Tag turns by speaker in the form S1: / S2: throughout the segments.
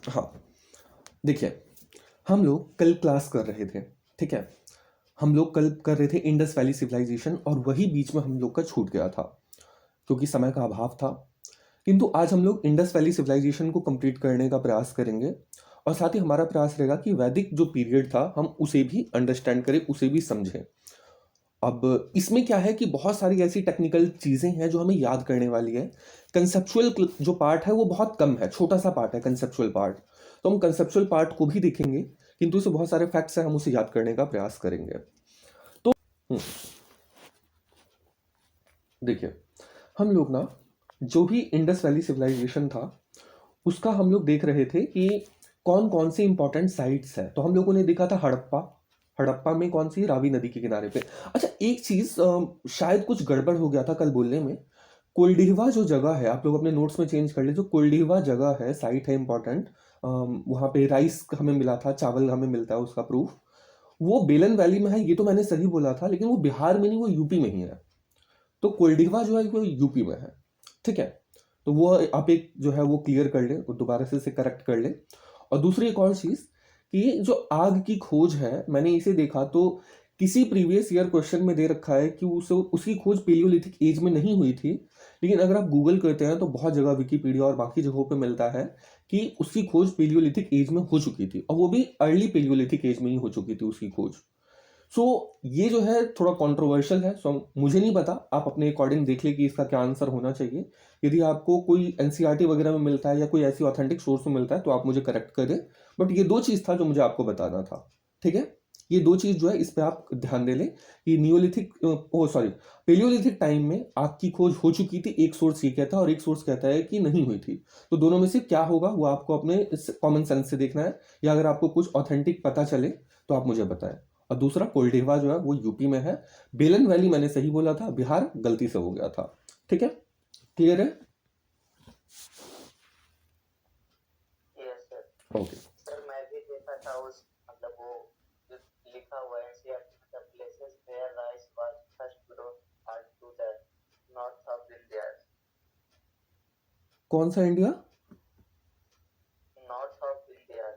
S1: हाँ, देखिए, हम लोग कल क्लास कर रहे थे, ठीक है? हम लोग कल कर रहे थे इंडस वैली सिविलाइजेशन और वही बीच में हम लोग का छूट गया था, क्योंकि समय का अभाव था। किंतु आज हम लोग इंडस वैली सिविलाइजेशन को कंप्लीट करने का प्रयास करेंगे और साथ ही हमारा प्रयास रहेगा कि वैदिक जो पीरियड था हम उसे भी अंडरस्टैंड करें, उसे भी समझें। अब इसमें क्या है कि बहुत सारी ऐसी टेक्निकल चीज़ें हैं जो हमें याद करने वाली है। कंसेप्चुअल जो पार्ट है वो बहुत कम है, छोटा सा पार्ट है कंसेप्चुअल पार्ट। तो हम कंसेप्चुअल पार्ट को भी देखेंगे, किंतु उसे बहुत सारे फैक्ट्स हैं, हम उसे याद करने का प्रयास करेंगे। तो देखिए, हम लोग ना जो भी इंडस वैली सिविलाइजेशन था उसका हम लोग देख रहे थे कि कौन कौन सी इंपॉर्टेंट साइट्स हैं। तो हम लोगों ने देखा था हड़प्पा। हड़प्पा में कौन सी? रावी नदी के किनारे पे। अच्छा, एक चीज शायद कुछ गड़बड़ हो गया था कल बोलने में। कोल्डिहवा जो जगह है, आप लोग अपने नोट्स में चेंज कर ले, जो कोल्डिहवा जगह है, साइट है इंपॉर्टेंट, वहाँ पे राइस हमें मिला था, चावल हमें मिलता है, उसका प्रूफ वो बेलन वैली में है। ये तो मैंने सही बोला था, लेकिन वो बिहार में नहीं, वो यूपी में ही है। तो कोल्डिहवा जो है वो यूपी में है, ठीक है? तो वो आप एक जो है वो क्लियर कर ले, दोबारा से इसे करेक्ट कर ले। और दूसरी एक और चीज़ कि जो आग की खोज है, मैंने इसे देखा तो किसी प्रीवियस ईयर क्वेश्चन में दे रखा है कि उसे उसकी खोज पेलियोलिथिक एज में नहीं हुई थी, लेकिन अगर आप गूगल करते हैं तो बहुत जगह विकिपीडिया और बाकी जगहों पे मिलता है कि उसकी खोज पेलियोलिथिक एज में हो चुकी थी, और वो भी अर्ली पेलियोलिथिक एज में ही हो चुकी थी उसकी खोज। सो ये जो है थोड़ा कंट्रोवर्शियल है। सो मुझे नहीं पता, आप अपने अकॉर्डिंग देख ले कि इसका क्या आंसर होना चाहिए। यदि आपको कोई एनसीईआरटी वगैरह में मिलता है या कोई ऐसी ऑथेंटिक सोर्स में मिलता है तो आप मुझे करेक्ट कर दें। बट ये दो चीज़ था जो मुझे आपको बताना था, ठीक है? ये दो चीज़ जो है इस पे आप ध्यान दे लें कि नियोलिथिक ओ सॉरी पेलियोलिथिक टाइम में आग की खोज हो चुकी थी, एक सोर्स ये कहता है और एक सोर्स कहता है कि नहीं हुई थी। तो दोनों में से क्या होगा वो आपको अपने कॉमन सेंस से देखना है, या अगर आपको कुछ ऑथेंटिक पता चले तो आप मुझे बताएं। और दूसरा, कोल्डिहवा जो है वो यूपी में है। बेलन वैली मैंने सही बोला था, बिहार गलती से हो गया था, ठीक है? क्लियर है?
S2: Yes sir.
S1: ओके।
S2: सर मैं भी देखा था उस मतलब वो जो लिखा हुआ है एनसीईआरटी मतलब places where rice was first grown are to the north of India.
S1: कौन सा इंडिया?
S2: North of India.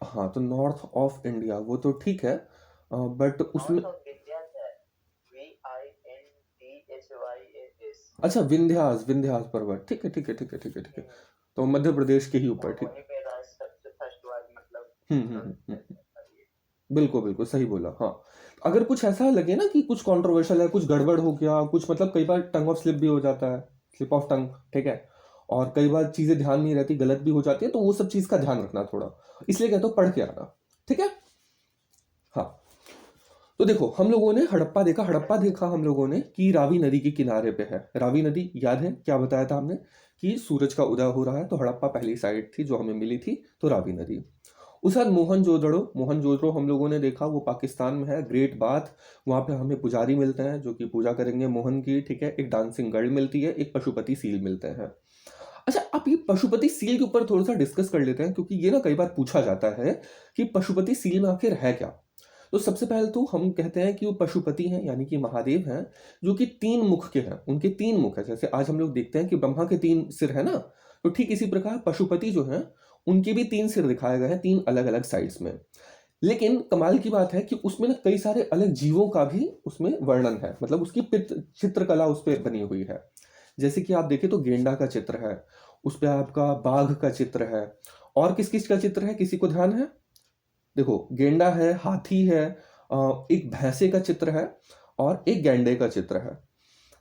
S1: हाँ, तो नॉर्थ ऑफ इंडिया वो तो ठीक है, बट उसमें
S2: नॉर्थ ऑफ इंडिया है VINDHYAS।
S1: अच्छा, विंध्यास, विंध्यास पर्वत, ठीक है ठीक है ठीक है ठीक है ठीक है। तो मध्य प्रदेश के ही ऊपर, ठीक।
S2: वहीं पे राइस सबसे फर्स्ट वाज मतलब
S1: बिल्कुल बिल्कुल सही बोला। हाँ, अगर कुछ ऐसा लगे ना कि कुछ कंट्रोवर्शियल है, कुछ गड़बड़ हो गया, कुछ मतलब कई बार टंग ऑफ स्लिप भी हो जाता है, स्लिप ऑफ टंग, ठीक है? और कई बार चीज़ें ध्यान नहीं रहती, गलत भी हो जाती है, तो वो सब चीज़ का ध्यान रखना थोड़ा, इसलिए कहता हूँ पढ़ के आना, ठीक है? हाँ, तो देखो हम लोगों ने हड़प्पा देखा, हड़प्पा देखा हम लोगों ने कि रावी नदी के किनारे पे है। रावी नदी याद है क्या बताया था हमने कि सूरज का उदय हो रहा है, तो हड़प्पा पहली साइड थी जो हमें मिली थी, तो रावी नदी। उस बाद मोहनजोदड़ो, मोहनजोदड़ो हम लोगों ने देखा, वो पाकिस्तान में है, ग्रेट बाथ। वहाँ पे हमें पुजारी मिलते हैं जो कि पूजा करेंगे मोहन की, ठीक है? एक डांसिंग गर्ल मिलती है, एक पशुपति सील मिलते हैं। अच्छा, आप ये पशुपति सील के ऊपर थोड़ा सा डिस्कस कर लेते हैं, क्योंकि ये ना कई बार पूछा जाता है कि पशुपति सील में आखिर है क्या। तो सबसे पहले तो हम कहते हैं कि वो पशुपति हैं, यानी कि महादेव हैं, जो कि 3 मुख के हैं। उनके 3 मुख है, जैसे आज हम लोग देखते हैं कि ब्रह्मा के 3 सिर है ना, तो ठीक इसी प्रकार पशुपति जो हैं उनके भी 3 सिर दिखाए गए हैं, 3 अलग अलग साइड्स में। लेकिन कमाल की बात है कि उसमें ना कई सारे अलग जीवों का भी उसमें वर्णन है, मतलब उसकी चित्रकला उस पर बनी हुई है। जैसे कि आप देखें तो गेंडा का चित्र है, उस पर आपका बाघ का चित्र है, और किस किस का चित्र है, किसी को ध्यान है? देखो, गेंडा है, हाथी है, एक भैंसे का चित्र है, और एक गैंडे का चित्र है।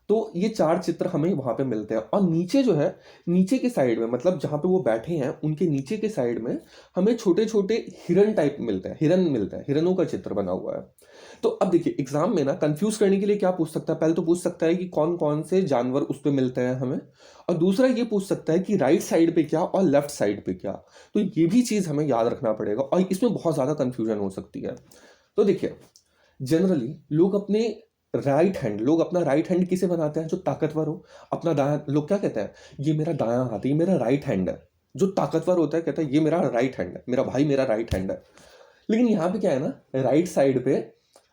S1: तो ये 4 चित्र हमें वहां पे मिलते हैं। और नीचे जो है, नीचे के साइड में, मतलब जहां पे वो बैठे हैं उनके नीचे के साइड में हमें छोटे छोटे हिरन टाइप मिलते हैं, हिरन मिलते हैं, हिरनों का चित्र बना हुआ है। तो अब देखिए, एग्जाम में ना कंफ्यूज करने के लिए क्या पूछ सकता है, पहले तो पूछ सकता है कि कौन कौन से जानवर उस पर मिलते हैं हमें, और दूसरा ये पूछ सकता है कि राइट साइड पे क्या और लेफ्ट साइड पे क्या। तो ये भी चीज हमें याद रखना पड़ेगा, और इसमें बहुत ज्यादा कंफ्यूजन हो सकती है। तो देखिए, जनरली लोग अपने लोग अपना राइट हैंड किसे बनाते हैं? जो ताकतवर हो। अपना दायां लोग क्या कहते हैं? ये मेरा दायां हाथ है, ये मेरा राइट हैंड है। जो ताकतवर होता है कहता है ये मेरा राइट हैंड है, मेरा भाई मेरा राइट हैंड है। लेकिन यहाँ पे क्या है ना, राइट साइड पे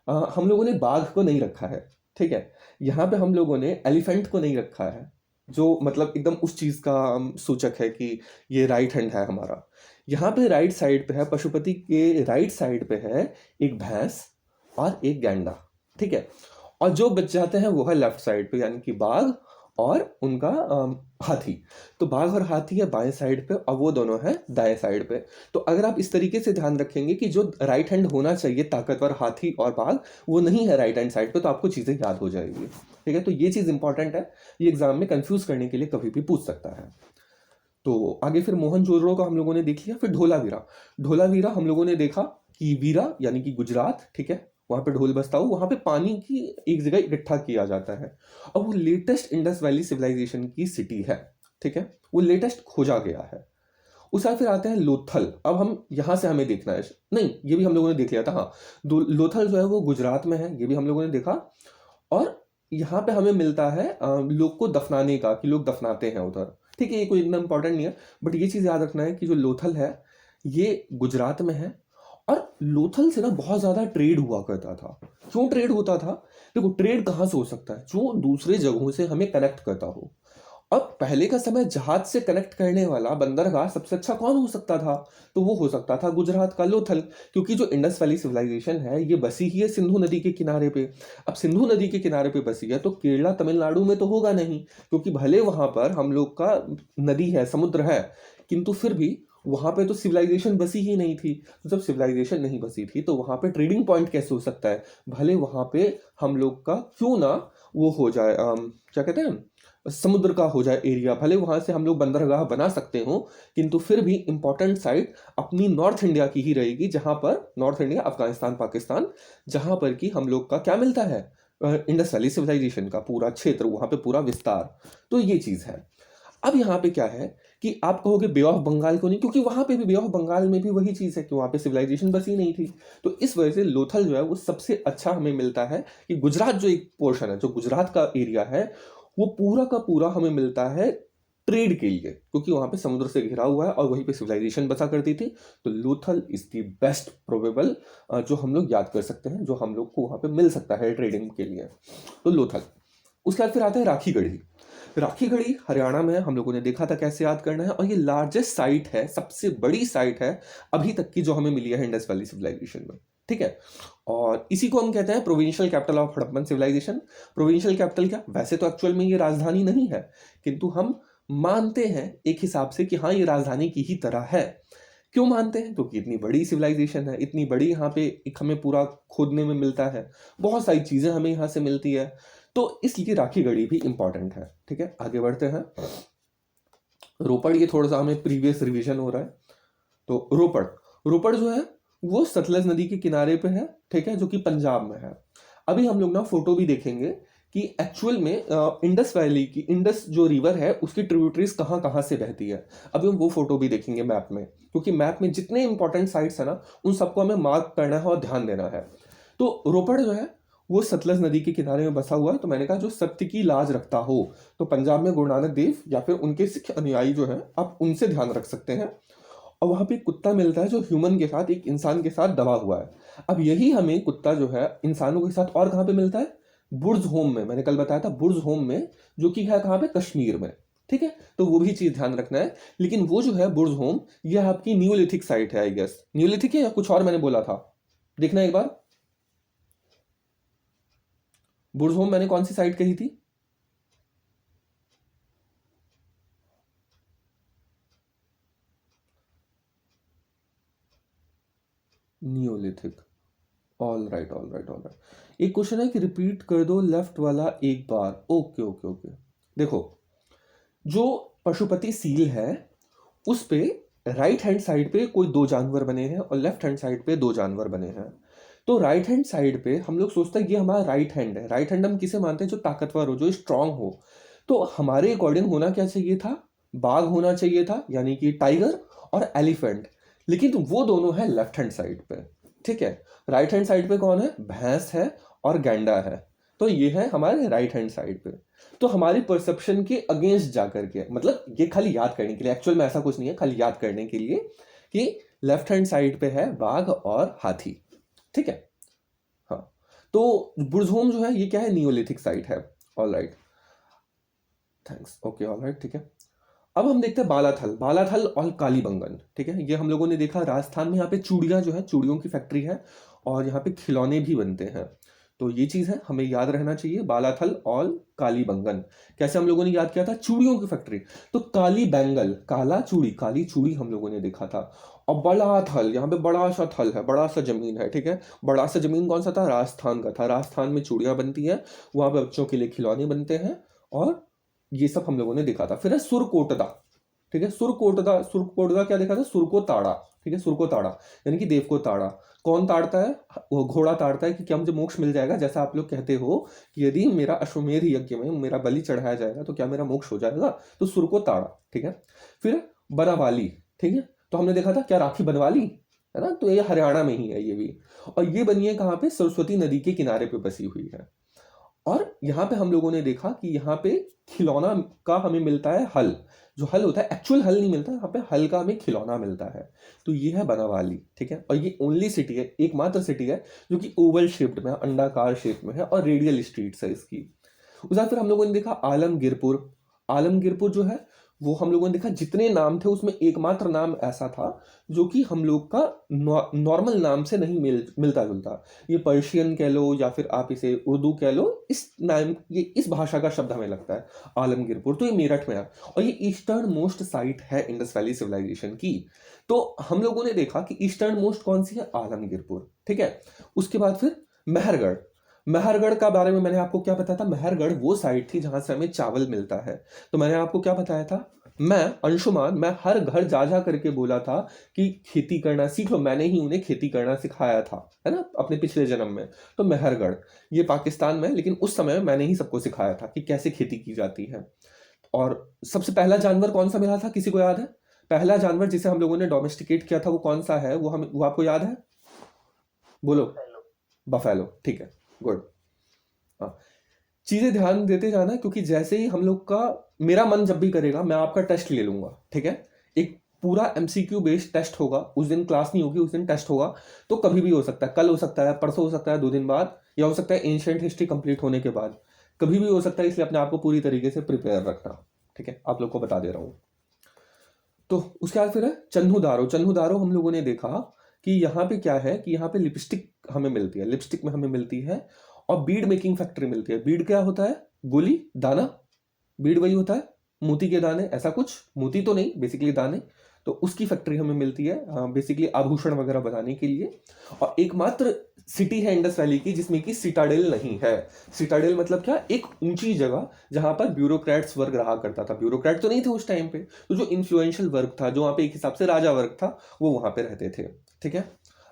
S1: हम लोगों ने बाघ को नहीं रखा है, ठीक है? यहाँ पे हम लोगों ने एलिफेंट को नहीं रखा है, जो मतलब एकदम उस चीज का सूचक है कि ये राइट हैंड है हमारा। यहाँ पे राइट साइड पे है, पशुपति के राइट साइड पे है एक भैंस और एक गैंडा, ठीक है। और जो बच जाते हैं वो है लेफ्ट साइड पे, यानी कि बाघ और उनका हाथी। तो बाघ और हाथी है बाएं साइड पे और वो दोनों हैं दाएं साइड पे। तो अगर आप इस तरीके से ध्यान रखेंगे कि जो राइट हैंड होना चाहिए ताकतवर हाथी और बाघ, वो नहीं है राइट हैंड साइड पे, तो आपको चीजें याद हो जाएगी, ठीक है। तो ये चीज इंपॉर्टेंट है, ये एग्जाम में कंफ्यूज करने के लिए कभी भी पूछ सकता है। तो आगे फिर मोहनजोदड़ो का हम लोगों ने देख लिया। फिर धोलावीरा। धोलावीरा हम लोगों ने देखा कि वीरा यानी कि गुजरात, ठीक है, वहां पे ढोल बजता हो, वहां पे पानी की एक जगह इकट्ठा किया जाता है। और वो लेटेस्ट इंडस वैली सिविलाइजेशन की सिटी है, ठीक है, वो लेटेस्ट खोजा गया है। उसके बाद फिर आते हैं लोथल। अब हम यहाँ से हमें देखना है, नहीं ये भी हम लोगों ने देख लिया था, हाँ। लोथल जो है वो गुजरात में है, ये भी हम लोगों ने देखा। और यहाँ पे हमें मिलता है लोग को दफनाने का, कि लोग दफनाते हैं उधर, ठीक है। ये कोई इतना इंपॉर्टेंट नहीं है, बट ये चीज याद रखना है कि जो लोथल है ये गुजरात में है। और लोथल से ना बहुत ज्यादा ट्रेड हुआ करता था। क्यों ट्रेड होता था? देखो, ट्रेड कहाँ से हो सकता है? जो दूसरे जगहों से हमें कनेक्ट करता हो। अब पहले का समय जहाज से कनेक्ट करने वाला बंदरगाह सबसे अच्छा कौन हो सकता था? तो वो हो सकता था गुजरात का लोथल, क्योंकि जो इंडस वैली सिविलाइजेशन है ये बसी ही है सिंधु नदी के किनारे पे। अब सिंधु नदी के किनारे पे बसी है तो केरला तमिलनाडु में तो होगा नहीं, क्योंकि भले वहां पर हम लोग का नदी है, समुद्र है, किंतु फिर भी वहां पे तो सिविलाइजेशन बसी ही नहीं थी। तो जब सिविलाइजेशन नहीं बसी थी तो वहां पे ट्रेडिंग पॉइंट कैसे हो सकता है? भले वहां पे हम लोग का क्यों ना वो हो जाए, क्या कहते हैं, समुद्र का हो जाए एरिया, भले वहां से हम लोग बंदरगाह बना सकते हो, किंतु फिर भी इंपॉर्टेंट साइट अपनी नॉर्थ इंडिया की ही रहेगी, जहां पर नॉर्थ इंडिया, अफगानिस्तान, पाकिस्तान, जहां पर कि हम लोग का क्या मिलता है, इंडस वैली सिविलाइजेशन का पूरा क्षेत्र, वहां पे पूरा विस्तार। तो ये चीज है। अब यहाँ पे क्या है कि आप कहोगे बे ऑफ बंगाल को नहीं, क्योंकि वहां पे भी बे ऑफ बंगाल में भी वही चीज है कि वहां पे सिविलाइजेशन बसी नहीं थी। तो इस वजह से लोथल जो है वो सबसे अच्छा हमें मिलता है कि गुजरात जो एक पोर्शन है, जो गुजरात का एरिया है, वो पूरा का पूरा हमें मिलता है ट्रेड के लिए, क्योंकि वहां पे समुद्र से घिरा हुआ है और वहीं पे सिविलाइजेशन बसा करती थी। तो Lothal is the best probable जो हम लोग याद कर सकते हैं, जो हम लोग को वहां पे मिल सकता है ट्रेडिंग के लिए। तो लोथल। उसके बाद फिर आता है राखीगढ़ी। राखीगढ़ी हरियाणा में है, हम लोगों ने देखा था कैसे याद करना है, और ये लार्जेस्ट साइट है, सबसे बड़ी साइट है अभी तक की जो हमें मिली है इंडस वैली सिविलाइजेशन में, ठीक है। और इसी को हम कहते हैं provincial capital of Harappan civilization. Provincial capital क्या, वैसे तो एक्चुअल में ये राजधानी नहीं है, किंतु हम मानते हैं एक हिसाब से कि हाँ ये राजधानी की ही तरह है। क्यों मानते हैं? क्योंकि इतनी बड़ी सिविलाइजेशन है, इतनी बड़ी यहाँ पे एक हमें पूरा खोदने में मिलता है, बहुत सारी चीजें हमें यहाँ से मिलती है, तो इसलिए राखीगढ़ी भी इंपॉर्टेंट है, ठीक है। आगे बढ़ते हैं। रोपड़, ये थोड़ा सा हमें प्रीवियस रिवीजन हो रहा है। तो रोपड़, रोपड़ जो है वो सतलज नदी के किनारे पे है, ठीक है, जो कि पंजाब में है। अभी हम लोग ना फोटो भी देखेंगे कि एक्चुअल में इंडस वैली की, इंडस जो रिवर है उसकी ट्रिब्यूटरीज कहाँ कहाँ से बहती है। अभी हम वो फोटो भी देखेंगे मैप में, क्योंकि मैप में जितने इंपॉर्टेंट साइट्स है ना उन सबको हमें मार्क करना है और ध्यान देना है। तो रोपड़ जो है वो सतलज नदी के किनारे में बसा हुआ है। तो मैंने कहा जो सत्य की लाज रखता हो, तो पंजाब में गुरु नानक देव या फिर उनके सिख अनुयायी जो है, आप उनसे ध्यान रख सकते हैं। और वहां पे एक कुत्ता मिलता है जो ह्यूमन के साथ, एक इंसान के साथ दबा हुआ है। अब यही हमें कुत्ता जो है इंसानों के साथ और कहाँ पे मिलता है? बुर्ज होम में। मैंने कल बताया था बुर्ज होम में, जो कि है कहाँ पे, कश्मीर में, ठीक है। तो वो भी चीज ध्यान रखना है। लेकिन वो जो है बुर्ज होम, ये आपकी न्यूलिथिक साइट है, आई गेस न्यूलिथिक है या कुछ और मैंने बोला था, देखना एक बार। बुर्ज होम मैंने कौन सी साइट कही थी? Neolithic. All right, all right, all right. एक क्वेश्चन है कि रिपीट कर दो लेफ्ट वाला एक बार। Okay okay okay. देखो, जो पशुपति सील है उस पे राइट हैंड साइड पे कोई दो जानवर बने हैं और लेफ्ट हैंड साइड पे दो जानवर बने हैं। तो राइट हैंड साइड पे हम लोग सोचते हैं ये हमारा राइट हैंड है। राइट हैंड हम किसे मानते हैं? जो ताकतवर हो, जो स्ट्रांग हो। तो हमारे अकॉर्डिंग होना क्या चाहिए था? बाघ होना चाहिए था, यानी कि टाइगर और एलिफेंट। लेकिन वो दोनों है लेफ्ट हैंड साइड पे, ठीक है। राइट हैंड साइड पे कौन है? भैंस है और गैंडा है। तो ये है हमारे राइट हैंड साइड पे। तो हमारी परसेप्शन के अगेंस्ट जाकर के, मतलब ये खाली याद करने के लिए, एक्चुअल में ऐसा कुछ नहीं है, खाली याद करने के लिए कि लेफ्ट हैंड साइड पे है बाघ और हाथी, ठीक है। हाँ, तो बुर्जहोम जो है ये क्या है? नियोलिथिक साइट है। All right. Thanks, okay, alright, ठीक है। अब हम देखते हैं बालाथल, बालाथल और कालीबंगन, ठीक है। ये हम लोगों ने देखा राजस्थान में, यहाँ पे चूड़ियाँ जो है, चूड़ियों की फैक्ट्री है और यहाँ पे खिलौने भी बनते हैं। तो ये चीज़ है, हमें याद रहना चाहिए, बालाथल और कालीबंगन। कैसे हम लोगों ने याद किया था? चूड़ियों की फैक्ट्री। तो काली बैंगल, काला चूड़ी, काली चूड़ी हम लोगों ने देखा था। और बड़ा थल, यहाँ पे बड़ा सा थल है, बड़ा सा जमीन है, ठीक है। बड़ा सा जमीन कौन सा था? राजस्थान का था। राजस्थान में चूड़ियाँ बनती हैं, वहाँ पे बच्चों के लिए खिलौने बनते हैं, और ये सब हम लोगों ने देखा था। फिर है सुरकोटदा, ठीक है। सुरकोटदा, सुरकोटदा क्या देखा था? सुर को ताड़ा, ठीक है, सुर को ताड़ा, यानी कि देव को ताड़ा। कौन ताड़ता है? वो घोड़ा ताड़ता है कि क्या मुझे मोक्ष मिल जाएगा, जैसा आप लोग कहते हो कि यदि मेरा अश्वमेध यज्ञ में मेरा बलि चढ़ाया जाएगा तो क्या मेरा मोक्ष हो जाएगा? तो सुर को ताड़ा, ठीक है। फिर बनवाली, ठीक है। तो हमने देखा था क्या, राखी बनवाली, है ना। तो ये हरियाणा में ही है ये भी। और ये बनी है कहाँ पे? सरस्वती नदी के किनारे पे बसी हुई है। और यहाँ पे हम लोगों ने देखा कि यहाँ पे खिलौना का हमें मिलता है हल। जो हल होता है, एक्चुअल हल नहीं मिलता, यहाँ पे हल का हमें खिलौना मिलता है। तो ये है बनावाली, ठीक है। और ये ओनली सिटी है, एकमात्र सिटी है जो कि ओवल शेप्ड में है, अंडाकार शेप में है, और रेडियल स्ट्रीट्स है इसकी। उसके बाद फिर हम लोगों ने देखा आलमगीरपुर। आलमगीरपुर जो है, वो हम लोगों ने देखा जितने नाम थे उसमें एकमात्र नाम ऐसा था जो कि हम लोग का नॉर्मल नाम से नहीं मिलता जुलता। ये पर्शियन कह लो या फिर आप इसे उर्दू कह लो, इस नाम, ये इस भाषा का शब्द हमें लगता है आलमगीरपुर। तो ये मेरठ में है, और ये ईस्टर्न मोस्ट साइट है इंडस वैली सिविलाइजेशन की। तो हम लोगों ने देखा कि ईस्टर्न मोस्ट कौन सी है? आलमगीरपुर, ठीक है। उसके बाद फिर मेहरगढ़। मेहरगढ़ का बारे में मैंने आपको क्या बताया था? मेहरगढ़ वो साइट थी जहां से हमें चावल मिलता है। तो मैंने आपको क्या बताया था? मैं अंशुमान, मैं हर घर जा जा करके बोला था कि खेती करना सीख लो, मैंने ही उन्हें खेती करना सिखाया था, है ना, अपने पिछले जन्म में। तो मेहरगढ़ ये पाकिस्तान में, लेकिन उस समय मैंने ही सबको सिखाया था कि कैसे खेती की जाती है। और सबसे पहला जानवर कौन सा मिला था, किसी को याद है? पहला जानवर जिसे हम लोगों ने डोमेस्टिकेट किया था वो कौन सा है? वो आपको याद है? बोलो।
S2: हेलो।
S1: बफेलो, ठीक है, गुड। हाँ, चीजें ध्यान देते जाना, क्योंकि जैसे ही हम लोग का, मेरा मन जब भी करेगा मैं आपका टेस्ट ले लूंगा, ठीक है। एक पूरा एमसीक्यू बेस्ड टेस्ट होगा, उस दिन क्लास नहीं होगी, उस दिन टेस्ट होगा। तो कभी भी हो सकता है, कल हो सकता है, परसों हो सकता है, 2 दिन बाद, या हो सकता है एंशिएंट हिस्ट्री कंप्लीट होने के बाद, कभी भी हो सकता है। इसलिए अपने आप को पूरी तरीके से प्रिपेयर रखना, ठीक है, आप लोग को बता दे रहा हूँ। तो उसके बाद फिर है चन्हू दारो। चन्हू दारो हम लोगों ने देखा कि यहाँ पे क्या है कि यहाँ पे लिपस्टिक हमें मिलती है, लिपस्टिक में हमें मिलती है, और बीड मेकिंग फैक्ट्री मिलती है। बीड क्या होता है? गोली, दाना। बीड वही होता है, मोती के दाने, ऐसा कुछ, मोती तो नहीं, बेसिकली दाने। तो उसकी फैक्ट्री हमें मिलती है, बेसिकली आभूषण वगैरह बनाने के लिए। और एकमात्र सिटी है इंडस वैली की जिसमें कि सिटाडेल नहीं है। सिटाडेल मतलब क्या? एक ऊंची जगह जहां पर ब्यूरोक्रेट्स वर्ग रहा करता था। ब्यूरोक्रेट तो नहीं थे उस टाइम पे, तो जो इन्फ्लुएंशियल वर्ग था, जो वहां पे एक हिसाब से राजा वर्ग था, वो वहां पे रहते थे, ठीक है।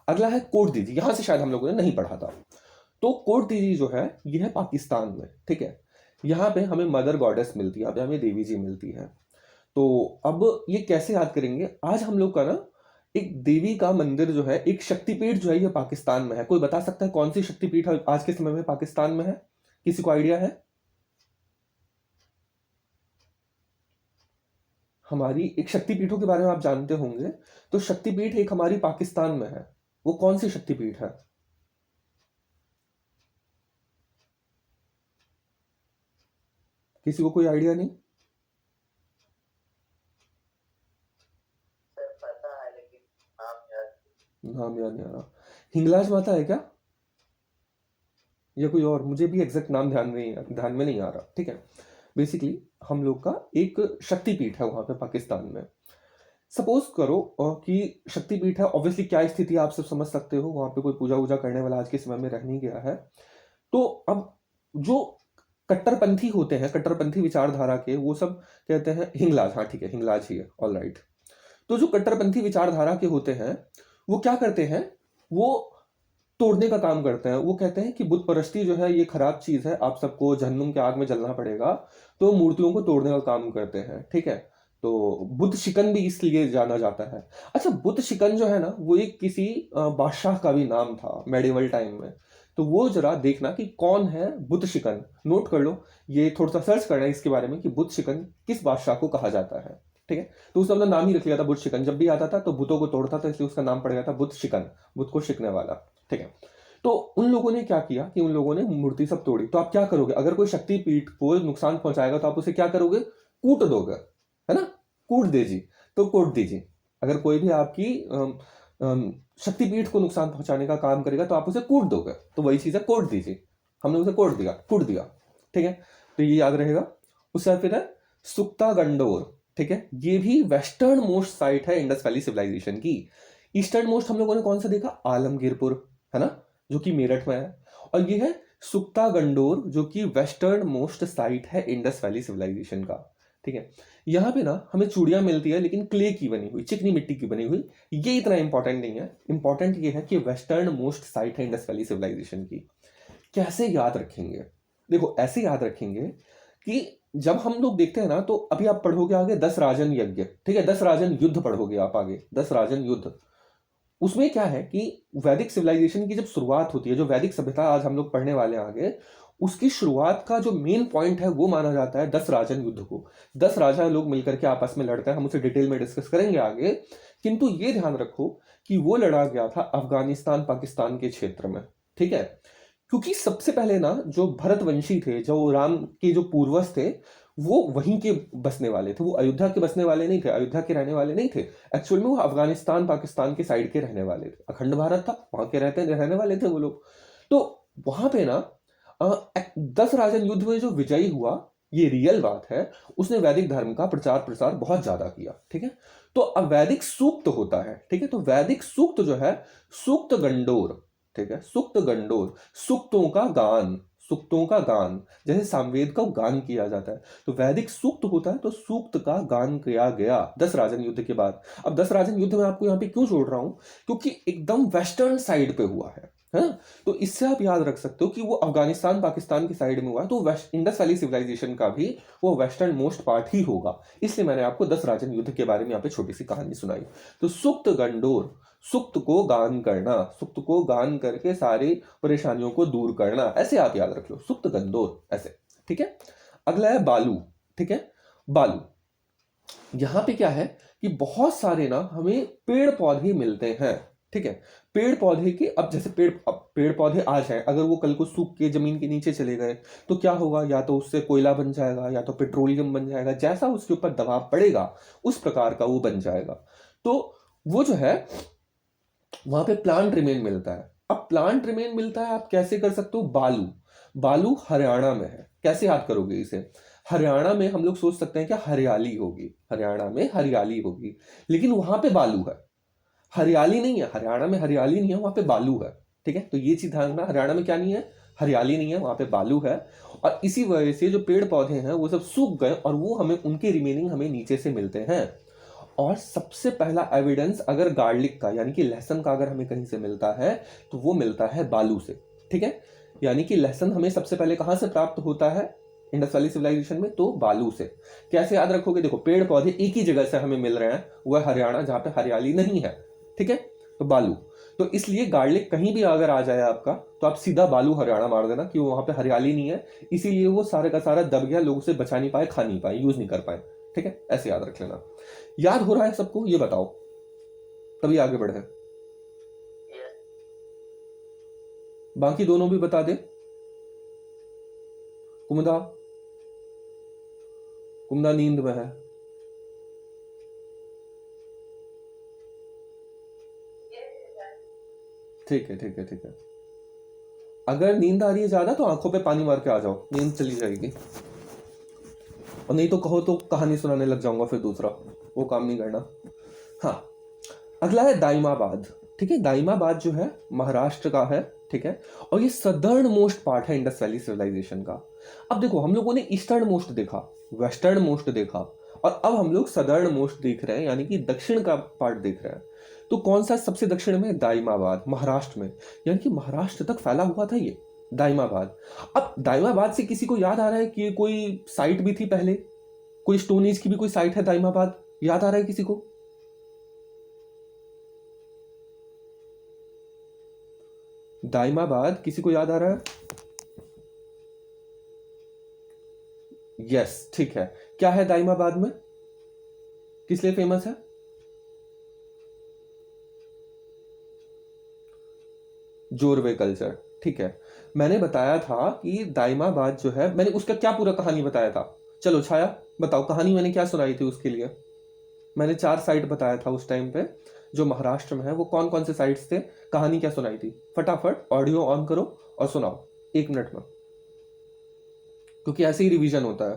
S1: अगला है कोट दीदी, यहां से शायद हम लोगों ने नहीं पढ़ा था। तो कोट दीदी जो है, ये है पाकिस्तान में, ठीक है। यहाँ पे हमें मदर गॉडेस मिलती है, यहाँ पे हमें देवी जी मिलती है। तो अब ये कैसे याद करेंगे? आज हम लोग का ना एक देवी का मंदिर जो है, एक शक्तिपीठ जो है, ये पाकिस्तान में है। कोई बता सकता है कौन सी शक्तिपीठ आज के समय में पाकिस्तान में है? किसी को आइडिया है? हमारी एक शक्तिपीठों के बारे में आप जानते होंगे। तो शक्तिपीठ एक हमारी पाकिस्तान में है, वो कौन सी शक्तिपीठ है? किसी को कोई आइडिया नहीं?
S2: सर पता है लेकिन
S1: नाम याद नहीं आ रहा। हिंगलाज माता है क्या, या कोई और? मुझे भी एग्जैक्ट नाम ध्यान में नहीं आ रहा, ठीक है। बेसिकली हम लोग का एक शक्तिपीठ है वहां पे पाकिस्तान में। सपोज करो कि शक्तिपीठ है, ऑब्वियसली क्या स्थिति आप सब समझ सकते हो, वहां पे कोई पूजा वूजा करने वाला आज के समय में रह नहीं गया है। तो अब जो कट्टरपंथी होते हैं, कट्टरपंथी विचारधारा के, वो सब कहते हैं हिंगलाज, हाँ ठीक है, हिंगलाज ही है, ऑल राइट। तो जो कट्टरपंथी विचारधारा के होते हैं, वो क्या करते हैं? वो तोड़ने का काम करते हैं। वो कहते हैं कि बुत परस्ती जो है ये खराब चीज है, आप सबको जहन्नुम के आग में जलना पड़ेगा। तो मूर्तियों को तोड़ने का काम करते हैं, ठीक है। तो बुत शिकन भी इसलिए जाना जाता है। अच्छा, बुत शिकन जो है ना, वो एक किसी बादशाह का भी नाम था मेडिवल टाइम में। तो वो जरा देखना कि कौन है बुत शिकन, नोट कर लो। ये थोड़ा सा सर्च करना है इसके बारे में कि बुत शिकन किस बादशाह को कहा जाता है, ठीक है। तो उसने अपना नाम ही रख लिया था बुत शिकन। जब भी आता था तो बुतों को तोड़ता था, इसलिए उसका नाम पड़ गया था बुत शिकन, बुत को शिकने वाला, ठीक है। तो उन लोगों ने क्या किया कि उन लोगों ने मूर्ति सब तोड़ी। तो आप क्या करोगे, अगर कोई शक्तिपीठ को नुकसान पहुंचाएगा तो आप उसे क्या करोगे, कूट दोगे, है ना, कूट दीजिए। तो कूट दीजिए, अगर कोई भी आपकी शक्तिपीठ को नुकसान पहुंचाने का काम करेगा तो आप उसे कूट दोगे, तो वही चीज है कूट दीजिए, हमने उसे कूट दिया, कूट दिया, ठीक है। तो ये याद रहेगा। उसके बाद फिर है सुक्ता गंडोर, ठीक है, ये भी वेस्टर्न मोस्ट साइट है इंडस वैली सिविलाइजेशन की। ईस्टर्न मोस्ट हम लोगों ने कौन सा देखा, आलमगीरपुर, है ना, जो कि मेरठ में है। और ये है सुक्ता गंडोर, जो कि वेस्टर्न मोस्ट साइट है इंडस वैली सिविलाइजेशन का, ठीक है। यहाँ पे ना हमें चूड़ियां मिलती है, लेकिन क्ले की बनी हुई, चिकनी मिट्टी की बनी हुई। ये इतना इंपॉर्टेंट नहीं है, इंपॉर्टेंट ये है कि वेस्टर्न मोस्ट साइट है इंडस वैली सिविलाइजेशन की। कैसे याद रखेंगे, देखो ऐसे याद रखेंगे कि जब हम लोग देखते हैं ना, तो अभी आप पढ़ोगे आगे 10 राजन यज्ञ, ठीक है, 10 राजन युद्ध पढ़ोगे आप आगे, 10 राजन युद्ध। उसमें क्या है कि वैदिक सिविलाइजेशन की जब शुरुआत होती है, जो वैदिक सभ्यता आज हम लोग पढ़ने वाले हैं आगे, उसकी शुरुआत का जो मेन पॉइंट है वो माना जाता है 10 राजन युद्ध को। 10 राजा लोग मिलकर के आपस में लड़ते हैं, हम उसे डिटेल में डिस्कस करेंगे आगे। किंतु ये ध्यान रखो कि वो लड़ा गया था अफगानिस्तान पाकिस्तान के क्षेत्र में, ठीक है। क्योंकि सबसे पहले ना जो भरतवंशी थे, जो राम के जो पूर्वज थे, वो वहीं के बसने वाले थे, वो अयोध्या के बसने वाले नहीं थे, अयोध्या के रहने वाले नहीं थे। एक्चुअल में वो अफगानिस्तान पाकिस्तान के साइड के रहने वाले थे, अखंड भारत था, वहां के रहने वाले थे वो लोग। तो वहां पे ना 10 राजन युद्ध में जो विजयी हुआ, ये रियल बात है, उसने वैदिक धर्म का प्रचार प्रसार बहुत ज्यादा किया, ठीक है। तो अब वैदिक सूक्त होता है, ठीक है, तो वैदिक सूक्त जो है, सूक्त गंडोर, ठीक है, सूक्त गंडोर, सूक्तों का गान, सूक्तों का गान, जैसे सामवेद का गान किया जाता है, तो वैदिक सूक्त होता है, तो सूक्त का गान किया गया 10 राजन युद्ध के बाद। अब 10 राजन युद्ध में आपको यहाँ पे क्यों जोड़ रहा हूं, क्योंकि एकदम वेस्टर्न साइड पे हुआ है ना। तो इससे आप याद रख सकते हो कि वो अफगानिस्तान पाकिस्तान की साइड में हुआ है, तो वेस्ट इंडस वैली सिविलाइजेशन का भी वो वेस्टर्न मोस्ट पार्ट ही होगा। इसलिए मैंने आपको 10 राजन युद्ध के बारे में यहाँ पे छोटी सी कहानी सुनाई। तो सुक्त गंडोर, सुक्त को गान करना, सुक्त को गान करके सारी परेशानियों को दूर करना, ऐसे आप याद रख लो, सुक्त गंदोर, ऐसे, ठीक है। अगला है बालू, ठीक है, बालू। यहां पे क्या है कि बहुत सारे ना हमें पेड़ पौधे मिलते हैं, ठीक है। पेड़ पौधे के, अब जैसे पेड़ पौधे आ जाए, अगर वो कल को सूख के जमीन के नीचे चले गए तो क्या होगा, या तो उससे कोयला बन जाएगा, या तो पेट्रोलियम बन जाएगा, जैसा उसके ऊपर दबाव पड़ेगा उस प्रकार का वो बन जाएगा। तो वो जो है वहां पे प्लांट रिमेन मिलता है। अब प्लांट रिमेन मिलता है, आप कैसे कर सकते हो, बालू, बालू हरियाणा में है, कैसे याद करोगे इसे, हरियाणा में हम लोग सोच सकते हैं क्या, हरियाली होगी, हरियाणा में हरियाली होगी, लेकिन वहां पे बालू है, हरियाली नहीं है, हरियाणा में हरियाली नहीं है, वहां पे बालू है, ठीक है। तो ये चीज ध्यान रखना, हरियाणा में क्या नहीं है, हरियाली नहीं है, वहां पे बालू है। और इसी वजह से जो पेड़ पौधे हैं वो सब सूख गए, और वो हमें उनके रिमेनिंग हमें नीचे से मिलते हैं। और सबसे पहला एविडेंस अगर गार्लिक का, यानी कि लहसुन का, अगर हमें कहीं से मिलता है तो वो मिलता है बालू से, ठीक है। यानी कि लहसुन हमें सबसे पहले कहां से प्राप्त होता है, इंडस वैली सिविलाइजेशन में, तो बालू से। कैसे याद रखोगे, देखो पेड़ पौधे एक ही जगह से हमें मिल रहे हैं, वह हरियाणा, जहां पे हरियाली नहीं है, ठीक है। तो बालू, तो इसलिए गार्लिक कहीं भी अगर आ जाए आपका, तो आप सीधा बालू हरियाणा मार देना, कि वहां पे हरियाली नहीं है, इसीलिए वो सारे का सारा दब गया, लोग उसे बचा नहीं पाए, खा नहीं पाए, यूज नहीं कर पाए, ठीक है। ऐसे याद रख लेना। याद हो रहा है सबको, ये बताओ, तभी आगे बढ़े।
S2: Yes.
S1: बाकी दोनों भी बता दे। कुमुदा, कुमुदा नींद में है। ठीक है, ठीक है, ठीक है। अगर नींद आ रही है ज्यादा तो आंखों पे पानी मार के आ जाओ, नींद चली जाएगी। और नहीं तो कहो तो कहानी सुनाने लग जाऊंगा फिर दूसरा, वो काम नहीं करना। हाँ, अगला है दाइमाबाद, ठीक है। दाइमाबाद जो है महाराष्ट्र का है, ठीक है। और ये सदर्न मोस्ट पार्ट है इंडस वैली सिविलाइजेशन का। अब देखो हम लोगों ने ईस्टर्न मोस्ट देखा, वेस्टर्न मोस्ट देखा, और अब हम लोग सदर्न मोस्ट देख रहे हैं, यानी कि दक्षिण का पार्ट देख रहे हैं। तो कौन सा सबसे दक्षिण में, दाइमाबाद, महाराष्ट्र में, यानी कि महाराष्ट्र तक फैला हुआ था ये दाइमाबाद। अब दाइमाबाद से किसी को याद आ रहा है कि कोई साइट भी थी पहले, कोई स्टोन एज की भी कोई साइट है दाइमाबाद, याद आ रहा है किसी को? दाइमाबाद किसी को याद आ रहा है? यस, ठीक है। क्या है दाइमाबाद में, किस लिए फेमस है? जोरवे कल्चर, ठीक है। मैंने बताया था कि दाइमाबाद जो है, मैंने उसका क्या पूरा कहानी बताया था। चलो छाया बताओ कहानी मैंने क्या सुनाई थी उसके लिए। मैंने 4 साइट बताया था उस टाइम पे जो महाराष्ट्र में है, वो कौन कौन से साइट्स थे, कहानी क्या सुनाई थी। फटाफट ऑडियो ऑन करो और सुनाओ 1 मिनट में, क्योंकि ऐसे ही रिवीजन होता है।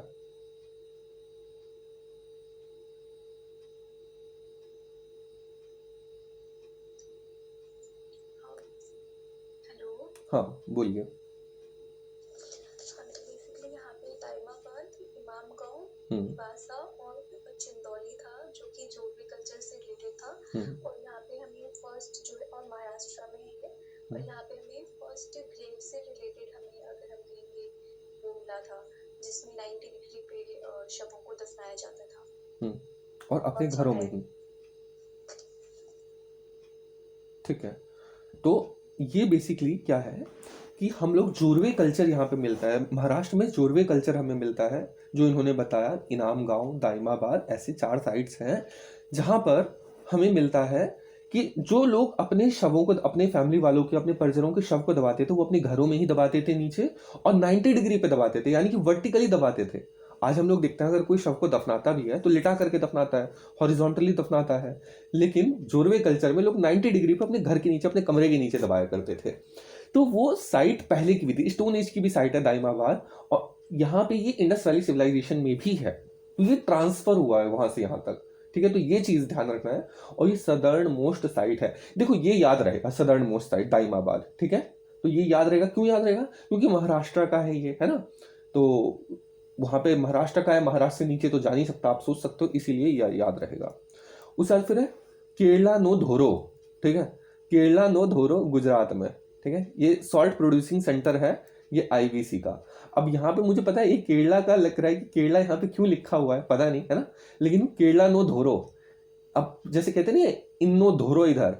S3: हेलो।
S1: हाँ बोलिए।
S3: हाँ तो बेसिकली यहाँ पे दाइमाबाद, इमाम गांव,
S1: हम्म
S3: निवासा और चिंदौली था जो कि जोड़वी कल्चर से रिलेटेड था।
S1: हम्म
S3: और यहाँ पे हमें फर्स्ट जो और महाराष्ट्र में है ये, और यहाँ पे हमें फर्स्ट ग्रेव से रिलेटेड हमें अगर हम कहेंगे वो मिला था जिसमें 90 डिग्री पे शवों को दफनाया जाता था
S1: और अपने
S3: और
S1: घरों में
S3: चढ़ाई।
S1: ही, ठीक है। तो ये बेसिकली क्या है कि हम लोग जोरवे कल्चर यहाँ पे मिलता है, महाराष्ट्र में जोरवे कल्चर हमें मिलता है, जो इन्होंने बताया। इनाम गांव, दाइमाबाद, ऐसे 4 साइट्स हैं जहाँ पर हमें मिलता है कि जो लोग अपने शवों को, अपने फैमिली वालों के, अपने परिजनों के शव को दबाते थे, वो अपने घरों में ही दबाते थे नीचे, और 90 डिग्री पे दबाते थे, यानी कि वर्टिकली दबाते थे। आज हम लोग देखते हैं अगर कोई शव को दफनाता भी है तो लिटा करके दफनाता है, हॉरिजॉन्टली दफनाता है, लेकिन जोरवे कल्चर में लोग 90 डिग्री पे अपने घर के नीचे, अपने कमरे के नीचे दबाया करते थे। तो वो साइट पहले की भी थी, स्टोन एज की भी साइट है दाइमाबाद, और यहाँ पे ये इंडस वैली सिविलाइजेशन में भी है, तो ये ट्रांसफर हुआ है वहां से यहाँ तक, ठीक है। तो ये चीज ध्यान रखना है। और ये सदर्न मोस्ट साइट है, देखो ये याद रहेगा, सदर्न मोस्ट साइट दाइमाबाद, ठीक है। तो ये याद रहेगा, क्यों याद रहेगा, क्योंकि महाराष्ट्र का है ये, है ना। तो वहां पे महाराष्ट्र का है, महाराष्ट्र से नीचे तो जा नहीं सकता, आप सोच सकते हो, इसीलिए याद रहेगा। उसके बाद फिर है केरला नो धोरो, ठीक है। केरला नो धोरो गुजरात में, ठीक है। ये सॉल्ट प्रोड्यूसिंग सेंटर है, ये आईवीसी का। अब यहाँ पे मुझे पता है ये केरला का लग रहा है कि केरला यहाँ पे क्यों लिखा हुआ है पता नहीं, है ना, लेकिन केरला नो धोरो। अब जैसे कहते हैं ना, इनो धोरो, इधर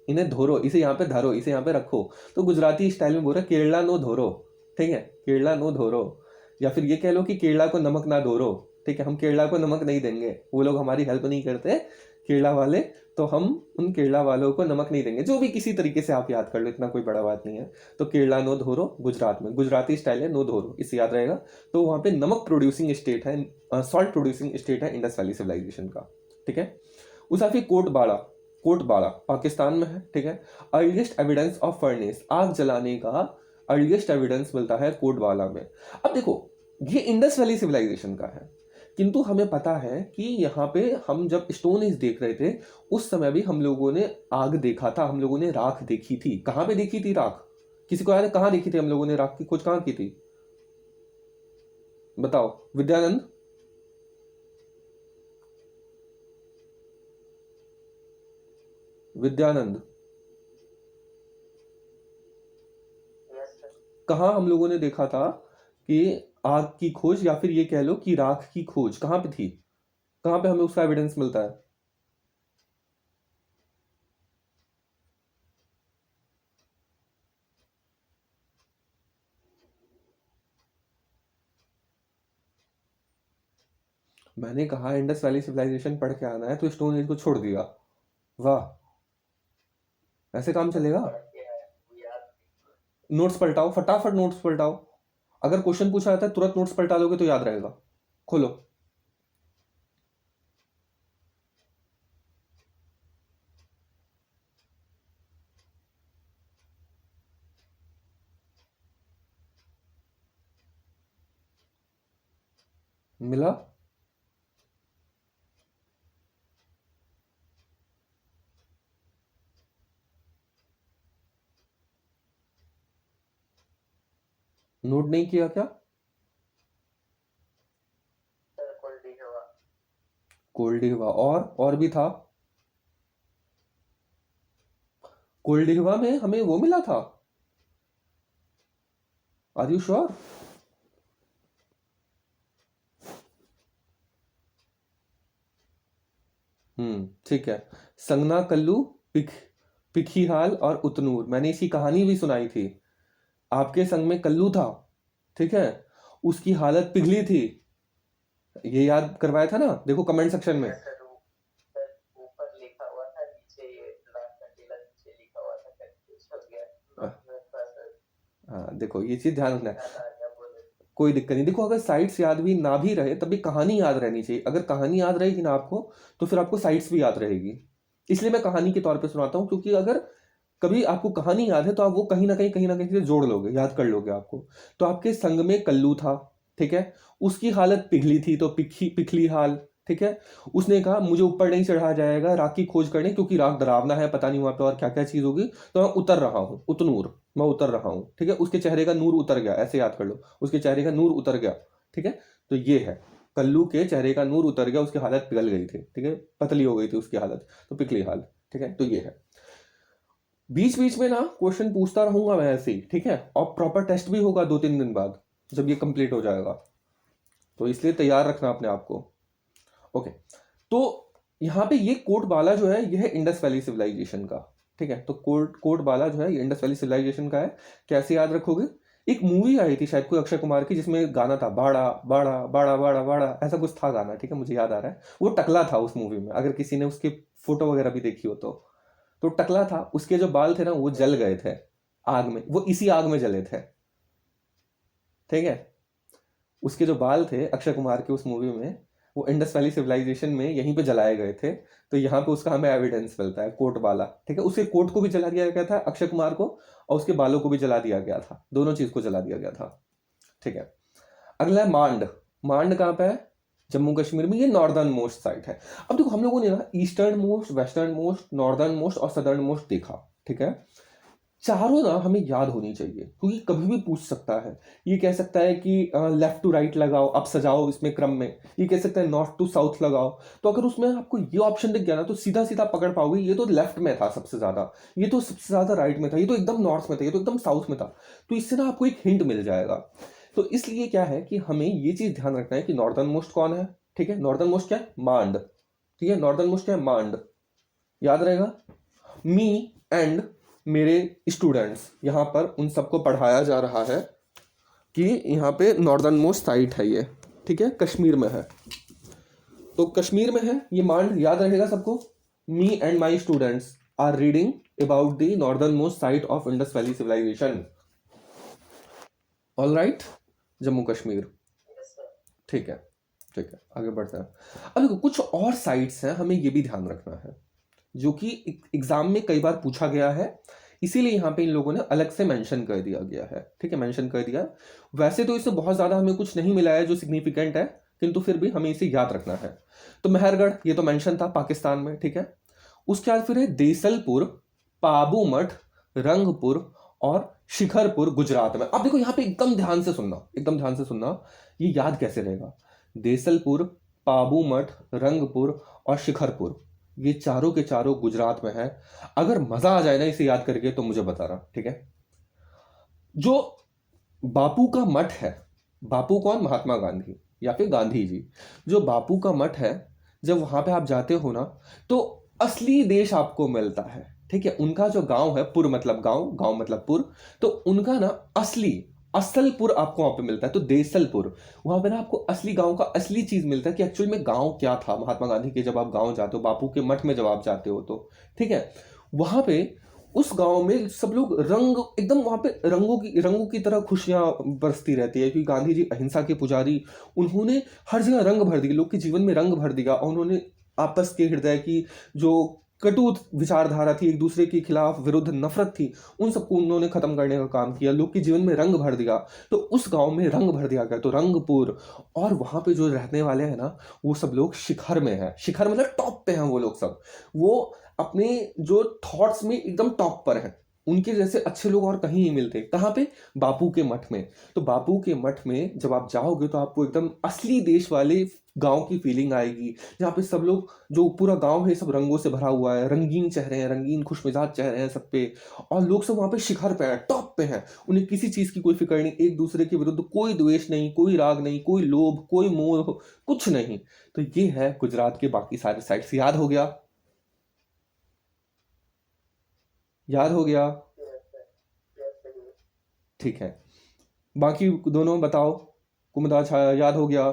S1: इन्हें धोरो, इसे यहाँ पे धरो, इसे यहाँ पे रखो, तो गुजराती स्टाइल में बोल रहा है केरला नो धोरो, ठीक है, केरला नो धोरो। या फिर ये कह लो कि केरला को नमक ना धोरो, ठीक है, हम केरला को नमक नहीं देंगे, वो लोग हमारी हेल्प नहीं करते केरला वाले, तो हम उन केरला वालों को नमक नहीं देंगे, जो भी किसी तरीके से आप याद कर लो, इतना कोई बड़ा बात नहीं है। तो केरला नो धोरो गुजरात में, गुजराती स्टाइल है नो धोरो, इससे याद रहेगा। तो वहाँ पे नमक प्रोड्यूसिंग स्टेट है, सॉल्ट प्रोड्यूसिंग स्टेट है इंडस वैली सिविलाइजेशन का, ठीक है। उसा फिर कोटबाड़ा पाकिस्तान में है, ठीक है। अर्लीस्ट एविडेंस ऑफ फर्नेस, आग जलाने का अर्लीस्ट एविडेंस मिलता है कोटबाड़ा में। अब देखो ये इंडस वैली सिविलाइजेशन का है, किंतु हमें पता है कि यहाँ पे हम जब स्टोन एज देख रहे थे उस समय भी हम लोगों ने आग देखा था, हम लोगों ने राख देखी थी। कहाँ पे देखी थी राख, किसी को याद है कहाँ देखी थी हम लोगों ने राख की खोज, कहाँ की थी, बताओ विद्यानंद। Vidyanand
S2: Yes, sir.
S1: कहाँ हम लोगों ने देखा था कि आग की खोज, या फिर ये कह लो कि राख की खोज कहाँ पे थी, कहाँ पे हमें उसका एविडेंस मिलता है। मैंने कहा इंडस वैली सिविलाइजेशन पढ़ के आना है, तो स्टोन एज को छोड़ दिया, वाह, ऐसे काम चलेगा।
S2: पढ़ के आए, वो याद
S1: नोट्स पलटाओ, फटाफट नोट्स पलटाओ, अगर क्वेश्चन पूछा जाता है तुरंत नोट्स पलटा लोगे तो याद रहेगा। खोलो, मिला। नोट नहीं किया क्या।
S2: सर कोल्डी हवा।
S1: कोल्डिहवा, और भी था, कोल्डिहवा में हमें वो मिला था, आर यू श्योर। ठीक है। संगना कल्लू, पिखीहाल और उतनूर, मैंने इसकी कहानी भी सुनाई थी। आपके संग में कल्लू था, ठीक है, उसकी हालत पिघली थी, ये याद करवाया था ना, देखो कमेंट सेक्शन में।
S2: Yes, sir. सर ऊपर लिखा हुआ था, नीचे ये लास्ट का टीला नीचे लिखा हुआ था, कंफ्यूज हो गया।
S1: हाँ देखो ये चीज़ ध्यान रखना है।
S2: याद आ गया, बोले।
S1: कोई दिक्कत नहीं। देखो अगर साइट्स याद भी ना भी रहे तब भी कहानी याद रहनी चाहिए। अगर कहानी याद रहेगी ना आपको तो फिर आपको साइट्स भी याद रहेगी। इसलिए मैं कहानी के तौर पे सुनाता हूँ, क्योंकि अगर कभी आपको कहानी याद है तो आप वो कहीं ना कहीं से जोड़ लोगे, याद कर लोगे आपको। तो आपके संग में कल्लू था, ठीक है, उसकी हालत पिघली थी तो पिखी पिछली हाल, ठीक है। उसने कहा मुझे ऊपर नहीं चढ़ाया जाएगा राख की खोज करने, क्योंकि राख डरावना है, पता नहीं वहां पे और क्या क्या चीज होगी, तो मैं उतर रहा हूँ, उतनूर, मैं उतर रहा हूँ, ठीक है। उसके चेहरे का नूर उतर गया, ऐसे याद कर लो, उसके चेहरे का नूर उतर गया, ठीक है। तो ये है, कल्लू के चेहरे का नूर उतर गया, उसकी हालत पिघल गई थी, ठीक है, पतली हो गई थी उसकी हालत, तो पिघली हाल, ठीक है। तो ये है। बीच बीच में ना क्वेश्चन पूछता रहूंगा मैं ऐसे ही, ठीक है, और प्रॉपर टेस्ट भी होगा 2-3 दिन बाद जब ये कंप्लीट हो जाएगा, तो इसलिए तैयार रखना अपने आप को। ओके, तो यहाँ पे ये कोट बाला जो है ये है इंडस वैली सिविलाइजेशन का, ठीक है। तो कोट कोट बाला जो है ये इंडस वैली सिविलाइजेशन का है। कैसे याद रखोगे? एक मूवी आई थी शायद कोई अक्षय कुमार की, जिसमें गाना था बाड़ा बाड़ा बाड़ा बाड़ा बाड़ा, ऐसा कुछ था गाना, ठीक है, मुझे याद आ रहा है। वो टकला था उस मूवी में, अगर किसी ने उसकी फोटो वगैरह भी देखी हो तो टकला था, उसके जो बाल थे ना वो जल गए थे आग में, वो इसी आग में जले थे, ठीक है। उसके जो बाल थे अक्षय कुमार के उस मूवी में, वो इंडस वैली सिविलाइजेशन में यहीं पे जलाए गए थे। तो यहाँ पे उसका हमें एविडेंस मिलता है, कोट बाला, ठीक है। उसके कोट को भी जला दिया गया था अक्षय कुमार को, और उसके बालों को भी जला दिया गया था, दोनों चीज को जला दिया गया था, ठीक है। अगला है मांड। मांड कहाँ पे है? जम्मू कश्मीर में, ये नॉर्दर्न मोस्ट साइट है। अब देखो हम लोगों ने ना eastern most, western most, northern most और सदर्न मोस्ट देखा, ठीक है। चारों ना हमें याद होनी चाहिए, क्योंकि कभी भी पूछ सकता है। ये कह सकता है कि लेफ्ट टू राइट लगाओ, अब सजाओ इसमें क्रम में। ये कह सकता है नॉर्थ टू साउथ लगाओ। तो अगर उसमें आपको ये ऑप्शन दिख गया ना तो सीधा सीधा पकड़ पाओगे, ये तो लेफ्ट में था सबसे ज्यादा, ये तो सबसे ज्यादा राइट में था, ये तो एकदम नॉर्थ में था, ये तो एकदम साउथ में था। तो इससे ना आपको एक हिंट मिल जाएगा। तो इसलिए क्या है कि हमें ये चीज ध्यान रखना है कि नॉर्दर्न मोस्ट कौन है, ठीक है। नॉर्दर्न मोस्ट क्या है? मांड, ठीक है। नॉर्दर्न मोस्ट क्या है? मांड, याद रहेगा। मी एंड मेरे स्टूडेंट्स, यहाँ पर उन सबको पढ़ाया जा रहा है कि यहाँ पे नॉर्दर्न मोस्ट साइट है ये, ठीक है, कश्मीर में है। तो कश्मीर में है ये मांड, याद रहेगा सबको। Me and my students are reading about the northernmost site of Indus valley civilization. All right, Jammu Kashmir,
S2: Yes, sir.
S1: ठीक है, ठीक है, आगे बढ़ते हैं। अब देखो कुछ और साइट्स हैं, हमें ये भी ध्यान रखना है, जो कि एग्जाम में कई बार पूछा गया है, इसीलिए यहाँ पे इन लोगों ने अलग से मेंशन कर दिया गया है, ठीक है, मेंशन कर दिया। वैसे तो इससे बहुत ज़्यादा हमें कुछ नहीं मिला है जो सिग्निफिकेंट है, किंतु फिर भी हमें इसे याद रखना है। तो मेहरगढ़, ये तो मेंशन था पाकिस्तान में, ठीक है। उसके बाद फिर है देसलपुर, पाबू मठ, रंगपुर और शिखरपुर गुजरात में। अब देखो यहाँ पे एकदम ध्यान से सुनना, एकदम ध्यान से सुनना, ये याद कैसे रहेगा? देसलपुर, पाबू मठ, रंगपुर और शिखरपुर, ये चारों के चारों गुजरात में है। अगर मजा आ जाए ना इसे याद करके तो मुझे बता रहा, ठीक है। जो बापू का मठ है, बापू कौन? महात्मा गांधी या फिर गांधी जी। जो बापू का मठ है, जब वहां पे आप जाते हो ना तो असली देश आपको मिलता है, ठीक है। उनका जो गांव है, पुर मतलब गांव, गांव मतलब पुर, तो उनका ना असली असलपुर आपको वहां पे मिलता है। तो देसलपुर, वहां पे ना आपको असली गांव का असली चीज मिलता है कि एक्चुअल में गांव क्या था महात्मा गांधी के। जब आप गांव जाते हो, बापू के मठ में जब आप जाते हो तो, ठीक है, वहां पे उस गांव में सब लोग रंग, एकदम वहां पे रंगों की तरह खुशियां बरसती रहती है, क्योंकि गांधी जी अहिंसा के पुजारी, उन्होंने हर जगह रंग भर दिया, लोग के जीवन में रंग भर दिया, और उन्होंने आपस के हृदय की जो कटु विचारधारा थी, एक दूसरे के खिलाफ विरुद्ध नफरत थी, उन सबको उन्होंने खत्म करने का काम किया, लोग के जीवन में रंग भर दिया। तो उस गांव में रंग भर दिया गया, तो रंगपुर। और वहां पे जो रहने वाले हैं ना, वो सब लोग शिखर में हैं, शिखर मतलब टॉप पे हैं वो लोग सब। वो अपने जो थॉट्स में एकदम टॉप पर हैं, उनके जैसे अच्छे लोग और कहीं नहीं मिलते। कहाँ पे? बापू के मठ में। तो बापू के मठ में जब आप जाओगे तो आपको एकदम असली देश वाले गांव की फीलिंग आएगी, जहाँ पे सब लोग, जो पूरा गांव है सब रंगों से भरा हुआ है, रंगीन चेहरे हैं, रंगीन खुशमिजाज चेहरे हैं सब पे, और लोग सब वहां पे शिखर पे हैं, टॉप पे हैं। उन्हें किसी चीज की कोई फिक्र नहीं, एक दूसरे के विरुद्ध कोई द्वेष नहीं, कोई राग नहीं, कोई लोभ, कोई मोह, कुछ नहीं। तो ये है गुजरात के बाकी सारे साइट्स। याद हो गया? याद हो गया?
S2: Yes, sir. Yes, sir.
S1: ठीक है, बाकी दोनों बताओ। कुमुदा, छाया, याद हो गया?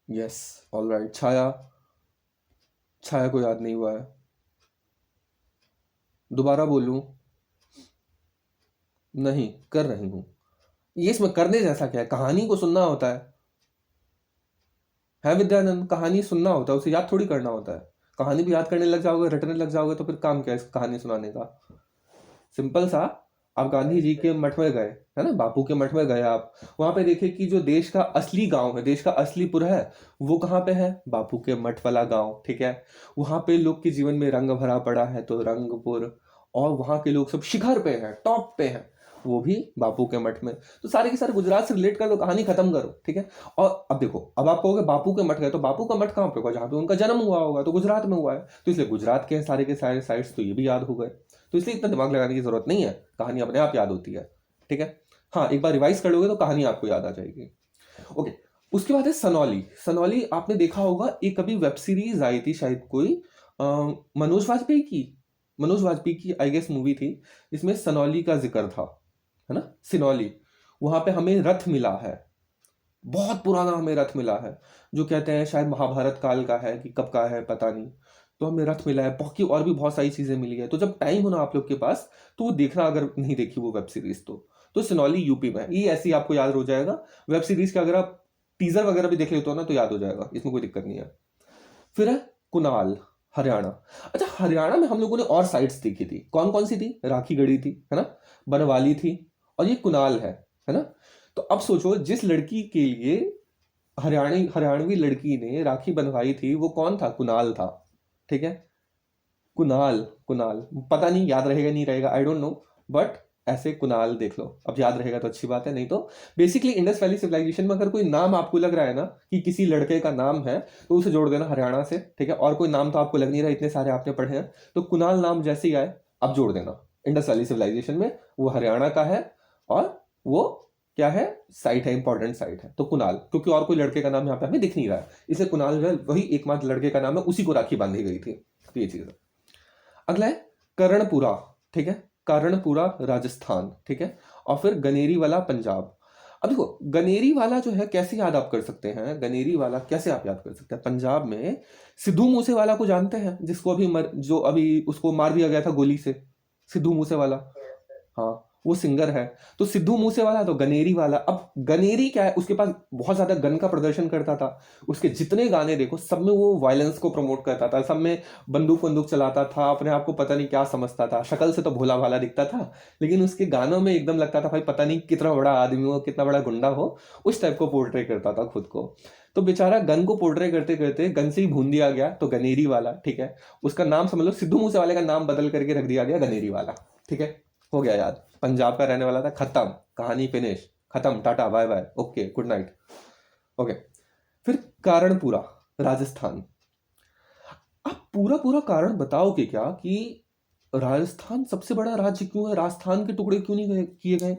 S1: Yes, all right. Chhaya, Chhaya को याद नहीं हुआ है? दोबारा बोलूं? नहीं कर रही हूं। ये इसमें करने जैसा क्या है? कहानी को सुनना होता है विद्यानंद? कहानी सुनना होता है, उसे याद थोड़ी करना होता है। कहानी भी याद करने लग जाओगे, रटने लग जाओगे, तो फिर काम क्या है इस कहानी सुनाने का? सिंपल सा, आप गांधी जी के मठ में गए, है ना, बापू के मठ में गए आप, वहां पे देखे कि जो देश का असली गांव है, देश का असली पुर है, वो कहाँ पे है? बापू के मठ वाला गांव, ठीक है। वहां पे लोग के जीवन में रंग भरा पड़ा है तो रंगपुर, और वहां के लोग सब शिखर पे हैं, टॉप पे हैं, वो भी बापू के मठ में। तो सारे के सारे गुजरात से रिलेट कर दो, कहानी खत्म करो, ठीक है। और अब देखो, अब आप कहोगे बापू के मठ गए, तो बापू का मठ कहाँ पे होगा? जहाँ पे उनका जन्म हुआ होगा, तो गुजरात में हुआ है, तो इसलिए गुजरात के सारे साइट्स तो ये भी याद हो गए। तो इसलिए इतना दिमाग लगाने की जरूरत नहीं है, कहानी अपने आप याद होती है, ठीक है। हाँ, एक बार रिवाइज कर लोगे तो कहानी आपको याद आ जाएगी। ओके। उसके बाद है सनौली। सनौली आपने देखा होगा, एक कभी वेब सीरीज आई थी शायद कोई, अ, मनोज वाजपेयी की आई गेस मूवी थी, जिसमें सनौली का जिक्र था, है ना, सिनौली। वहां पे हमें रथ मिला है, बहुत पुराना हमें रथ मिला है, जो कहते हैं शायद महाभारत काल का है कि कब का है पता नहीं। तो हमें रथ मिला है, बाकी और भी बहुत सारी चीजें मिली है। तो जब टाइम हो ना आप लोग के पास, तो वो देखना, अगर नहीं देखी वो वेब सीरीज तो सिनौली यूपी में है। ये ऐसे ही आपको याद हो जाएगा। वेब सीरीज का अगर आप टीजर वगैरह भी देख लेते हो ना, तो याद हो जाएगा, इसमें कोई दिक्कत नहीं है। फिर है कुनाल, हरियाणा। अच्छा, हरियाणा में हम लोगों ने और साइट्स देखी थी, कौन कौन सी थी? राखी गढ़ी थी, है ना, बनवाली थी, और ये कुनाल है ना। तो अब सोचो, जिस लड़की के लिए हरियाणवी लड़की ने राखी बनवाई थी, वो कौन था? कुनाल था, ठीक है। कुनाल, कुनाल, पता नहीं याद रहेगा नहीं रहेगा, आई डोंट नो, बट ऐसे कुनाल देख लो, अब याद रहेगा तो अच्छी बात है, नहीं तो बेसिकली इंडस वैली सिविलाइजेशन में अगर कोई नाम आपको लग रहा है ना कि किसी लड़के का नाम है, तो उसे जोड़ देना हरियाणा से, ठीक है। और कोई नाम तो आपको लग नहीं रहा, इतने सारे आपने पढ़े हैं, तो कुनाल नाम जैसे ही आए आप जोड़ देना, इंडस वैली सिविलाइजेशन में वो हरियाणा का है, और वो क्या है, साइट है, इंपॉर्टेंट साइट है, तो कुनाल, क्योंकि और कोई लड़के का नाम यहाँ पे हमें दिख नहीं रहा है, इसलिए कुनाल जो है वही एकमात्र लड़के का नाम है, उसी को राखी बांधी गई थी। तो ये चीज है। अगला है कर्णपुरा, ठीक है, कर्णपुरा राजस्थान, ठीक है। और फिर गनेरी वाला पंजाब। अब देखो, गनेरी वाला जो है कैसे याद आप कर सकते हैं? गनेरी वाला कैसे आप याद कर सकते हैं? पंजाब में सिद्धू मूसेवाला को जानते हैं, जिसको जो अभी उसको मार दिया गया था गोली से, सिद्धू मूसेवाला।
S2: Yes, sir.
S1: हाँ, वो सिंगर है। तो सिद्धू मूसेवाला तो गनेरी वाला। अब गनेरी क्या है, उसके पास बहुत ज्यादा गन का प्रदर्शन करता था, उसके जितने गाने देखो सब में वो वायलेंस को प्रमोट करता था, सब में बंदूक बंदूक चलाता था, अपने आप को पता नहीं क्या समझता था, शक्ल से तो भोला भाला दिखता था, लेकिन उसके गानों में एकदम लगता था भाई पता नहीं कितना बड़ा आदमी हो, कितना बड़ा गुंडा हो, उस टाइप को पोर्ट्रे करता था खुद को। तो बेचारा गन को पोर्ट्रे करते करते गन से ही भून दिया गया, तो गनेरी वाला, ठीक है। उसका नाम समझ लो, सिद्धू मूसेवाले का नाम बदल करके रख दिया गया गनेरी वाला, ठीक है। हो गया याद, पंजाब का रहने वाला था, खत्म, कहानी फिनिश, खत्म, tata bye bye, okay good night. Okay. फिर कारणपुरा, राजस्थान। आप पूरा पूरा कारण बताओगे क्या कि राजस्थान सबसे बड़ा राज्य क्यों है? राजस्थान के टुकड़े क्यों नहीं किए गए?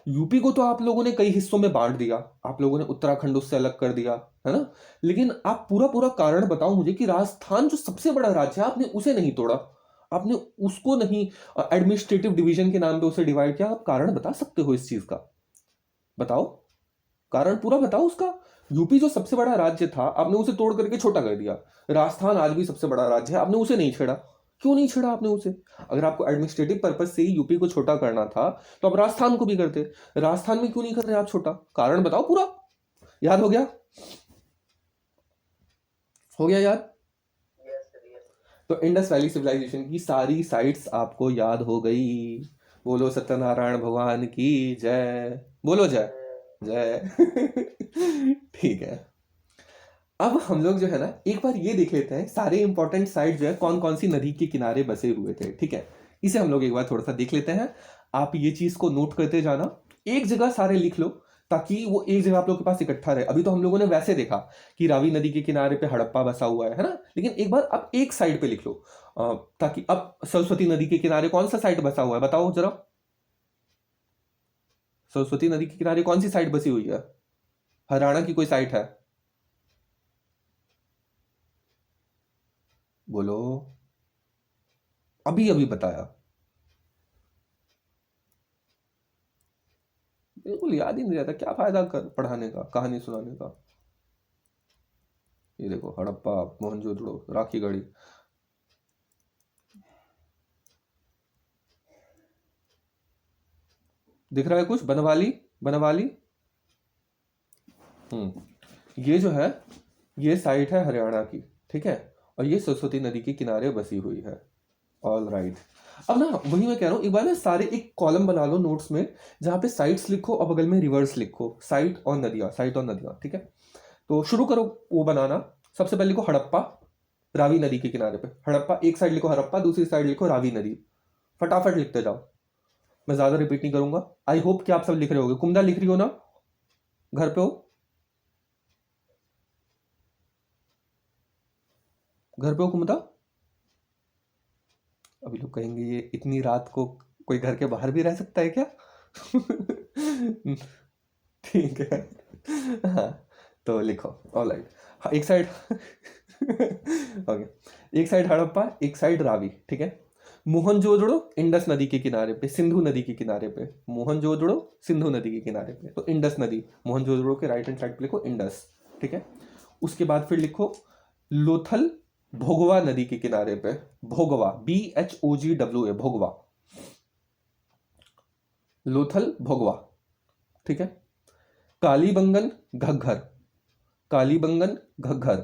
S1: यूपी को तो आप लोगों ने कई हिस्सों में बांट दिया, आप लोगों ने उत्तराखंड उससे अलग कर दिया, है ना, लेकिन आप पूरा पूरा कारण बताओ मुझे कि राजस्थान जो सबसे बड़ा राज्य है, आपने उसे नहीं तोड़ा, आपने उसको नहीं एडमिनिस्ट्रेटिव डिवीजन के नाम पे उसे डिवाइड किया। आप कारण बता सकते हो इस चीज का? बताओ, कारण पूरा बताओ उसका। यूपी जो सबसे बड़ा राज्य था, आपने उसे तोड़ करके छोटा कर दिया। राजस्थान आज भी सबसे बड़ा राज्य है, आपने उसे नहीं छेड़ा। क्यों नहीं छेड़ा आपने उसे? अगर आपको एडमिनिस्ट्रेटिव पर्पज से ही यूपी को छोटा करना था, तो आप राजस्थान को भी करते। राजस्थान में क्यों नहीं कर रहे आप छोटा? कारण बताओ पूरा। याद हो गया? हो गया याद?
S2: Yes, sir. Yes.
S1: तो इंडस वैली सिविलाइजेशन की सारी साइट्स आपको याद हो गई। बोलो सत्यनारायण भगवान की जय, बोलो जय, जय। ठीक है। अब हम लोग जो है ना, एक बार ये देख लेते हैं सारे इंपॉर्टेंट साइट जो है कौन कौन सी नदी के किनारे बसे हुए थे, ठीक है। इसे हम लोग एक बार थोड़ा सा देख लेते हैं। आप ये चीज को नोट करते जाना, एक जगह सारे लिख लो, ताकि वो एक जगह आप लोग के पास इकट्ठा रहे। अभी तो हम लोगों ने वैसे देखा कि रावी नदी के किनारे पे हड़प्पा बसा हुआ है ना, लेकिन एक बार अब एक साइड पे लिख लो, ताकि अब सरस्वती नदी के किनारे कौन सा साइट बसा हुआ है बताओ जरा। सरस्वती नदी के किनारे कौन सी साइट बसी हुई है? हरियाणा की कोई साइट है? बोलो, अभी अभी बताया, बिल्कुल याद ही नहीं रहता, क्या फायदा कर पढ़ाने का, कहानी सुनाने का। ये देखो हड़प्पा, मोहनजोदड़ो, राखीगढ़ी। दिख रहा है कुछ? बनवाली, बनवाली। ये जो है ये साइट है हरियाणा की, ठीक है, और ये सरस्वती नदी के किनारे बसी हुई है। All right. अब ना वही मैं कह रहा हूँ, एक बार ना सारे एक कॉलम बना लो नोट्स में, जहाँ पे साइट्स लिखो और बगल में रिवर्स लिखो, साइट और नदियाँ, साइट और नदियाँ, ठीक है। तो शुरू करो वो बनाना। सबसे पहले लिखो हड़प्पा, रावी नदी के किनारे पे। हड़प्पा एक साइड लिखो हड़प्पा, दूसरी साइड लिखो रावी नदी। फटाफट लिखते जाओ, मैं ज्यादा रिपीट नहीं करूंगा। आई होप कि आप सब लिख रहे होगे। कुमदा लिख रही हो ना? घर पे हो? घर पे हो कुमदा? अभी लोग कहेंगे ये इतनी रात को कोई घर के बाहर भी रह सकता है क्या? ठीक है। हाँ, तो लिखो ऑल राइट। हाँ, एक साइड ओके, एक साइड हड़प्पा, एक साइड रावी, ठीक है। मोहनजोदड़ो इंडस नदी के किनारे पे, सिंधु नदी के किनारे पे। मोहनजोदड़ो सिंधु नदी के किनारे पे, तो इंडस नदी, मोहनजोदड़ो के राइट हैंड साइड पे लिखो इंडस, ठीक है। उसके बाद फिर लिखो लोथल भोगवा नदी के किनारे पे। भोगवा, BHOGWA, भोगवा, लोथल भोगवा, ठीक है। कालीबंगन घग्घर, कालीबंगन घग्घर,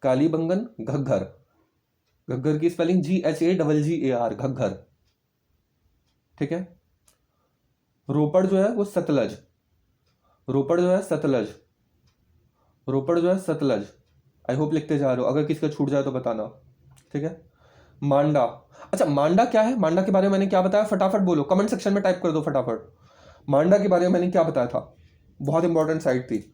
S1: कालीबंगन घग्घर, घग्घर की स्पेलिंग GHAGGAR, घग्घर, ठीक है। रोपड़ जो है वो सतलज, रोपड़ जो है सतलज, रोपड़ जो है सतलज। आई होप लिखते जा रहे हो, अगर किसी का छूट जाए तो बताना, ठीक है। मांडा, अच्छा मांडा क्या है? मांडा के बारे में मैंने क्या बताया? फटाफट बोलो, कमेंट सेक्शन में टाइप कर दो फटाफट। मांडा के बारे में मैंने क्या बताया था? बहुत इंपॉर्टेंट साइट थी।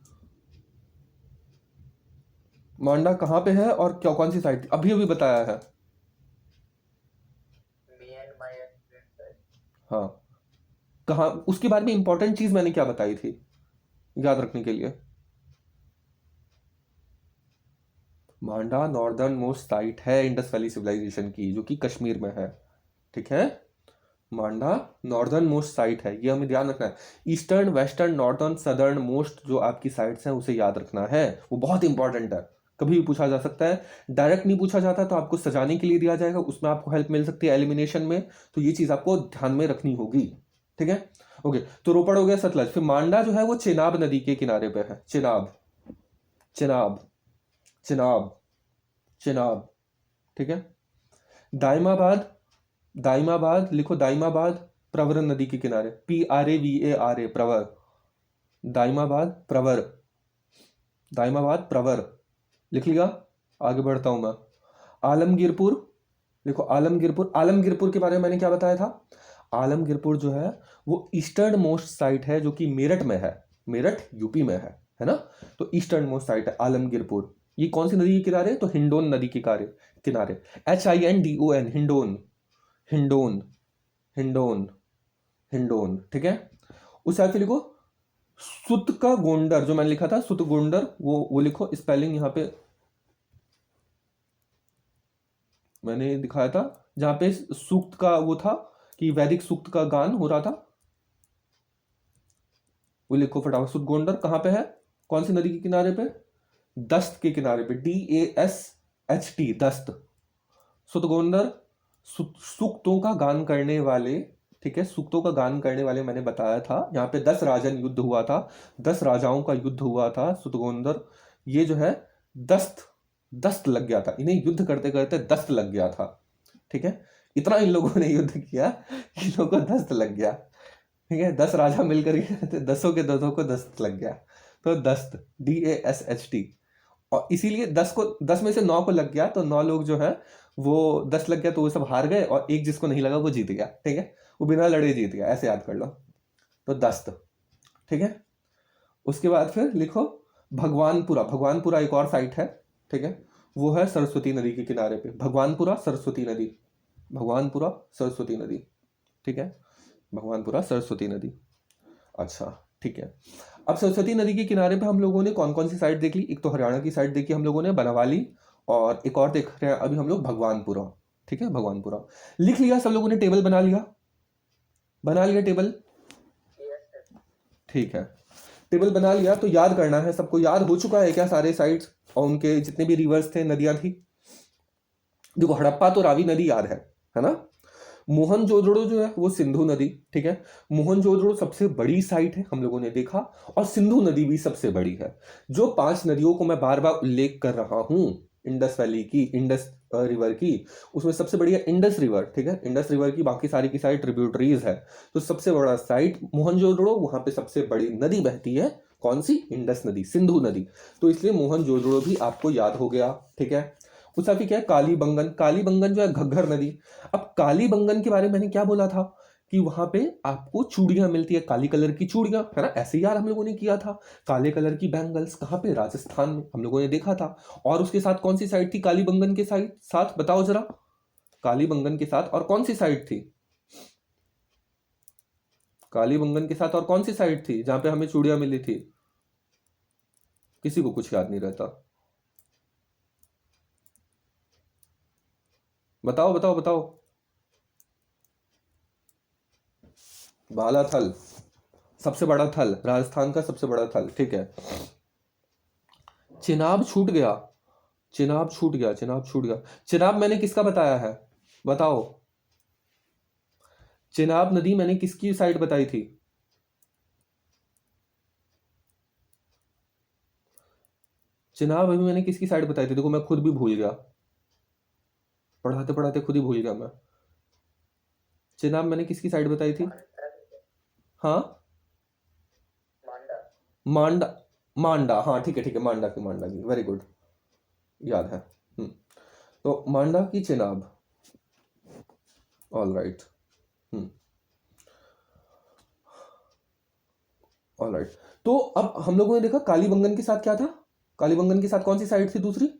S1: मांडा कहाँ पे है और क्या, कौन सी साइट थी? अभी अभी बताया है।
S2: Me and my friends है।
S1: हाँ, कहाँ, उसके बारे में इंपॉर्टेंट चीज मैंने क्या बताई थी याद रखने के लिए? मांडा नॉर्दर्न मोस्ट साइट है इंडस वैली सिविलाइजेशन की, जो कि कश्मीर में है, ठीक है। मांडा नॉर्दर्न मोस्ट साइट है, ये हमें ध्यान रखना है। Eastern, western, northern, southern most जो आपकी साइट्स हैं उसे याद रखना है, वो बहुत इंपॉर्टेंट है। कभी भी पूछा जा सकता है, डायरेक्ट नहीं पूछा जाता तो आपको सजाने के लिए दिया जाएगा, उसमें आपको हेल्प मिल सकती है एलिमिनेशन में, तो ये चीज आपको ध्यान में रखनी होगी, ठीक है। ओके, तो रोपड़ हो गया, सतलज। फिर मांडा जो है वो चेनाब नदी के किनारे पे है। चेनाब, चेनाब, चेनाब, चेनाब, ठीक है। दाइमाबाद, दाइमाबाद लिखो, दाइमाबाद प्रवर नदी के किनारे, PRAVARA, प्रवर, दाइमाबाद प्रवर, दाइमाबाद प्रवर, लिख लिया। आगे बढ़ता हूं मैं। आलमगीरपुर लिखो, आलमगीरपुर। आलमगीरपुर के बारे में मैंने क्या बताया था? आलमगीरपुर जो है वो ईस्टर्न मोस्ट साइट है, जो कि मेरठ में है, मेरठ यूपी में है ना। तो ईस्टर्न मोस्ट साइट है आलमगीरपुर। ये कौन सी नदी के किनारे? तो हिंडोन नदी के किनारे, HINDON, हिंडोन, हिंडोन, हिंडोन, हिंडोन, ठीक है। उस साइड पे लिखो सुत का गोंडर, जो मैंने लिखा था सुत गोंडर, वो लिखो, स्पेलिंग यहाँ पे मैंने दिखाया था, जहां पे सूक्त का वो था कि वैदिक सूक्त का गान हो रहा था, वो लिखो फटाफट। सुत गोंडर कहाँ पे है? कौन सी नदी के किनारे पे? दस्त के किनारे पे, DASHT, दस्त। सुतगोंदर सूक्तों का गान करने वाले, ठीक है, सूक्तों का गान करने वाले मैंने बताया था। यहाँ पे 10 राजन युद्ध हुआ था, 10 राजाओं का युद्ध हुआ था सुतगोंदर। ये जो है दस्त, दस्त लग गया था इन्हें, युद्ध करते करते दस्त लग गया था, ठीक है। इतना इन लोगों ने युद्ध किया कि इन लोगों को दस्त लग गया, ठीक है। 10 राजा मिलकर के दसों के दसों को दस्त लग गया, तो दस्त, DASHT। और इसीलिए 10 में से 9 को लग गया, तो 9 लोग जो है वो 10 लग गया तो वो सब हार गए, और एक जिसको नहीं लगा वो जीत गया, ठीक है। वो बिना लड़े जीत गया, ऐसे याद कर लो। तो दस्त, ठीक है। उसके बाद फिर लिखो भगवानपुरा। भगवानपुरा एक और साइट है, ठीक है, वो है सरस्वती नदी के किनारे पे। भगवानपुरा सरस्वती नदी, भगवानपुरा सरस्वती नदी, ठीक है, भगवानपुरा सरस्वती नदी। अच्छा, ठीक है। अब सरस्वती नदी के किनारे पे हम लोगों ने कौन कौन सी साइट देख ली? एक तो हरियाणा की साइट देखी हम लोगों ने, बनवाली, और एक और देख रहे हैं अभी हम लोग भगवानपुरा, ठीक है, भगवानपुरा। लिख लिया सब लोगों ने? टेबल बना लिया? बना लिया टेबल?
S2: Yes, sir.
S1: ठीक है। टेबल बना लिया तो याद करना है, सबको याद हो चुका है क्या सारे साइट्स और उनके जितने भी रिवर्स थे, नदियां थी? देखो हड़प्पा तो रावी नदी याद है ना। मोहनजोदड़ो जो है वो सिंधु नदी, ठीक है। मोहनजोदड़ो सबसे बड़ी साइट है हम लोगों ने देखा, और सिंधु नदी भी सबसे बड़ी है। जो 5 नदियों को मैं बार बार उल्लेख कर रहा हूं, इंडस वैली की, इंडस रिवर की, उसमें सबसे बड़ी है इंडस रिवर, ठीक है। इंडस रिवर की बाकी सारी की सारी ट्रिब्यूटरीज है, तो सबसे बड़ा साइट मोहनजोदड़ो, वहां पे सबसे बड़ी नदी बहती है, कौन सी? इंडस नदी, सिंधु नदी। तो इसलिए मोहनजोदड़ो भी आपको याद हो गया, ठीक है। उसका फिर क्या है? कालीबंगन। कालीबंगन जो है घग्घर नदी। अब कालीबंगन के बारे में मैंने क्या बोला था कि वहां पे आपको चूड़ियां मिलती है, काली कलर की चूड़ियां, है ना। ऐसे यार हम लोगों ने किया था, काले कलर की बैंगल्स कहाँ पे? राजस्थान में हम लोगों ने देखा था। और उसके साथ कौन सी साइड थी कालीबंगन के साथ बताओ जरा। कालीबंगन के साथ और कौन सी साइड थी? कालीबंगन के साथ और कौन सी साइड थी जहां पे हमें चूड़ियां मिली थी? किसी को कुछ याद नहीं रहता, बताओ बताओ बताओ। बालाथल, सबसे बड़ा थल, राजस्थान का सबसे बड़ा थल, ठीक है। चिनाब छूट गया, चिनाब छूट गया, चिनाब छूट गया। चिनाब मैंने किसका बताया है, बताओ। चिनाब नदी मैंने किसकी साइड बताई थी? चिनाब अभी मैंने किसकी साइड बताई थी? देखो मैं खुद भी भूल गया, पढ़ाते पढ़ाते खुद ही भूल गया मैं। चिनाब मैंने किसकी साइड बताई थी? हाँ,
S2: मांडा।
S1: मांडा, मांडा, हाँ ठीक है ठीक है, मांडा की, मांडा की, वेरी गुड, याद है। तो मांडा की Chenab, all right. All right. तो अब हम लोगों ने देखा कालीबंगन के साथ क्या था, कालीबंगन के साथ कौन सी साइड थी दूसरी,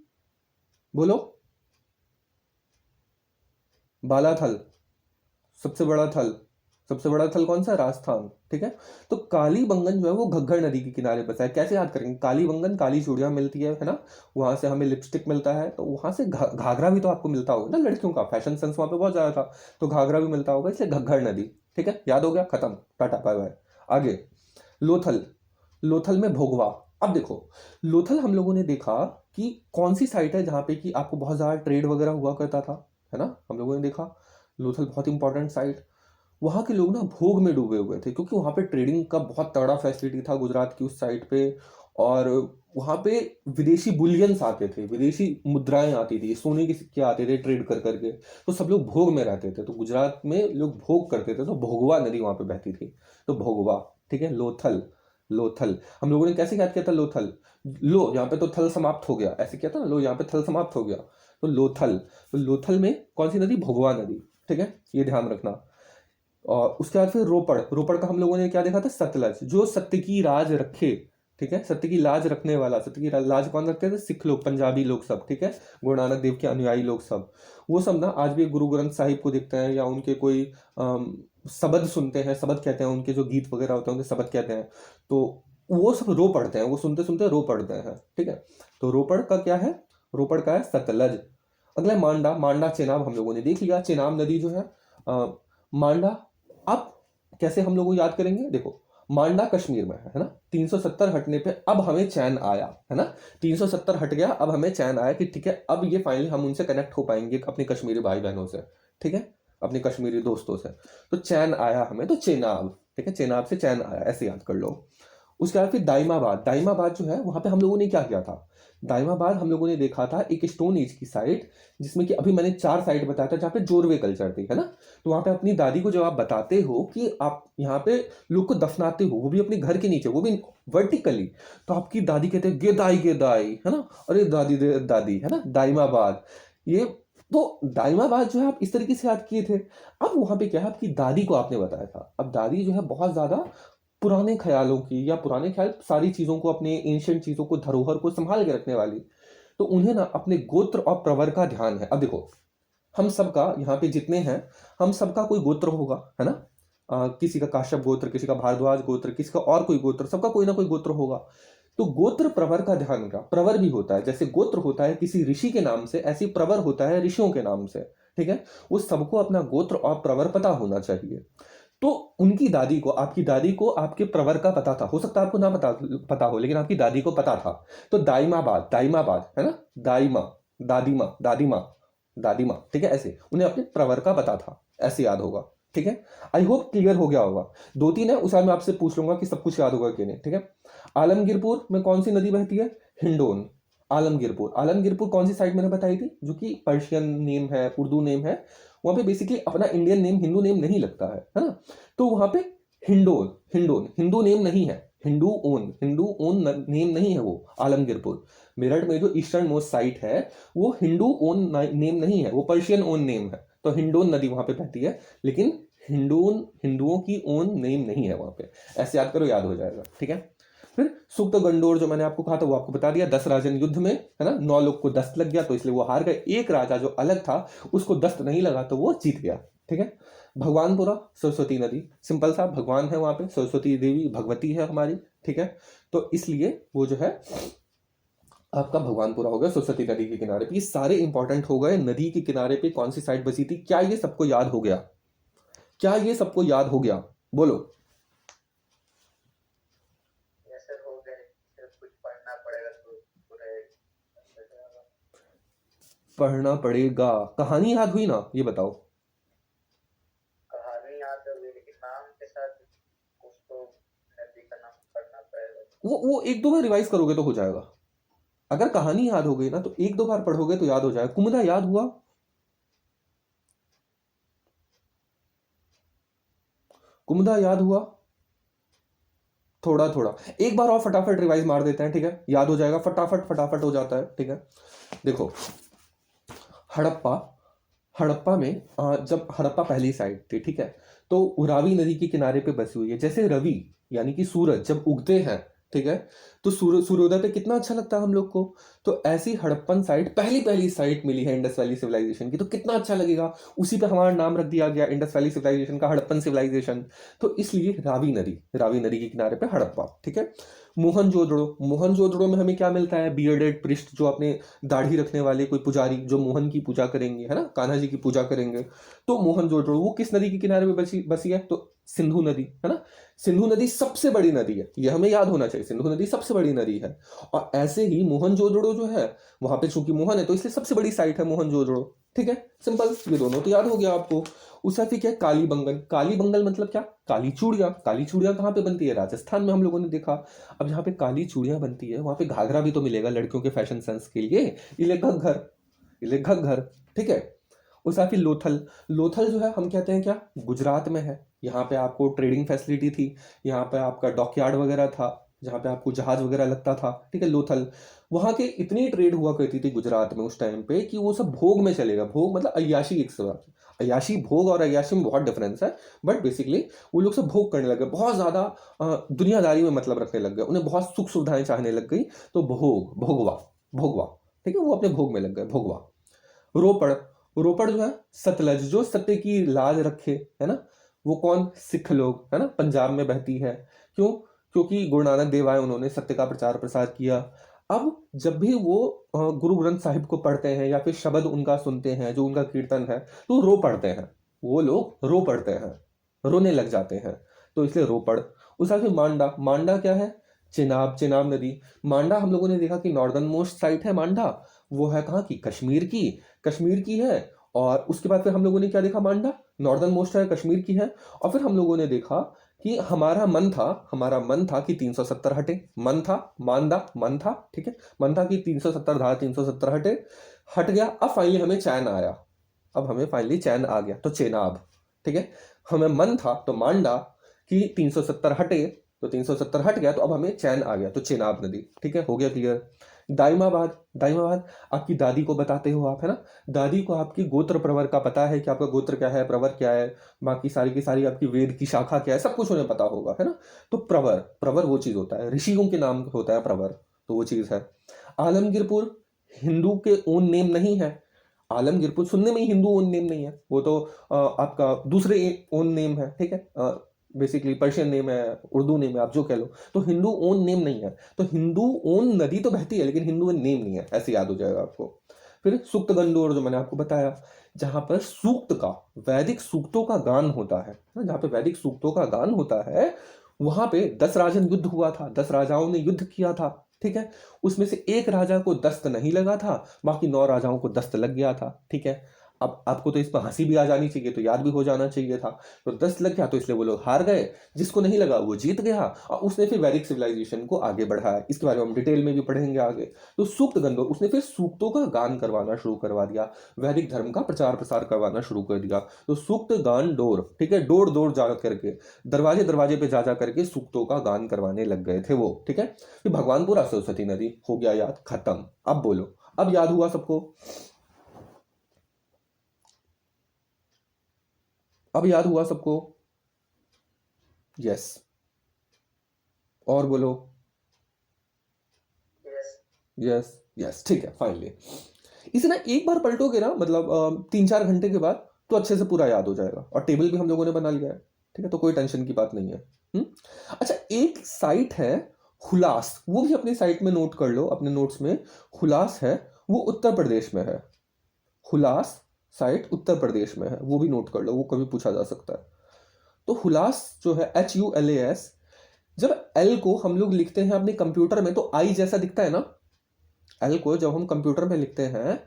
S1: बोलो। बालाथल, सबसे बड़ा थल, सबसे बड़ा थल कौन सा? राजस्थान, ठीक है। तो कालीबंगन जो है वो घग्घर नदी के किनारे बसा है। कैसे याद करेंगे? कालीबंगन, काली चूड़ियां मिलती है ना, वहां से हमें लिपस्टिक मिलता है, तो वहां से घाघरा भी तो आपको मिलता होगा ना, लड़कियों का फैशन सेंस वहां पे बहुत ज्यादा था, तो घाघरा भी मिलता होगा, इसलिए घग्घर नदी, ठीक है। याद हो गया, खत्म, टाटा बाय बाय। आगे लोथल, लोथल में भोगवा। अब देखो लोथल हम लोगों ने देखा कि कौन सी साइट है जहां पे कि आपको बहुत ज्यादा ट्रेड वगैरह हुआ करता था, है ना। हम लोगों ने देखा लोथल बहुत इंपॉर्टेंट साइट। वहाँ के लोग ना भोग में डूबे हुए थे, क्योंकि वहाँ पे ट्रेडिंग का बहुत तगड़ा फैसिलिटी था गुजरात की उस साइड पे। और वहाँ पे विदेशी बुलियंस आते थे, विदेशी मुद्राएं आती थी, सोने के सिक्के आते थे ट्रेड कर करके, तो सब लोग भोग में रहते थे, तो गुजरात में लोग भोग करते थे, तो भोगवा नदी वहाँ पे बहती थी, तो भोगवा, ठीक है। लोथल, लोथल हम लोगों ने कैसे याद किया था? लोथल, लो यहाँ पे तो थल समाप्त हो गया, ऐसे किया था ना, लो यहाँ पे थल समाप्त हो गया, तो लोथल। तो लोथल में कौन सी नदी? भोगवा नदी, ठीक है, ये ध्यान रखना। और उसके बाद फिर रोपड़, रोपड़ का हम लोगों ने क्या देखा था? सतलज, जो सत्य की राज रखे, ठीक है, सत्य की लाज रखने वाला। सत्य की लाज कौन रखते थे? सिख लोग, पंजाबी लोग सब, ठीक है, गुरु नानक देव के अनुयायी लोग सब, वो सब ना आज भी गुरु ग्रंथ साहिब को देखते हैं, या उनके कोई शब्द सुनते हैं, शब्द कहते हैं, उनके जो गीत वगैरह होते हैं उनके शब्द कहते हैं, तो वो सब रो पड़ते हैं, वो सुनते सुनते रो पड़ते हैं, ठीक है। तो रोपड़ का क्या है? रोपड़ का है सतलज। अगला है मांडा, मांडा चेनाब हम लोगों ने देख लिया, चेनाब नदी जो है मांडा। अब कैसे हम लोग को याद करेंगे? देखो मांडा कश्मीर में है ना, 370 हटने पे अब हमें चैन आया, है ना, 370 हट गया, अब हमें चैन आया कि ठीक है अब ये फाइनली हम उनसे कनेक्ट हो पाएंगे अपने कश्मीरी भाई बहनों से, ठीक है, अपने कश्मीरी दोस्तों से, तो चैन आया हमें, तो चेनाब, ठीक है, चेनाब से चैन आया, ऐसे याद कर लो। उसके बाद फिर दाइमाबाद, दाइमाबाद जो है वहां पे हम लोगों ने क्या किया था? दाइमाबाद हम लोगों ने देखा था एक स्टोन एज की साइट, जिसमें कि अभी मैंने 4 साइट बताया था जहाँ पे जोरवे कल्चर थी, है ना। तो वहां पे अपनी दादी को जब आप बताते हो कि आप यहाँ पे लोग को दफनाते हो, वो भी अपने घर के नीचे, वो भी वर्टिकली, तो आपकी दादी कहते हैं गेदाई गेदाई, है ना, अरे दादी दादी, है ना, दाइमाबाद। ये तो दाइमाबाद जो है आप इस तरीके से याद किए थे। अब वहां पे क्या है, आपकी दादी को आपने बताया था। अब दादी जो है बहुत ज्यादा पुराने ख्यालों की, या पुराने ख्याल, सारी चीजों को, अपने एंशियंट चीजों को, धरोहर को संभाल के रखने वाली, तो उन्हें ना अपने गोत्र और प्रवर का ध्यान है। अब देखो हम सबका यहाँ पे जितने हैं, हम सबका कोई गोत्र होगा, है ना, किसी का काश्यप गोत्र, किसी का भारद्वाज गोत्र, किसी का और कोई गोत्र, सबका कोई ना कोई गोत्र होगा। तो गोत्र प्रवर का ध्यान का, प्रवर भी होता है, जैसे गोत्र होता है किसी ऋषि के नाम से, ऐसी प्रवर होता है ऋषियों के नाम से, ठीक है। वो सबको अपना गोत्र और प्रवर पता होना चाहिए। तो उनकी दादी को, आपकी दादी को आपके प्रवर का पता था, हो सकता है आपको ना पता हो, लेकिन आपकी दादी को पता था। तो दाइमाबाद, दाइमाबाद है ना, दाइमा, दादीमा, दादीमा, दादीमा, ठीक है, ऐसे उन्हें अपने प्रवर का पता था, ऐसे याद होगा। ठीक है, आई होप क्लियर हो गया होगा। 2-3 है, उस मैं आपसे पूछ लूंगा कि सब कुछ याद होगा कि नहीं। ठीक है, आलमगीरपुर में कौन सी नदी बहती है? हिंडोन। आलमगीरपुर, आलमगीरपुर कौन सी साइड मैंने बताई थी, जो कि पर्शियन नेम है, उर्दू नेम है, वहां पे बेसिकली अपना इंडियन नेम, हिंदू नेम नहीं लगता है ना। तो वहां पे हिंडोन, हिंडोन हिंदू नेम नहीं है, हिंदू ओन नेम नहीं है वो आलमगीरपुर। मेरठ में जो ईस्टर्न मोस्ट साइट है वो हिंदू ओन नेम नहीं है, वो पर्शियन ओन नेम है। तो हिंडोन नदी वहां पे बहती है, लेकिन हिंदुओं की ओन नेम नहीं है वहां पे। ऐसे याद करो, याद हो जाएगा। ठीक है, फिर सुक्त गंडोर जो मैंने आपको कहा था वो आपको बता दिया। 10 राजन युद्ध में, है ना, 9 लोग को दस्त लग गया तो इसलिए वो हार गए। एक राजा जो अलग था उसको दस्त नहीं लगा तो वो जीत गया। ठीक है, भगवानपुरा, सरस्वती नदी, सिंपल सा, भगवान है वहां पे, सरस्वती देवी भगवती है हमारी। ठीक है, तो इसलिए वो जो है आपका भगवानपुरा हो गया, सरस्वती नदी के किनारे पे। ये सारे इंपॉर्टेंट हो गए। नदी के किनारे पे कौन सी साइट बसी थी, क्या ये सबको याद हो गया? क्या ये सबको याद हो गया? बोलो।
S2: यस सर, हो गए। सिर्फ कुछ पढ़ना पड़ेगा तो पूरे हो जाएगा।
S1: पढ़ना पड़ेगा, कहानी याद हुई ना, ये बताओ।
S2: कहानी याद हो गई, लेकिन नाम के साथ कुछ तो नदी का नाम पढ़ना पड़ेगा।
S1: वो 1-2 बार रिवाइज करोगे तो हो जाएगा। अगर कहानी याद हो गई ना तो 1-2 बार पढ़ोगे तो याद हो जाएगा। कुमुदा याद हुआ? कुमुदा याद हुआ? थोड़ा थोड़ा एक बार और फटाफट रिवाइज मार देते हैं। ठीक है, याद हो जाएगा, फटाफट फटाफट हो जाता है। ठीक है, देखो, हड़प्पा, हड़प्पा में जब हड़प्पा पहली साइड थी, ठीक है, तो रावी नदी के किनारे पे बसी हुई है। जैसे रवि यानी कि सूरज जब उगते हैं, ठीक है, तो सूर्योदय पे कितना अच्छा लगता है हम लोग को। तो ऐसी हड़प्पन साइट, पहली पहली साइट मिली है इंडस वैली सिविलाइजेशन की, तो कितना अच्छा लगेगा। उसी पे हमारा नाम रख दिया गया इंडस वैली सिविलाइजेशन का, हड़प्पन सिविलाइजेशन। तो इसलिए रावी नदी के किनारे पे हड़प्पा। ठीक है, मोहनजोदड़ो, मोहनजोदड़ो में हमें क्या मिलता है? बियर्डेड प्रिस्ट, जो अपने दाढ़ी रखने वाले कोई पुजारी जो मोहन की पूजा करेंगे, है ना, कान्हा जी की पूजा करेंगे। तो मोहनजोदड़ो वो किस नदी के किनारे पे बसी है? तो सिंधु नदी, है ना। सिंधु नदी सबसे बड़ी नदी है, ये हमें याद होना चाहिए, सिंधु नदी सबसे बड़ी नदी है। और ऐसे ही मोहनजोदड़ो जो है, वहां पे चूंकि मोहन है तो इसलिए सबसे बड़ी साइट है मोहनजोदड़ो। ठीक है, सिंपल, ये दोनों तो याद हो गया आपको। उसका फिर क्या, कालीबंगन। कालीबंगन मतलब क्या? काली चूड़ियां। काली चूड़ियां कहाँ पे बनती है? राजस्थान में हम लोगों ने देखा। अब जहाँ पे काली चूड़ियां बनती है वहां पे घाघरा भी तो मिलेगा लड़कियों के फैशन सेंस के लिए, इले घग्घर, इले घग्घर। ठीक है, उसका फिर लोथल। लोथल जो है हम कहते हैं क्या, गुजरात में है। यहाँ पे आपको ट्रेडिंग फैसिलिटी थी, यहाँ पे आपका डॉकयार्ड वगैरह था, जहाँ पे आपको जहाज वगैरह लगता था। ठीक है, लोथल, वहाँ के इतनी ट्रेड हुआ करती थी गुजरात में उस टाइम पे कि वो सब भोग में चलेगा। भोग मतलब अय्याशी, एक से अय्याशी, भोग और अय्याशी में बहुत डिफरेंस है। बट बेसिकली वो लोग सब भोग करने लगे, बहुत ज्यादा दुनियादारी में मतलब रखने लग गए, उन्हें बहुत सुख सुविधाएं चाहने लग गई। तो भोगवा, भोगवा, ठीक है, वो अपने भोग में लग गए, भोगवा। रोपड़, रोपड़ जो है सतलज, जो सत्य की लाज रखे, है ना, वो कौन? सिख लोग, है ना, पंजाब में बहती है। क्यों? क्योंकि गुरु नानक देव आए, उन्होंने सत्य का प्रचार प्रसार किया। अब जब भी वो गुरु ग्रंथ साहिब को पढ़ते हैं या फिर शब्द उनका सुनते हैं, जो उनका कीर्तन है, तो रो पड़ते हैं, वो लोग रो पड़ते हैं, रोने लग जाते हैं। तो इसलिए रोपड़। उसके बाद फिर मांडा। मांडा क्या है? चेनाब, चेनाब नदी। मांडा हम लोगों ने देखा कि नॉर्दर्न मोस्ट साइट है मांडा, वो है कहाँ की? कश्मीर की, कश्मीर की है। और उसके बाद फिर हम लोगों ने क्या देखा? मांडा नॉर्दर्न मोस्ट है, कश्मीर की है। और फिर हम लोगों ने देखा कि हमारा मन था कि 370 हटे, मन था, मानदा मन था, ठीक है, मन था कि 370 धारा 370 हटे, हट गया। अब फाइनली हमें चैन आया, अब हमें फाइनली चैन आ गया, तो चेनाब। ठीक है, हमें मन था तो मांडा कि 370 हटे, तो 370 हट गया, तो अब हमें चैन आ गया, तो चेनाब नदी। ठीक है, हो गया क्लियर। दाइमाबाद, दाइमाबाद आपकी दादी को बताते हो आप, है ना, दादी को आपकी गोत्र प्रवर का पता है कि आपका गोत्र क्या है, प्रवर क्या है, बाकी सारी की सारी आपकी वेद की शाखा क्या है, सब कुछ उन्हें पता होगा, है ना। तो प्रवर, प्रवर वो चीज होता है, ऋषियों के नाम होता है प्रवर, तो वो चीज है। आलमगीरपुर हिंदू के ओन नेम नहीं है। आलमगीरपुर सुनने में ही हिंदू ओन नेम नहीं है, वो तो आपका दूसरे ओन नेम है। ठीक है, बेसिकली पर्शियन नेम है, उर्दू नेम है, आप जो कह लो, तो हिंदू ओन नेम नहीं है। तो हिंदू ओन नदी तो बहती है, लेकिन हिंदू ओन नेम नहीं है, ऐसे याद हो जाएगा आपको। फिर सूक्त गंडोर जो मैंने आपको बताया, जहां पर सूक्त का, वैदिक सूक्तों का गान होता है ना, जहां पे वैदिक सूक्तों का गान होता है, वहां पे 10 राजन युद्ध हुआ था, 10 राजाओं ने युद्ध किया था, ठीक है। उसमें से एक राजा को दस्त नहीं लगा था, बाकी 9 राजाओं को दस्त लग गया था, ठीक है। अब आपको तो इस पर हंसी भी आ जानी चाहिए, तो याद भी हो जाना चाहिए था। तो दस्त लग गया तो इसलिए वो लोग हार गए, जिसको नहीं लगा वो जीत गया, और उसने फिर वैदिक सिविलाइजेशन को आगे बढ़ाया। इसके बारे में हम डिटेल में भी पढ़ेंगे आगे। तो सूक्त गंधर्व, उसने फिर सूक्तों का गान करवाना शुरू करवा दिया, वैदिक धर्म का प्रचार प्रसार करवाना शुरू कर दिया। तो सूक्त गान डोर, ठीक है, डोर डोर जा करके, दरवाजे दरवाजे पे जा करके सूक्तों का गान करवाने लग गए थे वो, ठीक है। फिर भगवानपुरा सरस्वती नदी हो गया याद, खत्म। अब बोलो, अब याद हुआ सबको? अब याद हुआ सबको? यस, और बोलो।
S2: yes,
S1: यस यस, ठीक है, फाइनली इसे ना एक बार पलटोगे ना, मतलब 3-4 घंटे के बाद, तो अच्छे से पूरा याद हो जाएगा। और टेबल भी हम लोगों ने बना लिया है, ठीक है, तो कोई टेंशन की बात नहीं है। अच्छा, एक साइट है हुलास, वो भी अपनी साइट में नोट कर लो, अपने नोट्स में। हुलास है, वो उत्तर प्रदेश में है। हुलास साइट उत्तर प्रदेश में है, वो भी नोट कर लो, वो कभी पूछा जा सकता है। तो हुलास जो है, HULAS, जब एल को हम लोग लिखते हैं अपने कंप्यूटर में तो आई जैसा दिखता है ना। एल को जब हम कंप्यूटर में लिखते हैं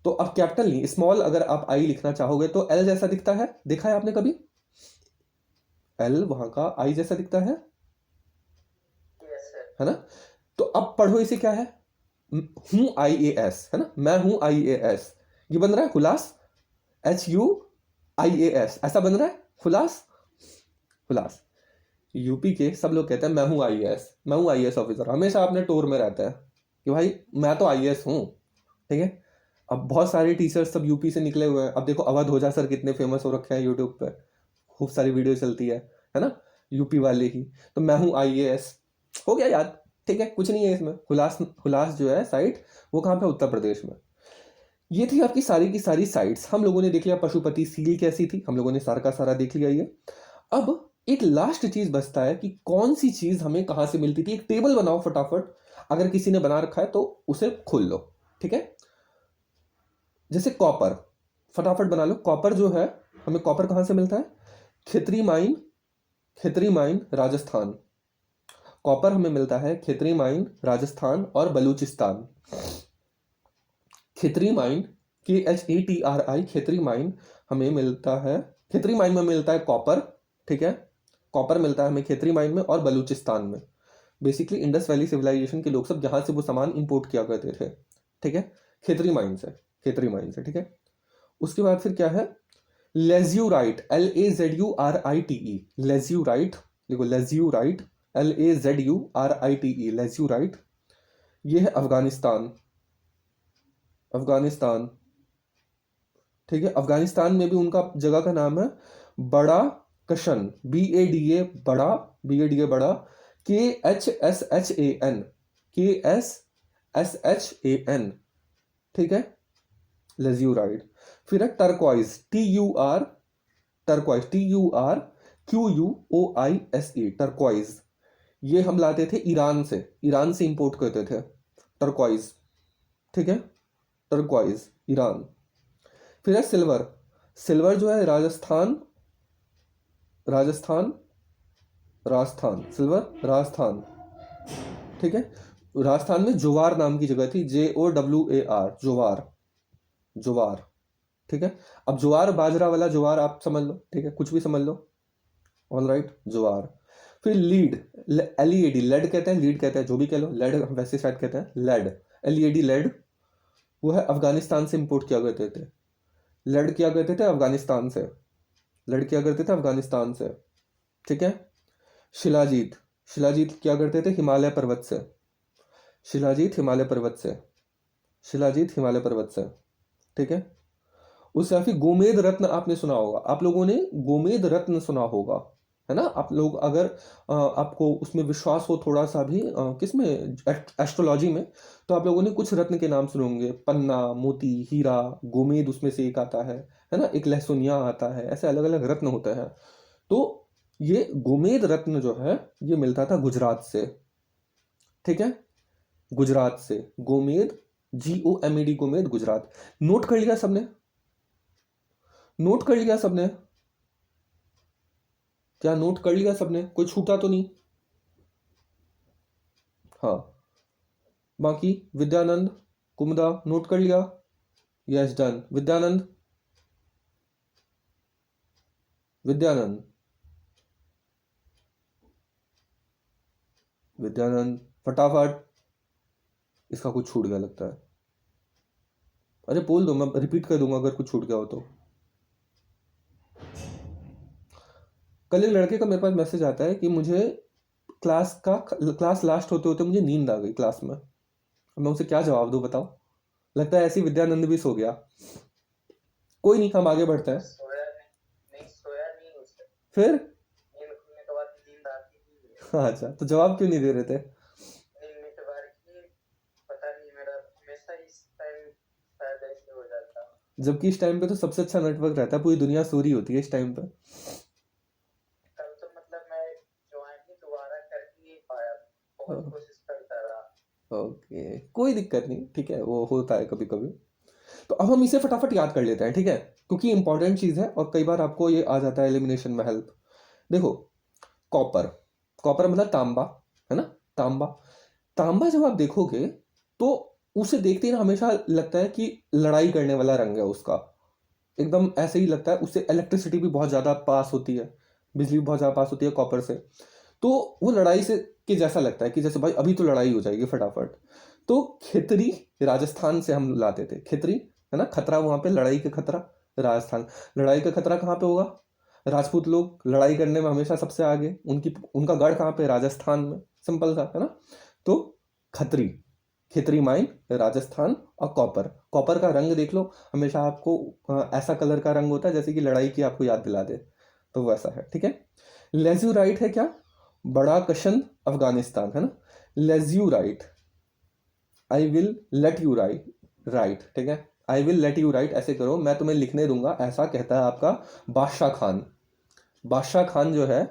S1: तो अब कैपिटल नहीं, स्मॉल अगर आप आई लिखना चाहोगे तो एल जैसा दिखता है, देखा है आपने कभी? एल वहां का आई जैसा दिखता है
S2: yes, sir.
S1: है ना। तो अब पढ़ो इसे, क्या है? हूं IAS, है ना, मैं हूं IAS, ये बन रहा है हुलास, HUIAS, ऐसा बन रहा है हुलास। हुलास, यूपी के सब लोग कहते हैं मैं हूं IAS, मैं हूं IAS ऑफिसर, हमेशा अपने टोर में रहता है कि भाई मैं तो IAS हूं, ठीक है। अब बहुत सारे टीचर्स सब यूपी से निकले हुए हैं। अब देखो अवध ओझा सर कितने फेमस हो रखे हैं यूट्यूब पे, खूब सारी वीडियो चलती है ना, यूपी वाले ही। तो मैं हूं IAS, हो गया याद, ठीक है, कुछ नहीं है इसमें। हुलास, हुलास जो है साइट, वो कहाँ पे? उत्तर प्रदेश में। ये थी आपकी सारी की सारी साइट्स। हम लोगों ने देख लिया पशुपति सील कैसी थी, हम लोगों ने सारा का सारा देख लिया ये। अब एक लास्ट चीज बचता है कि कौन सी चीज हमें कहां से मिलती थी। एक टेबल बनाओ फटाफट, अगर किसी ने बना रखा है तो उसे खोल लो, ठीक है। जैसे कॉपर, फटाफट बना लो। कॉपर जो है, हमें कॉपर कहां से मिलता है? Khetri mine, Khetri mine Rajasthan. Copper हमें मिलता है खेतरी माइन राजस्थान और Balochistan. Khetri mine, KHETRI, Khetri mine हमें मिलता है, खेतरी माइन में मिलता है कॉपर, ठीक है। कॉपर मिलता है हमें खेतरी माइन में और बलूचिस्तान में। बेसिकली इंडस वैली सिविलाइजेशन के लोग सब जहां से वो सामान इंपोर्ट किया करते थे, ठीक है, खेतरी माइन से, खेतरी माइन से, ठीक है। उसके बाद फिर क्या है? लेज्यूराइट, LAZURITE, लेज्यूराइट, देखो लेज्यूराइट, LAZURITE, लेज्यूराइट। ये है अफगानिस्तान, अफगानिस्तान, ठीक है। अफगानिस्तान में भी उनका जगह का नाम है बड़ा कशन, BADA बड़ा, BADA बड़ा, KHSHAN, KSSHAN, ठीक है, लेज्यूराइड। फिर है टर्कॉइज, टर्कॉइज, TURQUOISE, टर्कॉइज। ये हम लाते थे ईरान से, ईरान से इंपोर्ट करते थे टर्कॉइज, ठीक है, टर्कॉइज, ईरान। फिर है सिल्वर, सिल्वर जो है राजस्थान, राजस्थान, राजस्थान, सिल्वर राजस्थान, ठीक है। राजस्थान में जोवार नाम की जगह थी, JOWAR, जोवार, जोवार, ठीक है। अब ज्वार बाजरा वाला ज्वार आप समझ लो, ठीक है, कुछ भी समझ लो, ऑल राइट, ज्वार। फिर लीड, LED, लेड कहते हैं, लीड कहते हैं, जो भी कह लो, लेड वैसे शायद कहते हैं, लेड, LED, लेड, वो है अफगानिस्तान से इंपोर्ट किया करते थे। लेड किया करते थे अफगानिस्तान से, लेड किया करते थे अफगानिस्तान से, ठीक है। शिलाजीत, शिलाजीत क्या करते थे? हिमालय पर्वत से, शिलाजीत हिमालय पर्वत से, शिलाजीत हिमालय पर्वत से, ठीक है। उससे फिर गोमेद रत्न आपने सुना होगा, आप लोगों ने गोमेद रत्न सुना होगा, है ना। आप लोग अगर आपको उसमें विश्वास हो थोड़ा सा भी, किसमें? एस्ट्रोलॉजी में, तो आप लोगों ने कुछ रत्न के नाम सुने होंगे, पन्ना, मोती, हीरा, गोमेद उसमें से एक आता है ना, एक लहसुनिया आता है, ऐसे अलग अलग रत्न होते हैं। तो ये गोमेद रत्न जो है ये मिलता था गुजरात से, ठीक है, गुजरात से गोमेद GOMED गोमेद गुजरात। नोट कर लिया सबने? नोट कर लिया सबने? क्या नोट कर लिया सबने? कोई छूटा तो नहीं? हाँ, बाकी विद्यानंद, कुमुदा, नोट कर लिया? Yes, done. विद्यानंद, विद्यानंद, विद्यानंद, फटाफट। इसका कुछ छूट गया लगता है। अरे बोल दो, मैं रिपीट कर दूंगा अगर कुछ छूट गया हो तो। कल एक लड़के का मेरे पास मैसेज आता है कि मुझे क्लास लास्ट होते होते मुझे नींद आ गई क्लास में। अब मैं उसे क्या जवाब दूं बताओ? लगता है ऐसी विद्यानंद भी सो गया। कोई नहीं, हम आगे बढ़ते हैं।
S2: सोया नहीं, सोया नहीं उसे।
S1: फिर
S2: नींद खुलने के बाद नींद आती नहीं है।
S1: अच्छा, तो जवाब क्यों नहीं दे रहे थे?
S2: नींद नेटवर्क की पता नहीं, मेरा हमेशा इस टाइम शायद ऐसे हो जाता।
S1: जबकि इस टाइम पे तो सबसे अच्छा नेटवर्क रहता है, पूरी दुनिया सो रही होती है इस टाइम पे।
S2: कल तो मतलब मैं ज्वाइन ही दोबारा कर ही नहीं पाया, बहुत कोशिश करता रहा।
S1: ओके, कोई दिक्कत नहीं, ठीक है, वो होता है कभी कभी। तो अब हम इसे फटाफट याद कर लेते हैं, ठीक है, क्योंकि इंपॉर्टेंट चीज़ है और कई बार आपको ये आ जाता है एलिमिनेशन में हेल्प। देखो, कॉपर, कॉपर मतलब तांबा, है ना, तांबा। तांबा जब आप देखोगे तो उसे देखते ही ना हमेशा लगता है कि लड़ाई करने वाला रंग है उसका, एकदम ऐसे ही लगता है। उससे इलेक्ट्रिसिटी भी बहुत ज़्यादा पास होती है, बिजली भी बहुत ज़्यादा पास होती है कॉपर से। तो वो लड़ाई से के जैसा लगता है कि जैसे भाई अभी तो लड़ाई हो जाएगी फटाफट। तो खितरी राजस्थान से हम लाते थे, खितरी, है ना, खतरा वहाँ पे, लड़ाई का खतरा राजस्थान। लड़ाई का खतरा कहाँ पे होगा? राजपूत लोग लड़ाई करने में हमेशा सबसे आगे, उनका गढ़ कहाँ पे? राजस्थान में, सिंपल सा, है ना। तो खतरी, खितरी माइन राजस्थान। और कॉपर, कॉपर का रंग देख लो, हमेशा आपको ऐसा कलर का रंग होता है जैसे कि लड़ाई की आपको याद दिला दे, तो वैसा है, ठीक है। लेज्यूराइट है क्या? बड़ा कशन, अफगानिस्तान, है ना। लेज्यूराइट, I will let you write, write, ठीक है, I will let you write, ऐसे करो, मैं तुम्हें लिखने दूंगा, ऐसा कहता है आपका बादशाह खान। बादशाह खान जो है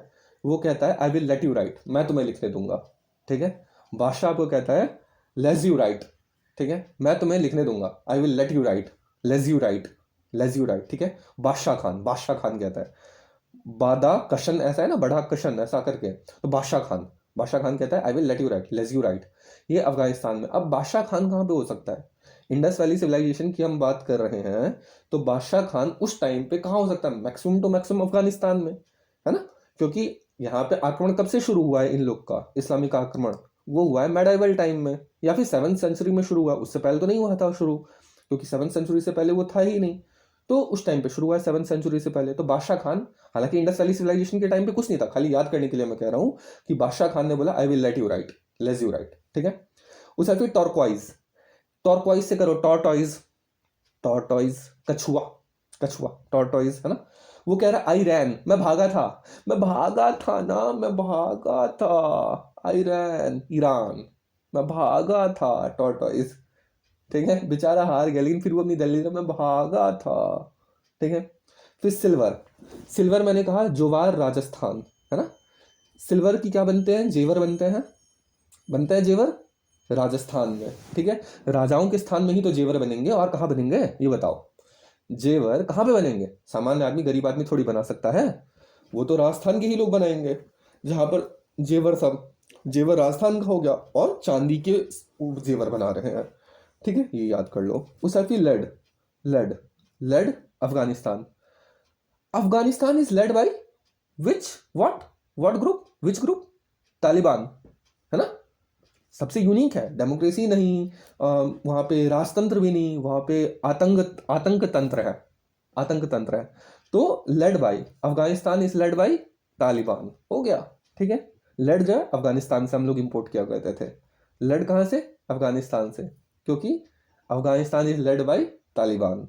S1: वो कहता है I will let you right, मैं तुम्हें लिखने दूंगा, ठीक है। बादशाह को कहता है लेज यू राइट, ठीक है, मैं तुम्हें लिखने दूंगा, I will let you write, lets you write, lets you write, ठीक है। बादशाह खान, बादशाह खान कहता है। बादा कशन ऐसा है ना, बड़ा कशन ऐसा करके, तो बादशाह खान, बादशाह खान कहता है I will let you write, lets you write. ये अफगानिस्तान में। अब बादशाह खान कहाँ पे हो सकता है? इंडस वैली सिविलाइजेशन की हम बात कर रहे हैं, तो बादशाह खान उस टाइम पे कहाँ हो सकता है? मैक्सिमम तो मैक्सिमम अफगानिस्तान में, है ना, क्योंकि यहाँ पे आक्रमण कब से शुरू हुआ है इन लोग का? इस्लामिक आक्रमण वो हुआ है मेडाइवल टाइम में, या फिर 7th सेंचुरी में शुरू हुआ, उससे पहले तो नहीं हुआ था शुरू, क्योंकि 7th सेंचुरी से पहले वो था ही नहीं। तो उस टाइम पे शुरू हुआ है 7th सेंचुरी से पहले। तो बादशाह खान, हालांकि इंडस वैली सिविलाइजेशन के टाइम पे कुछ नहीं था, खाली याद करने के लिए मैं कह रहा हूँ कि बादशाह खान ने बोला I will let you write, lets you write, ठीक है। उसे फिर टॉर्क्वाइज, टॉर्क्वाइज से करो, टॉर्टॉइज, टॉर्टॉइज, कछुआ, कछुआ, टॉर्टॉइज, है ना। वो कह रहा आई रैन, मैं भागा था, मैं भागा था ना, मैं भागा था, आई रैन, ईरान, मैं भागा था, टॉर्टॉइज, ठीक है। बेचारा हार गया, लेकिन फिर वो अपनी दलील में भागा था, ठीक है। फिर सिल्वर, सिल्वर मैंने कहा जोवार राजस्थान, है ना। सिल्वर की क्या बनते हैं? जेवर बनते हैं, बनते हैं जेवर राजस्थान में, ठीक है। राजाओं के स्थान में ही तो जेवर बनेंगे, और कहाँ बनेंगे ये बताओ? जेवर कहाँ पे बनेंगे? सामान्य आदमी, गरीब आदमी थोड़ी बना सकता है, वो तो राजस्थान के ही लोग बनाएंगे, जहां पर जेवर, सब जेवर राजस्थान का हो गया, और चांदी के जेवर बना रहे हैं, ठीक है, ये याद कर लो। उस फिर led, led, led Afghanistan, Afghanistan is led by which, what group, which group? Taliban, है ना। सबसे यूनिक है, डेमोक्रेसी नहीं, वहाँ पे राजतंत्र भी नहीं, वहाँ पे आतंक तंत्र है, आतंक तंत्र है। तो led by, Afghanistan is led bye Taliban, हो गया, ठीक है। लेड जो है अफगानिस्तान से हम लोग इंपोर्ट किया करते थे, लेड कहाँ से? अफगानिस्तान से, क्योंकि Afghanistan is led bye Taliban.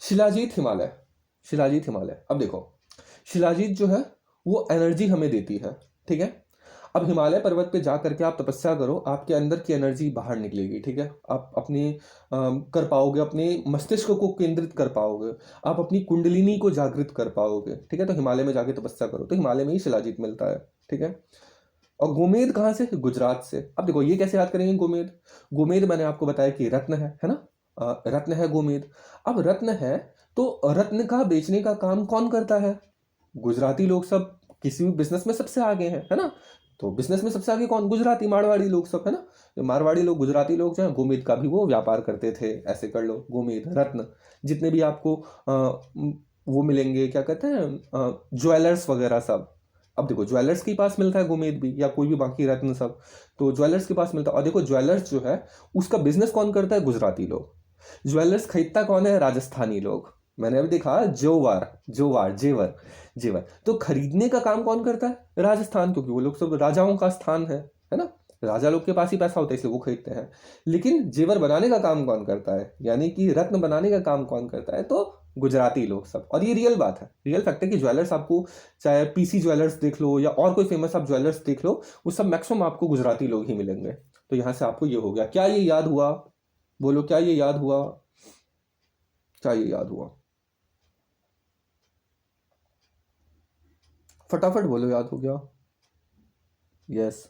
S1: Shilajit Himalaya, shilajit Himalaya, अब देखो, शिलाजीत जो है वो एनर्जी हमें देती है, ठीक है। अब हिमालय पर्वत पे जा करके आप तपस्या करो, आपके अंदर की एनर्जी बाहर निकलेगी, ठीक है। आप अपनी कर पाओगे, अपने मस्तिष्क को केंद्रित कर पाओगे, आप अपनी कुंडलिनी को जागृत कर पाओगे, ठीक है। तो हिमालय में जाके तपस्या करो, तो हिमालय में ही शिलाजीत मिलता है, ठीक है। और गोमेद कहाँ से? गुजरात से। अब देखो ये कैसे याद करेंगे गोमेद? गोमेद मैंने आपको बताया कि रत्न है ना? रत्न है गोमेद। अब रत्न है तो रत्न का बेचने का काम कौन करता है? गुजराती लोग सब किसी भी बिजनेस में सबसे आगे हैं, है ना? तो बिजनेस में सबसे आगे कौन? गुजराती, मारवाड़ी लोग सब, है ना? तो मारवाड़ी लोग, गुजराती लोग जो है गोमेद का भी वो व्यापार करते थे। ऐसे कर लो, गोमेद, रत्न, जितने भी आपको वो मिलेंगे, क्या कहते हैं, ज्वेलर्स वगैरह सब। अब देखो ज्वेलर्स के पास मिलता है गोमेद भी, या कोई भी बाकी रत्न सब, तो ज्वेलर्स के पास मिलता है। और देखो ज्वेलर्स जो है उसका बिजनेस कौन करता है? गुजराती लोग। ज्वेलर्स खरीदता कौन है? राजस्थानी लोग। मैंने अभी देखा जोवार, जोवार, जेवर, जेवर। तो खरीदने का काम कौन करता है? राजस्थान, क्योंकि वो लोग सब राजाओं का स्थान है ना? राजा लोग के पास ही पैसा होता है इसलिए वो खरीदते हैं। लेकिन जेवर बनाने का काम कौन करता है, यानी कि रत्न बनाने का काम कौन करता है? तो गुजराती लोग सब। और ये रियल बात है, रियल फैक्ट है कि ज्वेलर्स आपको, चाहे पीसी ज्वेलर्स देख लो या और कोई फेमस आप ज्वेलर्स देख लो, वो सब मैक्सिमम आपको गुजराती लोग ही मिलेंगे। तो यहाँ से आपको ये हो गया। क्या ये याद हुआ? बोलो, क्या ये याद हुआ? क्या ये याद हुआ? फटाफट बोलो, याद हो गया? यस,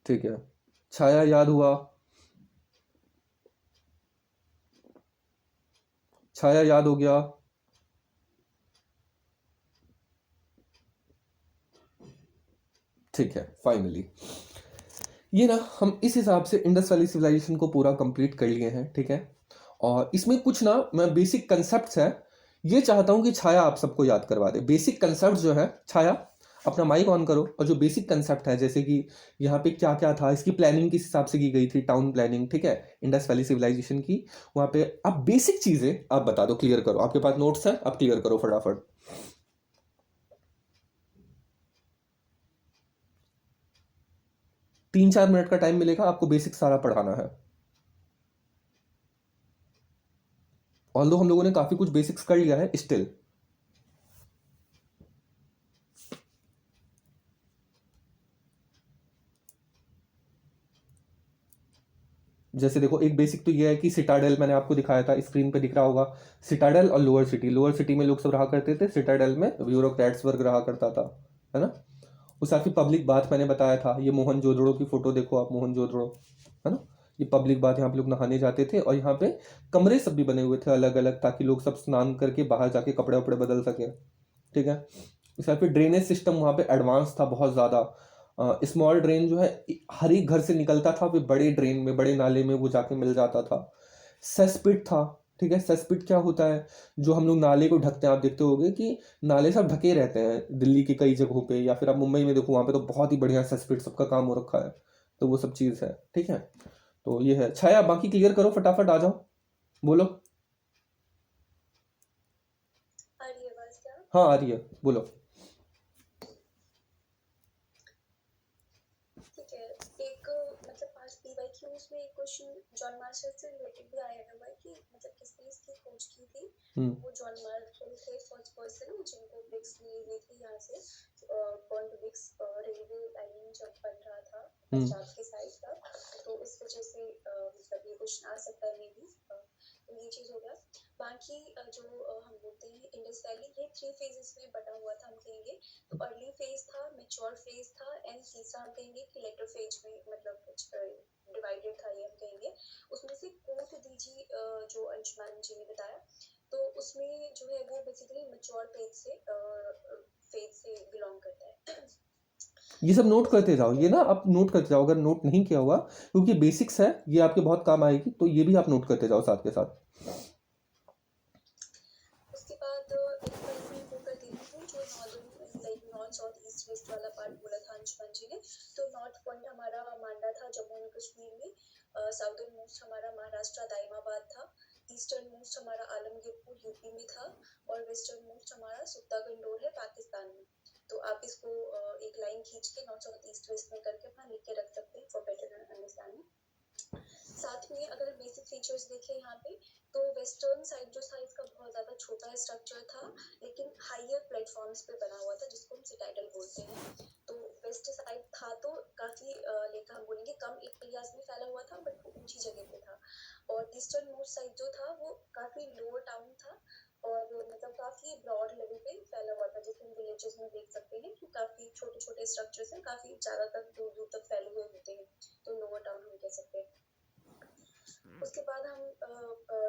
S1: ठीक है। छाया याद हुआ? छाया याद हो गया? ठीक है, फाइनली ये ना हम इस हिसाब से इंडस वैली सिविलाइजेशन को पूरा कंप्लीट कर लिए हैं, ठीक है। और इसमें कुछ ना मैं बेसिक कंसेप्ट्स है, ये चाहता हूं कि छाया आप सबको याद करवा दे। बेसिक कंसेप्ट जो है, छाया अपना माइक ऑन करो, और जो बेसिक कंसेप्ट है, जैसे कि यहाँ पे क्या क्या था, इसकी प्लानिंग किस हिसाब से की गई थी, टाउन प्लानिंग, ठीक है, इंडस वैली सिविलाइजेशन की, वहाँ पे आप बेसिक चीजें आप बता दो, क्लियर करो। आपके पास नोट्स है, आप क्लियर करो फटाफट। 3-4 मिनट का टाइम मिलेगा आपको, बेसिक सारा पढ़ाना है। ऑल्दो हम लोगों ने काफी कुछ बेसिक्स कर लिया है स्टिल। जैसे देखो, एक बेसिक तो ये है कि सिटाडेल मैंने आपको दिखाया था, स्क्रीन पे दिख रहा होगा। सिटाडेल और लोअर सिटी, लोअर सिटी में लोग सब रहा करते थे, सिटाडेल में ब्यूरोक्रेट्स वर्ग रहा करता था, है ना? उस काफी पब्लिक बात मैंने बताया था। ये मोहनजोदड़ो की फोटो देखो आप, मोहनजोदड़ो, है ना? ये पब्लिक बात, यहाँ पे लोग नहाने जाते थे, और यहाँ पे कमरे सब भी बने हुए थे अलग अलग, ताकि लोग सब स्नान करके बाहर जाके कपड़े वपड़े बदल सके, ठीक है। इस पे ड्रेनेज सिस्टम वहाँ पे एडवांस था बहुत ज़्यादा। स्मॉल ड्रेन जो है हर एक घर से निकलता था, फिर बड़े ड्रेन में, बड़े नाले में वो जाके मिल जाता था। सेसपिट था, ठीक है। सेसपिट क्या होता है? जो हम लोग नाले को ढकते हैं, आप देखते होगे कि नाले सब ढके रहते हैं दिल्ली की कई जगहों पे, या फिर आप मुंबई में देखो, वहाँ पे तो बहुत ही बढ़िया सेसपिट सबका काम हो रखा है। तो वो सब चीज़ है, ठीक है। तो ये है। छाया बाकी क्लियर करो, फटाफट आ जाओ, बोलो।
S3: आ रही है आवाज क्या?
S1: हाँ आ रही है, बोलो।
S3: ठीक है। एक मतलब पास PYQs में एक क्वेश्चन जॉन मार्शल से रिलेटेड भी आया हुआ है कि मतलब किसने इसकी खोज की थी। वो जॉन मार्शल थे, फर्स्ट पर्सन जिनको ब्रिक्स मिली हुई थी यहाँ से। पॉइंट ब्रिक्स रेलवे लाइन जब बन रहा था पंजाब के साइड का, तो इस वजह से मतलब ये क्वेश्चन आ सकता है मे बी। तो ये चीज हो गया। बाकी जो हम बोलते हैं इंडस वैली, ये 3 फेजेस में बटा हुआ था हम कहेंगे। तो अर्ली फेज था, मैच्योर फेज था, एंड तीसरा हम कहेंगे कि लेटर फेज में मतलब डिवाइडेड था, ये हम कहेंगे। उसमें से कोट दीजी जो अंशुमान जी ने बताया, तो उसमें जो है वो बेसिकली मैच्योर फेज से बिलोंग करता है।
S1: ये सब नोट करते जाओ, ये ना आप नोट करते जाओ, अगर नोट नहीं किया हुआ, क्योंकि बेसिक्स है, ये आपके बहुत काम आएगी, तो ये भी आप नोट करते जाओ साथ के साथ।
S3: उसके बाद एक बार मैं वो कर देती हूँ, जो northern like north south east west वाला पार्ट बोला था अंशुमान जी ने। तो नॉर्थ पॉइंट हमारा मांडा था जम्मू एंड कश्मीर में। साउदर्न मोस्ट हमारा महाराष्ट्र दाइमाबाद था। ईस्टर्न मोस्ट हमारा आलमगीरपुर यूपी में था। और वेस्टर्न मोस्ट हमारा सुत्ता गंडोर है पाकिस्तान में। तो आप इसको एक लाइन खींच के नॉर्थ साउथ ईस्ट वेस्ट में करके अपना लिख के रख सकते हैं फॉर बेटर अंडरस्टैंडिंग। साथ में अगर बेसिक फीचर्स देखें यहाँ पे, तो वेस्टर्न साइड जो था इसका बहुत ज़्यादा छोटा स्ट्रक्चर था, लेकिन हायर प्लेटफॉर्म्स पे बना हुआ था, जिसको हम सिटाइडल बोलते हैं। तो वेस्ट साइड था तो काफ़ी लेकर हम बोलेंगे कम एरियाज में फैला हुआ था, बट वो ऊंची जगह पे था। और ईस्टर्न मोस्ट साइड जो था वो काफ़ी लोअर टाउन था, और मतलब काफ़ी ब्रॉड लेवल पे फैला हुआ था, जैसे हम विलेजेस में देख सकते हैं कि काफ़ी छोटे छोटे स्ट्रक्चर्स हैं काफी ज्यादा तक दूर दूर तक फैले हुए होते हैं, तो लोअर टाउन हम कह सकते हैं। उसके बाद हम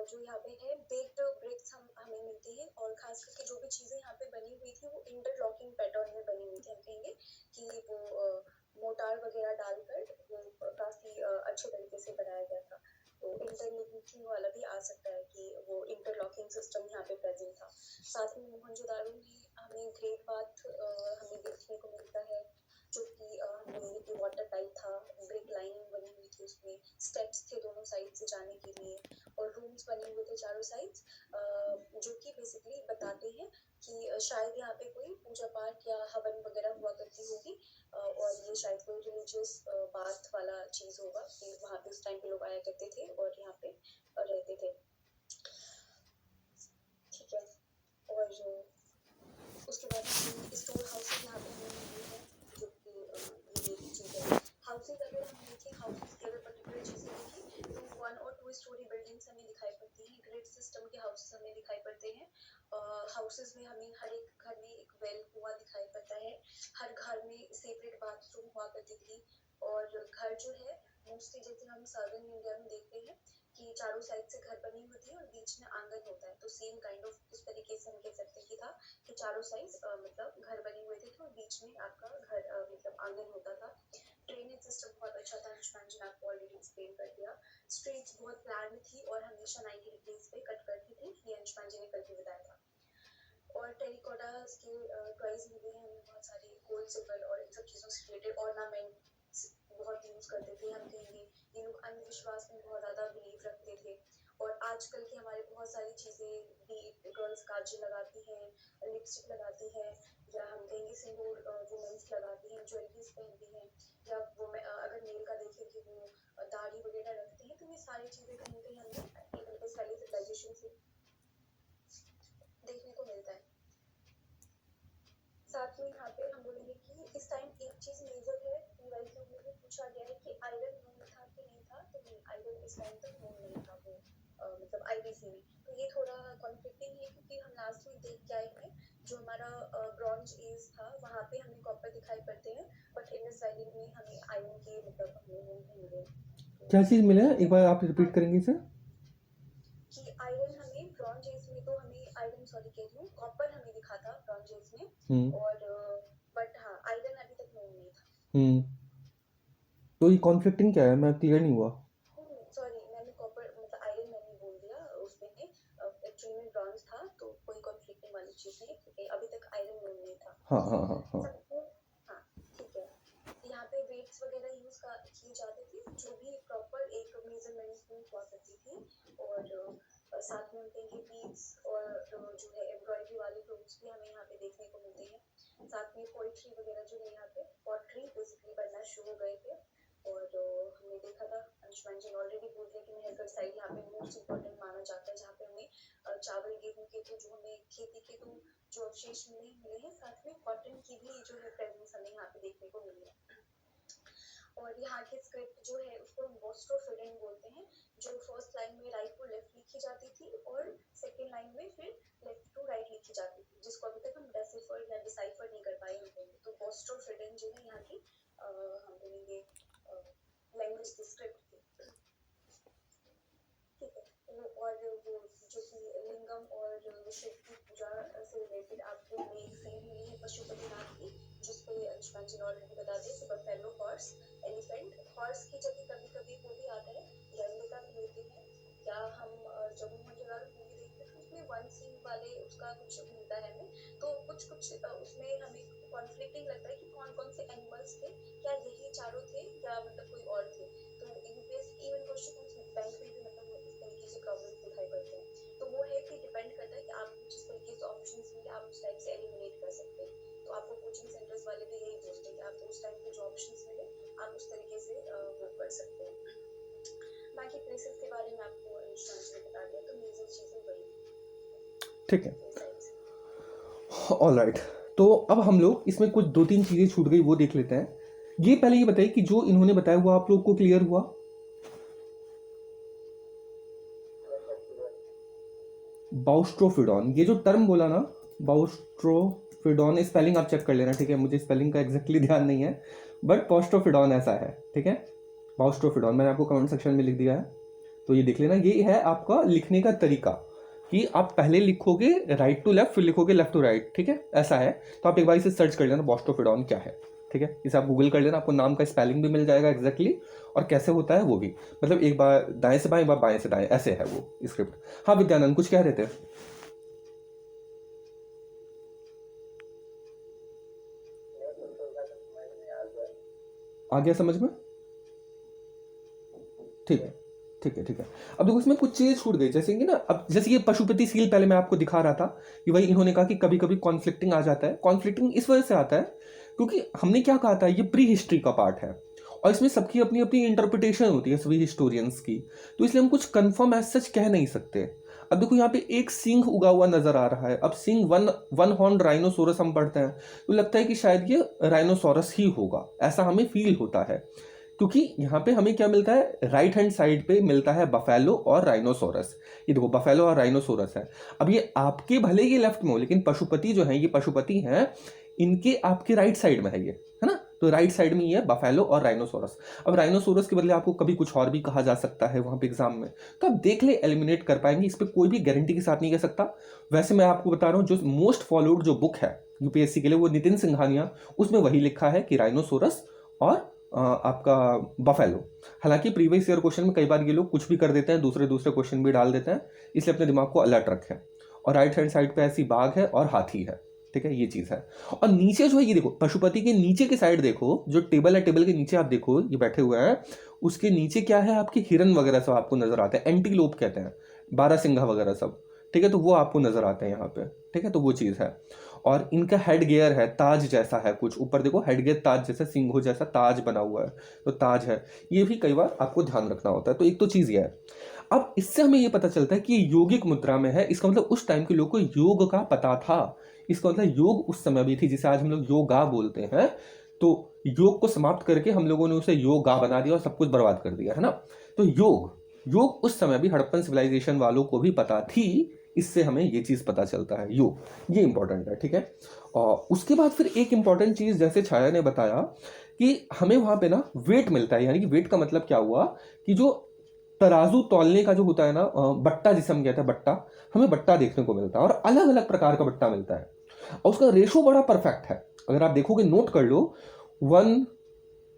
S3: जो यहाँ पे है बेक्ड ब्रिक्स हमें मिलती है, और खास करके जो भी चीजें यहाँ पे बनी हुई थी वो इंटरलॉकिंग पैटर्न में बनी हुई थी। हम कहेंगे कि वो मोटार वगैरह डालकर वो काफी अच्छे तरीके से बनाया गया था। तो इंटरलिंकिंग वाला भी आ सकता है कि वो इंटरलॉकिंग सिस्टम यहाँ पे प्रेजेंट था। साथ में मोहनजोदाड़ो में हमें ग्रेट बाथ हमें देखने को मिलता है, जो कि वाटर टाइप था, ब्रिक लाइनिंग बनी हुई थी, उसमें स्टेप्स थे दोनों साइड से जाने के लिए, और रूम्स बने हुए थे चारों साइड्स, जो कि बेसिकली बताते हैं कि शायद यहाँ पे कोई पूजा पाठ या हवन वगैरह हुआ करती होगी, और ये शायद कोई रिलीजियस बात वाला चीज होगा कि वहाँ पे उस टाइम पे लोग आया करते थे और यहाँ पे रहते थे। ठीक है, और उसके बाद स्टोर हाउसेज यहाँ पे हमें मिली है, जो कि ये चीज है। हाउसेज अगर हम देखें, हाउसेज की अगर पर्टिकुलर चीजें देखें तो 1 और 2 स्टोरी बिल्डिंग्स हमें दिखाई पड़ती हैं, ग्रिड सिस्टम के हाउसेज हमें दिखाई पड़ते हैं। हाउसेज में हमें हर एक घर में एक वेल कुआं दिखाई पड़ता है, हर घर में सेपरेट बाथरूम हुआ करती थी, और घर जो है मोस्टली जैसे हम साउदर्न इंडिया में देखते हैं कि चारों साइड से घर बनी होती है और बीच में आंगन होता है, तो सेम काइंड ऑफ उस तरीके से हम कह सकते हैं कि था कि चारों साइड मतलब घर बने हुए थे और बीच में आपका घर मतलब आंगन होता था। ड्रेनेज सिस्टम बहुत अच्छा था, अंशुमान जी ने आपको ऑलरेडी एक्सप्लेन कर दिया। स्ट्रीट्स बहुत प्लान थी और हमेशा 90 डिग्रीज पे कट करती थी, ये अंशुमान जी ने कल भी बताया था। और टेरिकोटा के टॉयज मिले हैं हमें बहुत सारे, गोल्ड सिल्वर और इन सब चीज़ों से रिलेटेड ऑर्नामेंट बहुत यूज करते थे। हम कहेंगे ये लोग अंधविश्वास में बहुत ज़्यादा बिलीव रखते थे, और आजकल की हमारे बहुत सारी चीज़ें भी, गर्ल्स काजल लगाती हैं, लिपस्टिक लगाती है, या हम कहेंगे सिंदूर वुमेन्स लगाती हैं, ज्वेलरीज पहनती हैं, या वो अगर मेल का देखें कि वो दाढ़ी वगैरह रखते हैं, तो ये सारी चीज़ें कहीं ना कहीं हमें इंडस वैली सिविलाइजेशन से देखने को मिलता है। साथ में यहाँ पे हम बोलेंगे कि इस टाइम एक चीज मेजर है, पीवाईक्यू में पूछा गया है कि आयरन नोन था कि नहीं था, तो नहीं, आयरन इस टाइम तक नोन नहीं था वो मतलब आईबीसी में। तो ये थोड़ा कॉन्फ्लिक्टिंग है, क्योंकि हम लास्ट में देख के आए हैं जो हमारा ब्रॉन्ज एज था वहाँ पे हमें कॉपर दिखाई पड़ते हैं, बट इंडस वैली में हमें आयरन के मतलब हमें नोन नहीं मिले।
S1: क्या चीज़ मिला है, एक बार आप रिपीट करेंगे इसे?
S3: कि आयरन हमें ब्रॉन्ज एज में, तो हमें आयरन सॉरी कह रही हूँ, कॉपर हमें दिखा था ब्रॉन्ज एज में, और बट हाँ आयरन अभी तक नोन नहीं था।
S1: तो ये कॉन्फ्लिक्टिंग क्या है, मैं क्लियर नहीं हुआ।
S3: सॉरी, मैंने कॉपर मतलब आयरन मैंने बोल दिया, उसमें एक्चुअली में ब्रॉन्ज था, तो कोई कॉन्फ्लिक्टिंग वाली चीज नहीं, क्योंकि अभी तक आयरन नोन नहीं था।
S1: हाँ हाँ हाँ हाँ
S3: हाँ ठीक है। यहाँ पे वेट्स वगैरह यूज किए जाते थे, जो भी प्रॉपर एक मेजरमेंट में हुआ करती थी, और साथ में हम कहेंगे बीड्स और जो है एम्ब्रॉयडरी वाले क्लोथ्स भी हमें यहाँ पे देखने को मिलते हैं। साथ में पोइट्री वगैरह जो है यहाँ पे पॉटरी बेसिकली बनना शुरू हो गए थे, और हमने देखा था, अंशुमान जी ने ऑलरेडी बोल दिया कि मेहरगढ़ साइड यहाँ पे मोस्ट इम्पोर्टेंट माना जाता है, जहाँ पे हमें चावल गेहूँ के तो जो हमें खेती के तो जो अवशेष मिले हैं, साथ में कॉटन की भी जो है प्रेजेंस हमें यहाँ पे देखने को मिली है। और यहाँ की स्क्रिप्ट जो है उसको हम बोस्ट्रोफिडेन बोलते हैं, जो फर्स्ट लाइन में राइट टू लेफ्ट लिखी जाती थी और सेकेंड लाइन में फिर लेफ्ट टू राइट लिखी जाती थी, जिसको अभी तक हम डेसिफर या डिसाइफर नहीं कर पाए हैं। तो बोस्ट्रोफिडेन जो है यहाँ की हम बोलेंगे लैंग्वेज की स्क्रिप्ट थी। ठीक है, और वो जो कि लिंगम और शिव की पूजा से रिलेटेड आपको हमें एक सेम मिली है पशुपतिनाथ की, जिसपे अंशुमान जी ने ऑलरेडी बता दिया कि बफेलो, हॉर्स, एलिफेंट। हॉर्स की जगह कभी कभी वो भी आता है, गैंडका भी लेते हैं, या हम जब मोहनजोदाड़ो मूवी देखते हैं तो उसमें वन सीन वाले उसका कुछ मिलता है हमें, तो कुछ उसमें हमें कॉन्फ्लिक्टिंग लगता है कि कौन कौन से एनिमल्स थे, क्या यही चारों थे या मतलब कोई और थे। तो यूपीएससी की इवन क्वेश्चन बैंक में भी मतलब इस तरीके से प्रॉब्लम्स दिखाई पड़ते हैं। तो वो है कि डिपेंड करता है कि आपको जिस तरीके से ऑप्शंस मिले आप उस टाइप से एलिमिनेट कर सकते हैं। तो आपको कोचिंग सेंटर्स वाले भी यही बोलते हैं कि आपको उस टाइप के जो ऑप्शंस मिले आप उस तरीके से वो कर सकते हैं। बाकी प्लेसेस के बारे में आपको अंशुमान जी ने बता दिया, तो मेजर चीजें वही।
S1: ठीक है, ऑलराइट। तो अब हम लोग इसमें कुछ 2-3 चीज़ें छूट गई वो देख लेते हैं। ये पहले ये बताइए कि जो इन्होंने बताया हुआ आप लोग को क्लियर हुआ? बाउस्ट्रोफिडॉन, ये जो टर्म बोला ना, बाउस्ट्रोफिडोन, स्पेलिंग आप चेक कर लेना, ठीक है, मुझे स्पेलिंग का एग्जैक्टली ध्यान नहीं है, बट पॉस्ट्रोफिडोन ऐसा है, ठीक है, बाउस्ट्रोफिडोन मैंने आपको कमेंट सेक्शन में लिख दिया है, तो ये देख लेना। ये है आपका लिखने का तरीका कि आप पहले लिखोगे राइट टू लेफ्ट, फिर लिखोगे लेफ्ट टू राइट, ठीक है, ऐसा है। तो आप एक बार इसे सर्च कर लेना बाउस्ट्रोफिडोन क्या है, ठीक है, इसे आप गूगल कर लेना, आपको नाम का स्पेलिंग भी मिल जाएगा एग्जैक्टली, और कैसे होता है वो भी, मतलब एक बार दाएं से बाएं, एक बार बाएं से दाएं, ऐसे है वो स्क्रिप्ट। हाँ विद्यानंद कुछ कह रहे थे? आ गया समझ में? ठीक है, ठीक है, ठीक है। अब देखो इसमें कुछ चीज़ छूट गई, जैसे कि ना, अब जैसे ये पशुपति सील पहले मैं आपको दिखा रहा था कि भाई इन्होंने कहा कि कभी कभी कॉन्फ्लिक्टिंग आ जाता है। कॉन्फ्लिक्टिंग इस वजह से आता है क्योंकि हमने क्या कहा था, ये प्री हिस्ट्री का पार्ट है और इसमें सबकी अपनी अपनी इंटरप्रिटेशन होती है सभी हिस्टोरियंस की, तो इसलिए हम कुछ कंफर्म एज सच कह नहीं सकते। अब देखो यहाँ पे एक सिंह उगा हुआ नजर आ रहा है, अब सिंह वन हॉर्न राइनोसोरस हम पढ़ते हैं तो लगता है कि शायद ये राइनोसोरस ही होगा, ऐसा हमें फील होता है, क्योंकि यहाँ पे हमें क्या मिलता है, राइट हैंड साइड पे मिलता है बफेलो और राइनोसोरस। ये देखो बफेलो और राइनोसोरस है। अब ये आपके भले ये लेफ्ट में हो, लेकिन पशुपति जो है, ये पशुपति हैं, इनके आपके राइट साइड में है ना, तो राइट साइड में ये है बफेलो और राइनोसोरस। अब राइनोसोरस के बदले आपको कभी कुछ और भी कहा जा सकता है वहां पे एग्जाम में, तो आप देख ले एलिमिनेट कर पाएंगे, इस पर कोई भी गारंटी के साथ नहीं कह सकता। वैसे मैं आपको बता रहा हूँ जो मोस्ट फॉलोड जो बुक है यूपीएससी के लिए वो नितिन सिंघानिया, उसमें वही लिखा है कि राइनोसोरस और आपका बफेलो। हालांकि प्रीवियस ईयर क्वेश्चन में कई बार ये लोग कुछ भी कर देते हैं, दूसरे दूसरे क्वेश्चन भी डाल देते हैं, इसलिए अपने दिमाग को अलर्ट रखें। और राइट हैंड साइड पे ऐसी बाघ है और हाथी है, ठीक है, ये चीज़ है। और नीचे जो है ये देखो, पशुपति के नीचे के साइड देखो, जो टेबल है, टेबल के नीचे आप देखो ये बैठे हुए हैं, उसके नीचे क्या है, आपके हिरन वगैरह सब आपको नजर आते हैं, एंटीलोप कहते हैं, बारहसिंघा वगैरह सब, ठीक है, तो वो आपको नजर आते हैं यहाँ पे, ठीक है, तो वो चीज़ है। और इनका हेड गियर है, ताज जैसा है कुछ, ऊपर देखो हेड गियर ताज जैसा, सिंघों जैसा ताज बना हुआ है, तो ताज है, ये भी कई बार आपको ध्यान रखना होता है। तो एक तो चीज़ ये है। अब इससे हमें ये पता चलता है कि ये योगिक मुद्रा में है, इसका मतलब उस टाइम के लोग को योग का पता था, इसका मतलब योग उस समय भी थी, जिसे आज हम लोग योगा बोलते हैं। तो योग को समाप्त करके हम लोगों ने उसे योगा बना दिया और सब कुछ बर्बाद कर दिया, है ना। तो योग उस समय भी हड़प्पन सिविलाइजेशन वालों को भी पता थी, इससे हमें ये चीज़ पता चलता है, योग, ये इंपॉर्टेंट है, ठीक है। और उसके बाद फिर एक इंपॉर्टेंट चीज़, जैसे छाया ने बताया कि हमें वहाँ पे ना वेट मिलता है, यानी कि वेट का मतलब क्या हुआ कि जो तराजू तौलने का जो होता है ना, बट्टा जिसे हम कहते हैं बट्टा, हमें बट्टा देखने को मिलता है और अलग अलग प्रकार का बट्टा मिलता है और उसका रेशो बड़ा परफेक्ट है। अगर आप देखोगे, नोट कर लो, 1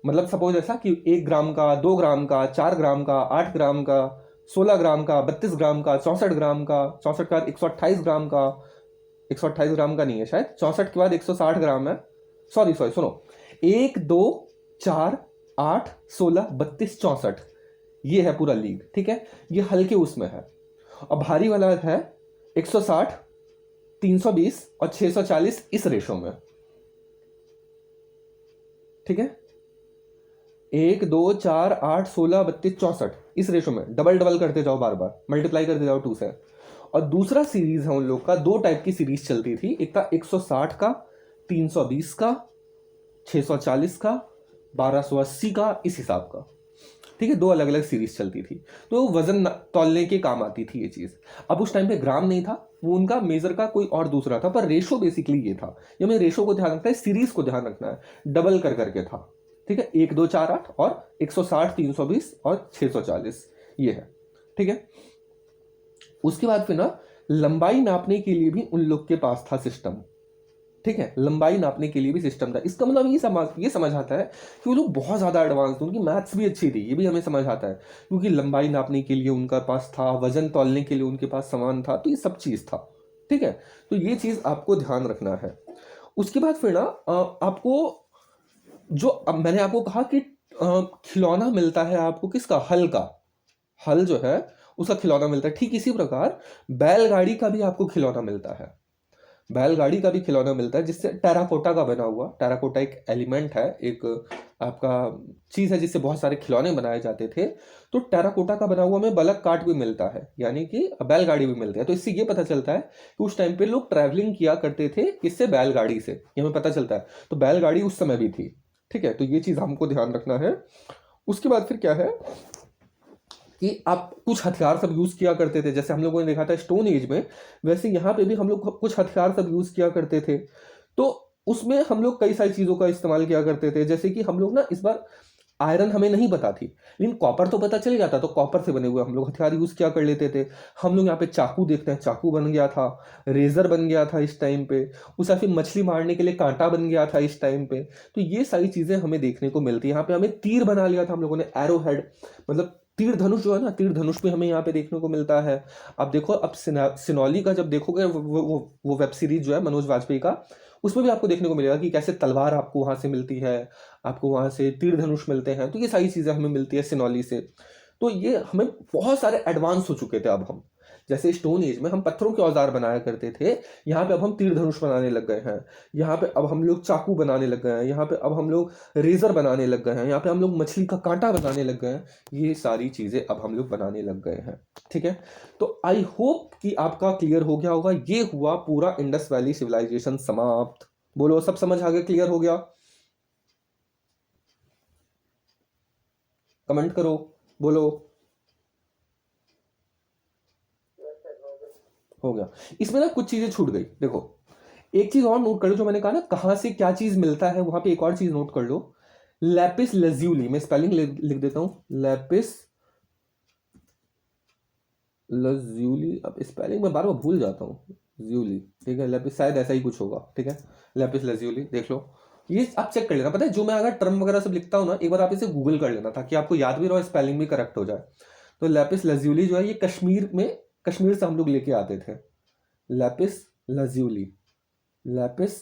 S1: मतलब सपोज ऐसा कि 1 ग्राम का, 2 ग्राम का, 4 ग्राम का, 8 ग्राम का, 16 ग्राम का, 32 ग्राम का, 64 ग्राम का, 64 का 128 ग्राम का, 128 ग्राम का नहीं है शायद, 64 के बाद 160 ग्राम है, सॉरी सुनो, 1 2 4 8 16 32 64, ये है पूरा लीग, ठीक है। ये हल्के उसमें है और भारी वाला है 160 320 और 640 इस रेशो में, ठीक है, 1 2 4 8 16 32 64 इस रेशो में, डबल डबल करते जाओ, बार बार मल्टीप्लाई करते जाओ 2 से। और दूसरा सीरीज है उन लोग का, 2 टाइप की सीरीज चलती थी, एक था 160 का, 320 का, 640 का, 1280 का, इस हिसाब का, ठीक है, 2 अलग अलग सीरीज चलती थी, तो वजन तौलने के काम आती थी ये चीज। अब उस टाइम पे ग्राम नहीं था, वो उनका मेजर का कोई और दूसरा था, पर रेशो बेसिकली ये था। ये हमें रेशो को ध्यान रखना है, सीरीज को ध्यान रखना है, डबल कर करके था, ठीक है, 1 2 4 8 और 160 320 और 640, ये है, ठीक है। उसके बाद फिर ना लंबाई नापने के लिए भी उन लोग के पास था सिस्टम, ठीक है, लंबाई नापने के लिए भी सिस्टम था। इसका मतलब ये समझ आता है कि वो लोग बहुत ज़्यादा एडवांस थे, उनकी मैथ्स भी अच्छी थी, ये भी हमें समझ आता है, क्योंकि लंबाई नापने के लिए उनका पास था, वजन तौलने के लिए उनके पास सामान था, तो ये सब चीज़ था, ठीक है। तो ये चीज़ आपको ध्यान रखना है। उसके बाद फिर ना आपको जो, अब मैंने आपको कहा कि खिलौना मिलता है आपको किसका, हल का, हल जो है उसका खिलौना मिलता है, ठीक इसी प्रकार बैलगाड़ी का भी आपको खिलौना मिलता है, बैलगाड़ी का भी खिलौना मिलता है, जिससे टेराकोटा का बना हुआ, टेराकोटा एक एलिमेंट है, एक आपका चीज़ है जिससे बहुत सारे खिलौने बनाए जाते थे, तो टेराकोटा का बना हुआ में बलक काट भी मिलता है, यानी कि बैलगाड़ी भी मिलती है। तो इससे ये पता चलता है कि उस टाइम पे लोग ट्रैवलिंग किया करते थे किससे, बैलगाड़ी से, ये हमें पता चलता है। तो बैलगाड़ी उस समय भी थी, ठीक है, तो ये चीज़ हमको ध्यान रखना है। उसके बाद फिर क्या है कि आप कुछ हथियार सब यूज किया करते थे, जैसे हम लोगों ने देखा था स्टोन एज में, वैसे यहाँ पे भी हम लोग कुछ हथियार सब यूज किया करते थे। तो उसमें हम लोग कई सारी चीजों का इस्तेमाल किया करते थे, जैसे कि हम लोग ना इस बार आयरन हमें नहीं पता थी, लेकिन कॉपर तो पता चल गया था, तो कॉपर से बने हुए हम लोग हथियार यूज किया कर लेते थे। हम लोग यहाँ पे चाकू देखते हैं, चाकू बन गया था, रेजर बन गया था इस टाइम पे, उसका फिर मछली मारने के लिए कांटा बन गया था इस टाइम पे। तो ये सारी चीजें हमें देखने को मिलती है। यहाँ पे हमें तीर बना लिया था हम लोगों ने, एरो हेड, मतलब तीर धनुष जो है ना, तीर धनुष भी हमें यहाँ पे देखने को मिलता है। अब देखो, अब सिनौली का जब देखोगे वो वेब सीरीज जो है मनोज वाजपेयी का, उसमें भी आपको देखने को मिलेगा कि कैसे तलवार आपको वहां से मिलती है, आपको वहां से तीर धनुष मिलते हैं। तो ये सारी चीजें हमें मिलती है सिनौली से। तो ये हमें बहुत सारे एडवांस हो चुके थे अब हम, जैसे स्टोन एज में हम पत्थरों के औजार बनाया करते थे, यहाँ पे अब हम तीर धनुष बनाने लग गए हैं। यहाँ पे अब हम लोग चाकू बनाने लग गए हैं, यहाँ पे अब हम लोग रेजर बनाने लग गए हैं, यहाँ पे हम लोग मछली का कांटा बनाने लग गए हैं। ये सारी चीजें अब हम लोग बनाने लग गए हैं। ठीक है, तो आई होप कि आपका क्लियर हो गया होगा। ये हुआ पूरा इंडस वैली सिविलाइजेशन समाप्त। बोलो, सब समझ आ गया, क्लियर हो गया? कमेंट करो, बोलो।
S2: Yes, sir, हो गया।
S1: हो गया। इसमें ना कुछ चीजें छूट गई, देखो एक चीज और नोट कर लो, जो मैंने कहा ना कहां से क्या चीज मिलता है, वहां पे एक और चीज नोट कर लो। लैपिस लज्यूली, मैं स्पेलिंग लिख देता हूं, लैपिस लज्यूली। अब स्पेलिंग मैं बार बार भूल जाता हूँ, ज्यूली, ठीक है, लैपिस शायद ऐसा ही कुछ होगा, ठीक है, लैपिस लज्यूली, देख लो। ये आप चेक कर लेना, पता है जो मैं अगर टर्म वगैरह सब लिखता हूँ ना, एक बार आप इसे गूगल कर लेना ताकि आपको याद भी रहो, स्पेलिंग भी करेक्ट हो जाए। तो लैपिस लज्यूली जो है, ये कश्मीर में, कश्मीर से हम लोग लेके आते थे, लैपिस लज्यूली, लैपिस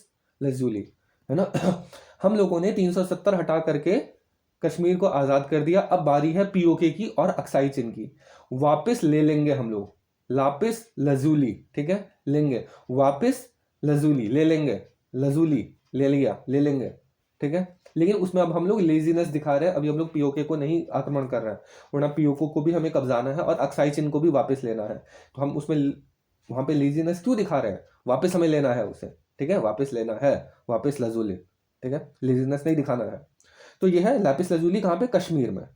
S1: लज्यूली, है ना। हम लोगों ने 370 हटा करके कश्मीर को आजाद कर दिया। अब बारी है पीओके की और अक्साई चिन की। वापस ले लेंगे हम लोग, लापिस लजूली, ठीक है, लेंगे वापस, लजूली ले लेंगे, लजूली ले लिया, ले लेंगे, ठीक है। लेकिन उसमें अब हम लोग लेजीनेस दिखा रहे हैं, अभी हम लोग पीओके को नहीं आक्रमण कर रहे हैं, वरना पीओके को भी हमें कब्जाना है और अक्साई चिन को भी वापस लेना है। तो हम उसमें वहां पे लेजीनेस क्यों दिखा रहे हैं? वापस हमें लेना है उसे, ठीक है, वापस लेना है, वापस लजूली, ठीक है, लेजीनेस नहीं दिखाना है। तो ये है लैपिस लजूली, कहाँ पे? कश्मीर में।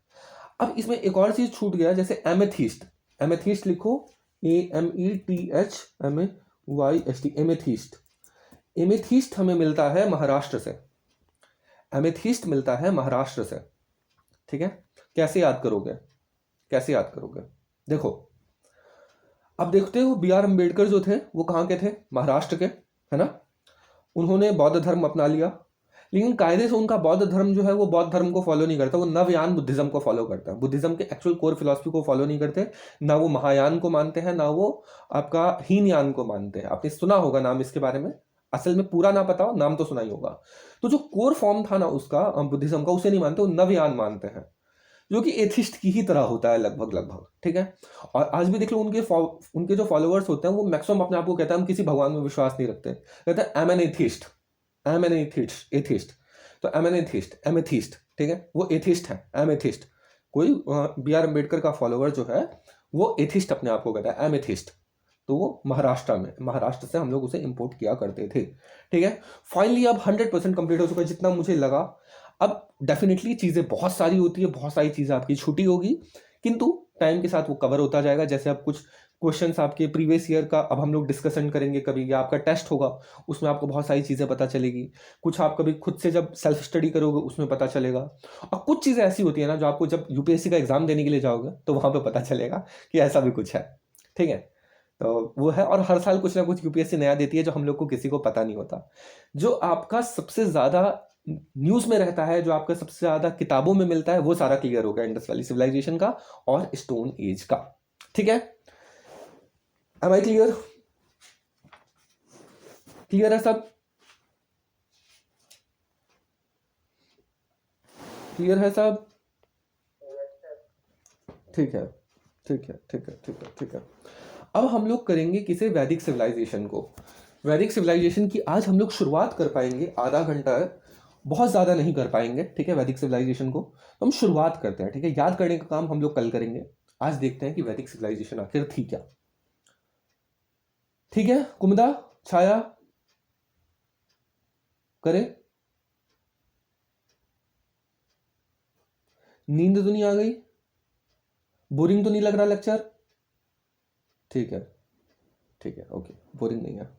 S1: अब इसमें एक और चीज छूट गया, जैसे एमेथीस्ट, एमेथीस्ट लिखो, AMETHYST, एमेथीस्ट। एमेथीस्ट हमें मिलता है महाराष्ट्र से, एमेथीस्ट मिलता है महाराष्ट्र से, ठीक है। कैसे याद करोगे, कैसे याद करोगे? देखो, अब देखते हो बी आर अम्बेडकर जो थे वो कहाँ के थे? महाराष्ट्र के, है ना। उन्होंने बौद्ध धर्म अपना लिया, लेकिन कायदे से उनका बौद्ध धर्म जो है वो बौद्ध धर्म को फॉलो नहीं करता, वो नवयान बुद्धिज्म को फॉलो करता है। बुद्धिज्म के एक्चुअल कोर फिलॉसफी को फॉलो नहीं करते, ना वो महायान को मानते हैं, ना वो आपका हीनयान को मानते हैं। आपने सुना होगा नाम इसके बारे में, असल में पूरा ना पता हो, नाम तो सुना ही होगा। तो जो कोर फॉर्म था ना उसका बुद्धिज्म का, उसे नहीं मानते, वो नवयान मानते हैं, जो कि एथिस्ट की ही तरह होता है लगभग लगभग, ठीक है। और आज भी देख लो उनके जो फॉलोअर्स होते हैं वो मैक्सिमम अपने आप को कहते हैं हम किसी भगवान में विश्वास नहीं रखते, कहते हैं am an atheist, am an atheist, atheist. तो एम एन एथिस्ट, एमेथिस्ट, ठीक है, वो एथिस्ट है, एमेथिस्ट। कोई बी आर अम्बेडकर का फॉलोअर जो है वो एथिस्ट अपने आप को कहता है, एमेथिस्ट। तो वो महाराष्ट्र में, महाराष्ट्र से हम लोग उसे इंपोर्ट किया करते थे, ठीक है। फाइनली अब 100% कंप्लीट हो चुका है जितना मुझे लगा। अब डेफिनेटली चीज़ें बहुत सारी होती है, बहुत सारी चीज़ें आपकी छूटी होगी, किंतु टाइम के साथ वो कवर होता जाएगा। जैसे अब कुछ क्वेश्चंस आपके प्रीवियस ईयर का अब हम लोग डिस्कशन करेंगे कभी, या आपका टेस्ट होगा उसमें आपको बहुत सारी चीज़ें पता चलेगी। कुछ आप कभी खुद से जब सेल्फ स्टडी करोगे उसमें पता चलेगा। और कुछ चीज़ें ऐसी होती है ना जो आपको जब यूपीएससी का एग्जाम देने के लिए जाओगे तो वहाँ पे पता चलेगा कि ऐसा भी कुछ है, ठीक है। तो वो है, और हर साल कुछ ना कुछ यूपीएससी नया देती है जो हम लोग को किसी को पता नहीं होता। जो आपका सबसे ज़्यादा न्यूज़ में रहता है, जो आपका सबसे ज़्यादा किताबों में मिलता है, वो सारा क्लियर होगा इंडस वैली सिविलाइजेशन का और स्टोन एज का, ठीक है। M I clear? क्लियर है सब? क्लियर है सब?
S2: Yes, sir.
S1: ठीक है, ठीक है, ठीक है, ठीक है, ठीक है। अब हम लोग करेंगे किसे? वैदिक सिविलाइजेशन को। वैदिक सिविलाइजेशन की आज हम लोग शुरुआत कर पाएंगे, आधा घंटा है, बहुत ज़्यादा नहीं कर पाएंगे, ठीक है। वैदिक सिविलाइजेशन को तो हम शुरुआत करते हैं, ठीक है। याद करने का काम हम लोग कल करेंगे। आज देखते हैं कि वैदिक सिविलाइजेशन आखिर थी क्या, ठीक है। कुमुदा, छाया, करे, नींद तो नहीं आ गई? बोरिंग तो नहीं लग रहा लेक्चर? ठीक है, ठीक है, ओके, बोरिंग नहीं है।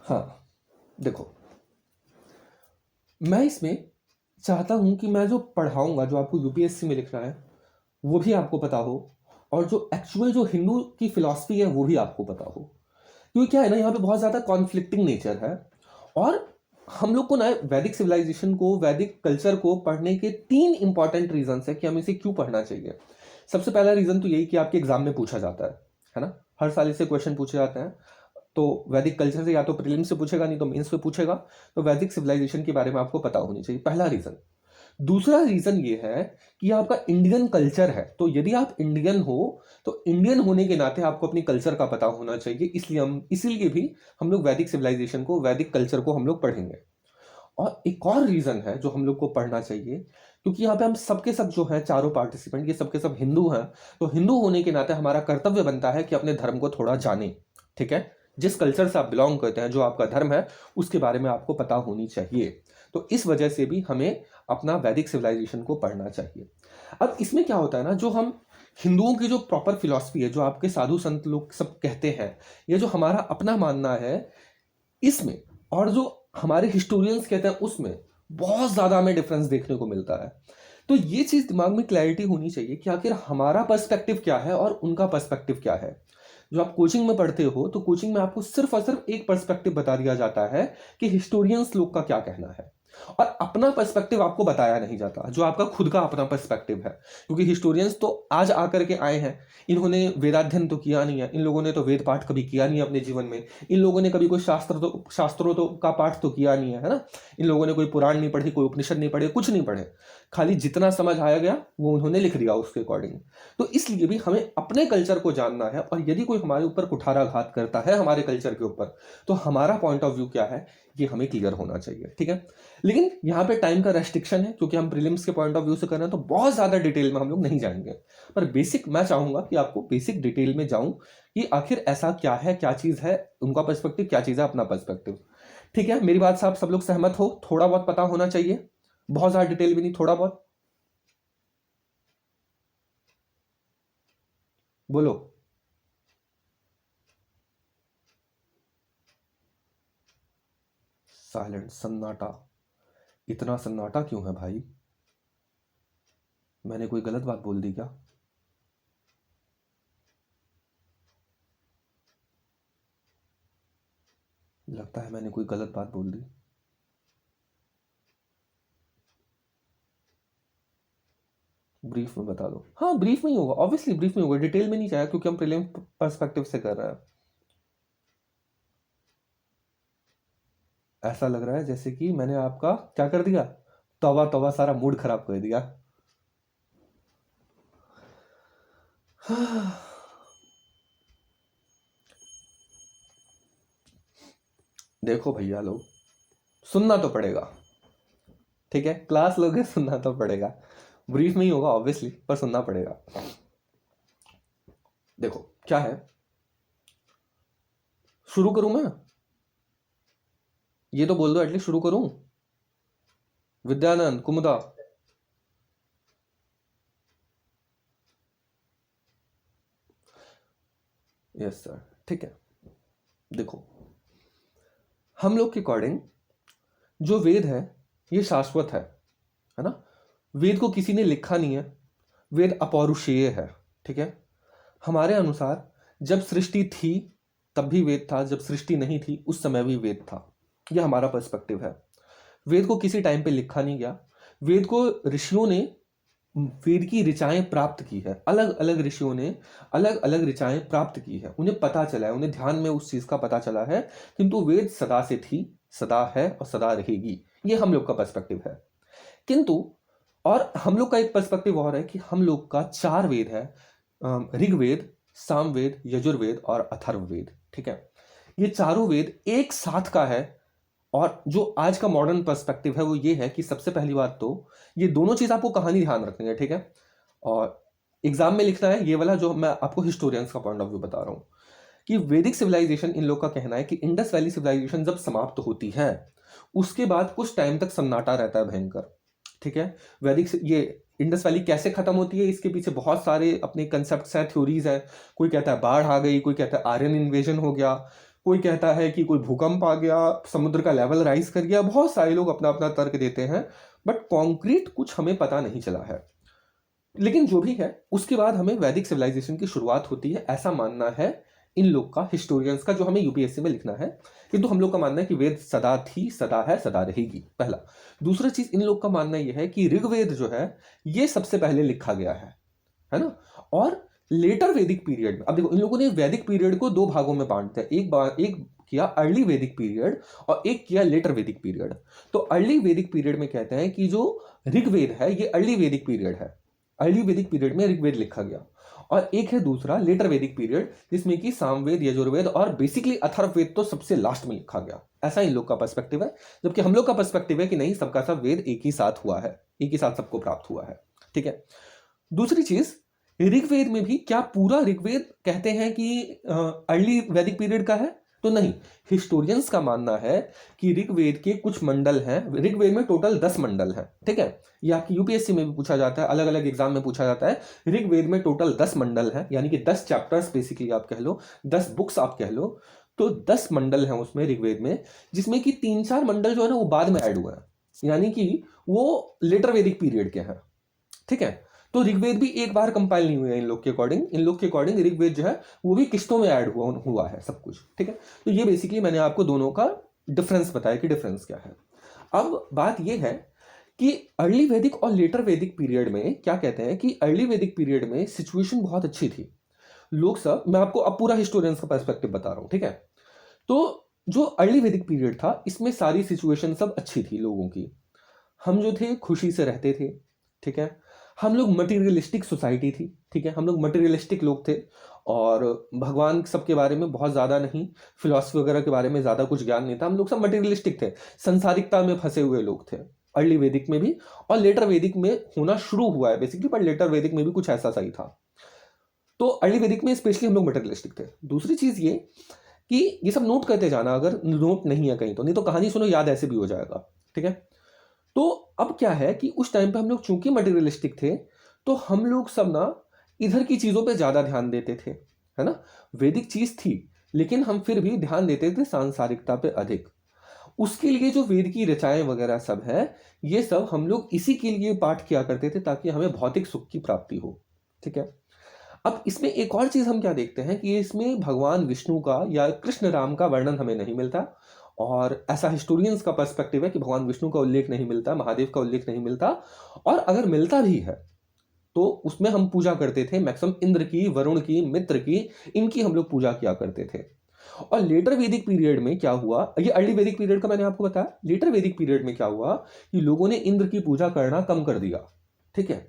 S1: हाँ, देखो, मैं इसमें चाहता हूं कि मैं जो पढ़ाऊंगा, जो आपको यूपीएससी में लिखना है, वो भी आपको पता हो, और जो एक्चुअल जो हिंदू की फिलॉसफी है वो भी आपको पता हो। क्योंकि क्या है ना, यहाँ पे बहुत ज़्यादा कॉन्फ्लिक्टिंग नेचर है, और हम लोग को ना वैदिक सिविलाइजेशन को, वैदिक कल्चर को पढ़ने के 3 इंपॉर्टेंट रीजंस है कि हमें इसे क्यों पढ़ना चाहिए। सबसे पहला रीजन तो यही कि आपके एग्जाम में पूछा जाता है ना, हर साल इसे क्वेश्चन पूछे जाते हैं। तो वैदिक कल्चर से या तो प्रीलिम्स से पूछेगा, नहीं तो मेंस से पूछेगा, तो वैदिक सिविलाइजेशन के बारे में आपको पता होनी चाहिए, पहला रीजन। दूसरा रीजन ये है कि आपका इंडियन कल्चर है, तो यदि आप इंडियन हो तो इंडियन होने के नाते आपको अपनी कल्चर का पता होना चाहिए, इसीलिए भी हम लोग वैदिक सिविलाइजेशन को, वैदिक कल्चर को हम लोग पढ़ेंगे। और एक और रीजन है जो हम लोग को पढ़ना चाहिए, क्योंकि यहाँ पे हम सबके सब जो हैं, चारों पार्टिसिपेंट, ये सबके सब हिंदू हैं, तो हिंदू होने के नाते हमारा कर्तव्य बनता है कि अपने धर्म को थोड़ा जाने। ठीक है, जिस कल्चर से आप बिलोंग करते हैं, जो आपका धर्म है, उसके बारे में आपको पता होनी चाहिए। तो इस वजह से भी हमें अपना वैदिक सिविलाइजेशन को पढ़ना चाहिए। अब इसमें क्या होता है ना, जो हम हिंदुओं की जो प्रॉपर फिलॉसफी है, जो आपके साधु संत लोग सब कहते हैं, ये जो हमारा अपना मानना है, इसमें और जो हमारे हिस्टोरियंस कहते हैं उसमें बहुत ज़्यादा हमें डिफरेंस देखने को मिलता है। तो ये चीज़ दिमाग में क्लैरिटी होनी चाहिए कि आखिर हमारा पर्सपेक्टिव क्या है और उनका पर्सपेक्टिव क्या है। जो आप कोचिंग में पढ़ते हो, तो कोचिंग में आपको सिर्फ और सिर्फ एक पर्सपेक्टिव बता दिया जाता है कि हिस्टोरियंस लोग का क्या कहना है, और अपना पर्सपेक्टिव आपको बताया नहीं जाता, जो आपका खुद का अपना पर्सपेक्टिव है। क्योंकि हिस्टोरियंस तो आज आकर के आए हैं, इन्होंने वेदाध्ययन तो किया नहीं है, इन लोगों ने तो वेद पाठ कभी किया नहीं है अपने जीवन में, इन लोगों ने कभी कोई शास्त्रों तो का पाठ तो किया नहीं है ना, इन लोगों ने कोई पुराण नहीं पढ़ी, कोई उपनिषद नहीं पढ़े, कुछ नहीं पढ़े, खाली जितना समझ आया गया वो उन्होंने लिख दिया उसके अकॉर्डिंग। तो इसलिए भी हमें अपने कल्चर को जानना है, और यदि कोई हमारे ऊपर कुठाराघात करता है हमारे कल्चर के ऊपर, तो हमारा पॉइंट ऑफ व्यू क्या है ये हमें क्लियर होना चाहिए। ठीक है, लेकिन यहाँ पे टाइम का रेस्ट्रिक्शन है, क्योंकि हम प्रीलिम्स के पॉइंट ऑफ व्यू से कर रहे हैं, तो बहुत ज़्यादा डिटेल में हम लोग नहीं जाएंगे, पर बेसिक मैं चाहूँगा कि आपको बेसिक डिटेल में जाऊँ कि आखिर ऐसा क्या है, क्या चीज़ है उनका पर्सपेक्टिव, क्या चीज़ है अपना पर्सपेक्टिव। ठीक है, मेरी बात से आप सब लोग सहमत हो? थोड़ा बहुत पता होना चाहिए, बहुत ज़्यादा डिटेल भी नहीं, थोड़ा बहुत बोलो। साइलेंट, सन्नाटा। इतना सन्नाटा क्यों है भाई? मैंने कोई गलत बात बोल दी क्या? लगता है मैंने कोई गलत बात बोल दी। ब्रीफ में बता दो। हाँ, ब्रीफ में ही होगा, ऑब्वियसली ब्रीफ में होगा, डिटेल में नहीं जाएगा, क्योंकि हम प्रीलिम पर्सपेक्टिव से कर रहे हैं। ऐसा लग रहा है जैसे कि मैंने आपका क्या कर दिया, तौबा तौबा, सारा मूड खराब कर दिया। देखो भैया लोग, सुनना तो पड़ेगा, ठीक है, क्लास लोगे, सुनना तो पड़ेगा, ब्रीफ में ही होगा ऑब्वियसली, पर सुनना पड़ेगा। देखो क्या है, शुरू करूं मैं? ये तो बोल दो एटलीस्ट, शुरू करूं? विद्यानंद, कुमुदा, यस सर, ठीक है। देखो, हम लोग के अकॉर्डिंग जो वेद है ये शाश्वत है ना, वेद को किसी ने लिखा नहीं है, वेद अपौरुषेय है। ठीक है, हमारे अनुसार जब सृष्टि थी तब भी वेद था, जब सृष्टि नहीं थी उस समय भी वेद था, यह हमारा पर्सपेक्टिव है। वेद को किसी टाइम पे लिखा नहीं गया, वेद को ऋषियों ने वेद की ऋचाएं प्राप्त की है, अलग अलग ऋषियों ने अलग अलग ऋचाएं प्राप्त की है, उन्हें पता चला है, उन्हें ध्यान में उस चीज का पता चला है, किंतु वेद सदा से थी, सदा है और सदा रहेगी, ये हम लोग का पर्सपेक्टिव है। किंतु और हम लोग का एक पर्सपेक्टिव और है कि हम लोग का 4 वेद है, ऋग्वेद, सामवेद, यजुर्वेद और अथर्ववेद। ठीक है, ये चारों वेद एक साथ का है, और जो आज का मॉडर्न पर्सपेक्टिव है वो ये है कि सबसे पहली बात तो ये दोनों चीज आपको कहानी ध्यान रखनी है। ठीक है, और एग्जाम में लिखना है ये वाला, जो मैं आपको हिस्टोरियंस का पॉइंट ऑफ व्यू बता रहा हूँ, कि वैदिक सिविलाइजेशन, इन लोग का कहना है कि इंडस वैली सिविलाइजेशन जब समाप्त होती है उसके बाद कुछ टाइम तक सन्नाटा रहता है भयंकर। ठीक है। वैदिक ये इंडस वैली कैसे खत्म होती है, इसके पीछे बहुत सारे अपने कंसेप्ट्स हैं, थ्योरीज हैं। कोई कहता है बाढ़ आ गई, कोई कहता है आर्यन इन्वेजन हो गया, कोई कहता है कि कोई भूकंप आ गया, समुद्र का लेवल राइज कर गया। बहुत सारे लोग अपना अपना तर्क देते हैं, बट कॉन्क्रीट कुछ हमें पता नहीं चला है। लेकिन जो भी है, उसके बाद हमें वैदिक सिविलाइजेशन की शुरुआत होती है, ऐसा मानना है इन लोग का, हिस्टोरियंस का, जो हमें यूपीएससी में लिखना है। किंतु हम लोग का मानना है कि वेद सदा थी, सदा है, सदा रहेगी, पहला। दूसरा चीज इन लोग का मानना यह है कि ऋग्वेद जो है ये सबसे पहले लिखा गया है ना। और लेटर वैदिक पीरियड में, अब देखो इन लोगों ने वैदिक पीरियड को दो भागों में बांट दिया। एक किया अर्ली वैदिक पीरियड और एक किया लेटर वैदिक पीरियड। तो अर्ली वैदिक पीरियड में कहते हैं कि जो ऋग्वेद है ये अर्ली वैदिक पीरियड है, अर्ली वैदिक पीरियड में ऋग्वेद लिखा गया। और एक है दूसरा लेटर वैदिक पीरियड, जिसमें कि सामवेद, यजुर्वेद और बेसिकली अथर्ववेद तो सबसे लास्ट में लिखा गया। ऐसा इन लोग का पर्सपेक्टिव है। जबकि हम लोग का पर्सपेक्टिव है कि नहीं, सबका सब वेद एक ही साथ हुआ है, एक ही साथ सबको प्राप्त हुआ है, ठीक है। दूसरी चीज, ऋग्वेद में भी क्या पूरा ऋग्वेद कहते हैं कि अर्ली वैदिक पीरियड का है? तो नहीं। हिस्टोरियंस का मानना है कि ऋग्वेद के कुछ मंडल हैं, ऋग्वेद में टोटल 10 मंडल हैं, ठीक है। या कि यूपीएससी में भी पूछा जाता है, अलग अलग एग्जाम में पूछा जाता है। ऋग्वेद में टोटल 10 मंडल हैं, यानी कि 10 चैप्टर्स बेसिकली आप कह लो, 10 बुक्स आप कह लो। तो 10 मंडल हैं उसमें ऋग्वेद में, जिसमें कि 3-4 मंडल जो है ना वो बाद में ऐड हुए हैं, यानी कि वो लेटर वैदिक पीरियड के हैं, ठीक है। तो ऋग्वेद भी एक बार कंपाइल नहीं हुआ है इन लोग के अकॉर्डिंग। इन लोग के अकॉर्डिंग ऋग्वेद जो है वो भी किस्तों में ऐड हुआ है सब कुछ, ठीक है। तो ये बेसिकली मैंने आपको दोनों का डिफरेंस बताया कि डिफरेंस क्या है। अब बात ये है कि अर्ली वैदिक और लेटर वैदिक पीरियड में क्या कहते हैं कि अर्ली वैदिक पीरियड में सिचुएशन बहुत अच्छी थी। लोग सब, मैं आपको अब पूरा हिस्टोरियंस का पर्सपेक्टिव बता रहा हूं, ठीक है। तो जो अर्ली वैदिक पीरियड था, इसमें सारी सिचुएशन सब अच्छी थी लोगों की। हम जो थे खुशी से रहते थे, ठीक है। हम लोग मटेरियलिस्टिक सोसाइटी थी, ठीक है। हम लोग मटेरियलिस्टिक लोग थे और भगवान सब के बारे में बहुत ज़्यादा नहीं, फिलॉसफी वगैरह के बारे में ज़्यादा कुछ ज्ञान नहीं था। हम लोग सब मटेरियलिस्टिक थे, संसारिकता में फंसे हुए लोग थे, अर्ली वैदिक में भी और लेटर वैदिक में होना शुरू हुआ है बेसिकली, पर लेटर वैदिक में भी कुछ ऐसा सही था। तो अर्ली वैदिक में स्पेशली हम लोग मटेरियलिस्टिक थे। दूसरी चीज़ ये कि ये सब नोट करते जाना, अगर नोट नहीं है कहीं तो, नहीं तो कहानी सुनो याद ऐसे भी हो जाएगा, ठीक है। तो अब क्या है कि उस टाइम पे हम लोग चूंकि मटेरियलिस्टिक थे, तो हम लोग सब ना इधर की चीजों पे ज्यादा ध्यान देते थे, है ना। वैदिक चीज थी लेकिन हम फिर भी ध्यान देते थे सांसारिकता पे अधिक। उसके लिए जो वेद की रचाएं वगैरह सब है, ये सब हम लोग इसी के लिए पाठ किया करते थे ताकि हमें भौतिक सुख की प्राप्ति हो, ठीक है। अब इसमें एक और चीज हम क्या देखते हैं कि इसमें भगवान विष्णु का या कृष्ण राम का वर्णन हमें नहीं मिलता। और ऐसा हिस्टोरियंस का पर्सपेक्टिव है कि भगवान विष्णु का उल्लेख नहीं मिलता, महादेव का उल्लेख नहीं मिलता। और अगर मिलता भी है तो उसमें हम पूजा करते थे मैक्सिमम इंद्र की, वरुण की, मित्र की, इनकी हम लोग पूजा किया करते थे। और लेटर वैदिक पीरियड में क्या हुआ, ये अर्ली वैदिक पीरियड का मैंने आपको बताया। लेटर वैदिक पीरियड में क्या हुआ कि लोगों ने इंद्र की पूजा करना कम कर दिया, ठीक है।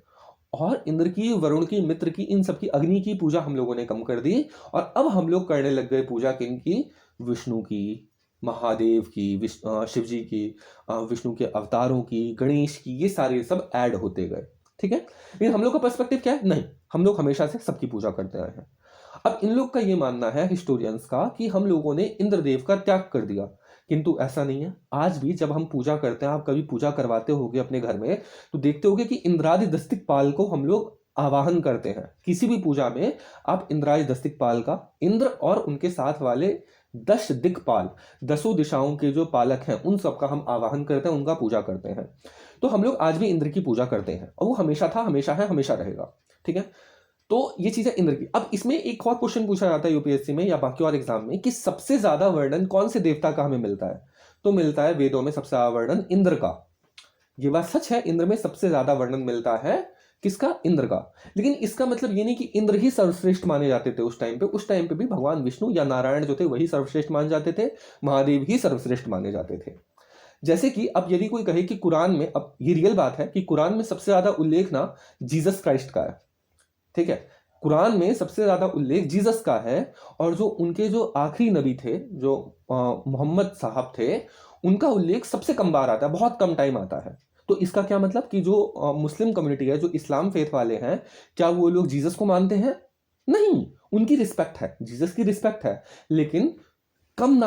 S1: और इंद्र की, वरुण की, मित्र की, इन सब की, अग्नि की पूजा हम लोगों ने कम कर दी। और अब हम लोग करने लग गए पूजा किनकी, विष्णु की, महादेव की, शिव जी की, विष्णु के अवतारों की, गणेश की, ये सारे सब ऐड होते गए, ठीक है। लेकिन हम लोग का पर्सपेक्टिव क्या है, नहीं, हम लोग हमेशा से सबकी पूजा करते आए हैं। अब इन लोग का ये मानना है हिस्टोरियंस का कि हम लोगों ने इंद्रदेव का त्याग कर दिया, किंतु ऐसा नहीं है। आज भी जब हम पूजा करते हैं, आप कभी पूजा करवाते होगे अपने घर में, तो देखते होगे कि इंद्रादि दस्तिकपाल को हम लोग आवाहन करते हैं। किसी भी पूजा में आप इंद्रादि दस्तिकपाल का, इंद्र और उनके साथ वाले 10 दिक्पाल, 10 दिशाओं के जो पालक हैं, उन सबका हम आवाहन करते हैं, उनका पूजा करते हैं। तो हम लोग आज भी इंद्र की पूजा करते हैं और वो हमेशा था, हमेशा है, हमेशा रहेगा, ठीक है। तो ये चीज है इंद्र की। अब इसमें एक और क्वेश्चन पूछा जाता है यूपीएससी में या बाकी और एग्जाम में कि सबसे ज्यादा वर्णन कौन से देवता का हमें मिलता है, तो मिलता है वेदों में सबसे ज्यादा वर्णन इंद्र का। ये बात सच है, इंद्र में सबसे ज्यादा वर्णन मिलता है, किसका, इंद्र का। लेकिन इसका मतलब ये नहीं कि इंद्र ही सर्वश्रेष्ठ माने जाते थे उस टाइम पे। उस टाइम पे भी भगवान विष्णु या नारायण जो थे वही सर्वश्रेष्ठ माने जाते थे, महादेव ही सर्वश्रेष्ठ माने जाते थे। जैसे कि अब यदि कोई कहे कि कुरान में, अब ये रियल बात है कि कुरान में सबसे ज्यादा उल्लेख ना जीसस क्राइस्ट का है, ठीक है। कुरान में सबसे ज्यादा उल्लेख जीसस का है। और जो उनके जो आखिरी नबी थे, जो मोहम्मद साहब थे, उनका उल्लेख सबसे कम बार आता है, बहुत कम टाइम आता है। तो इसका क्या मतलब कि जो मुस्लिम कम्युनिटी है, जो इस्लाम फेथ वाले हैं, क्या वो लोग जीसस को मानते हैं? नहीं, उनकी रिस्पेक्ट है, जीसस की रिस्पेक्ट है, लेकिन कम बार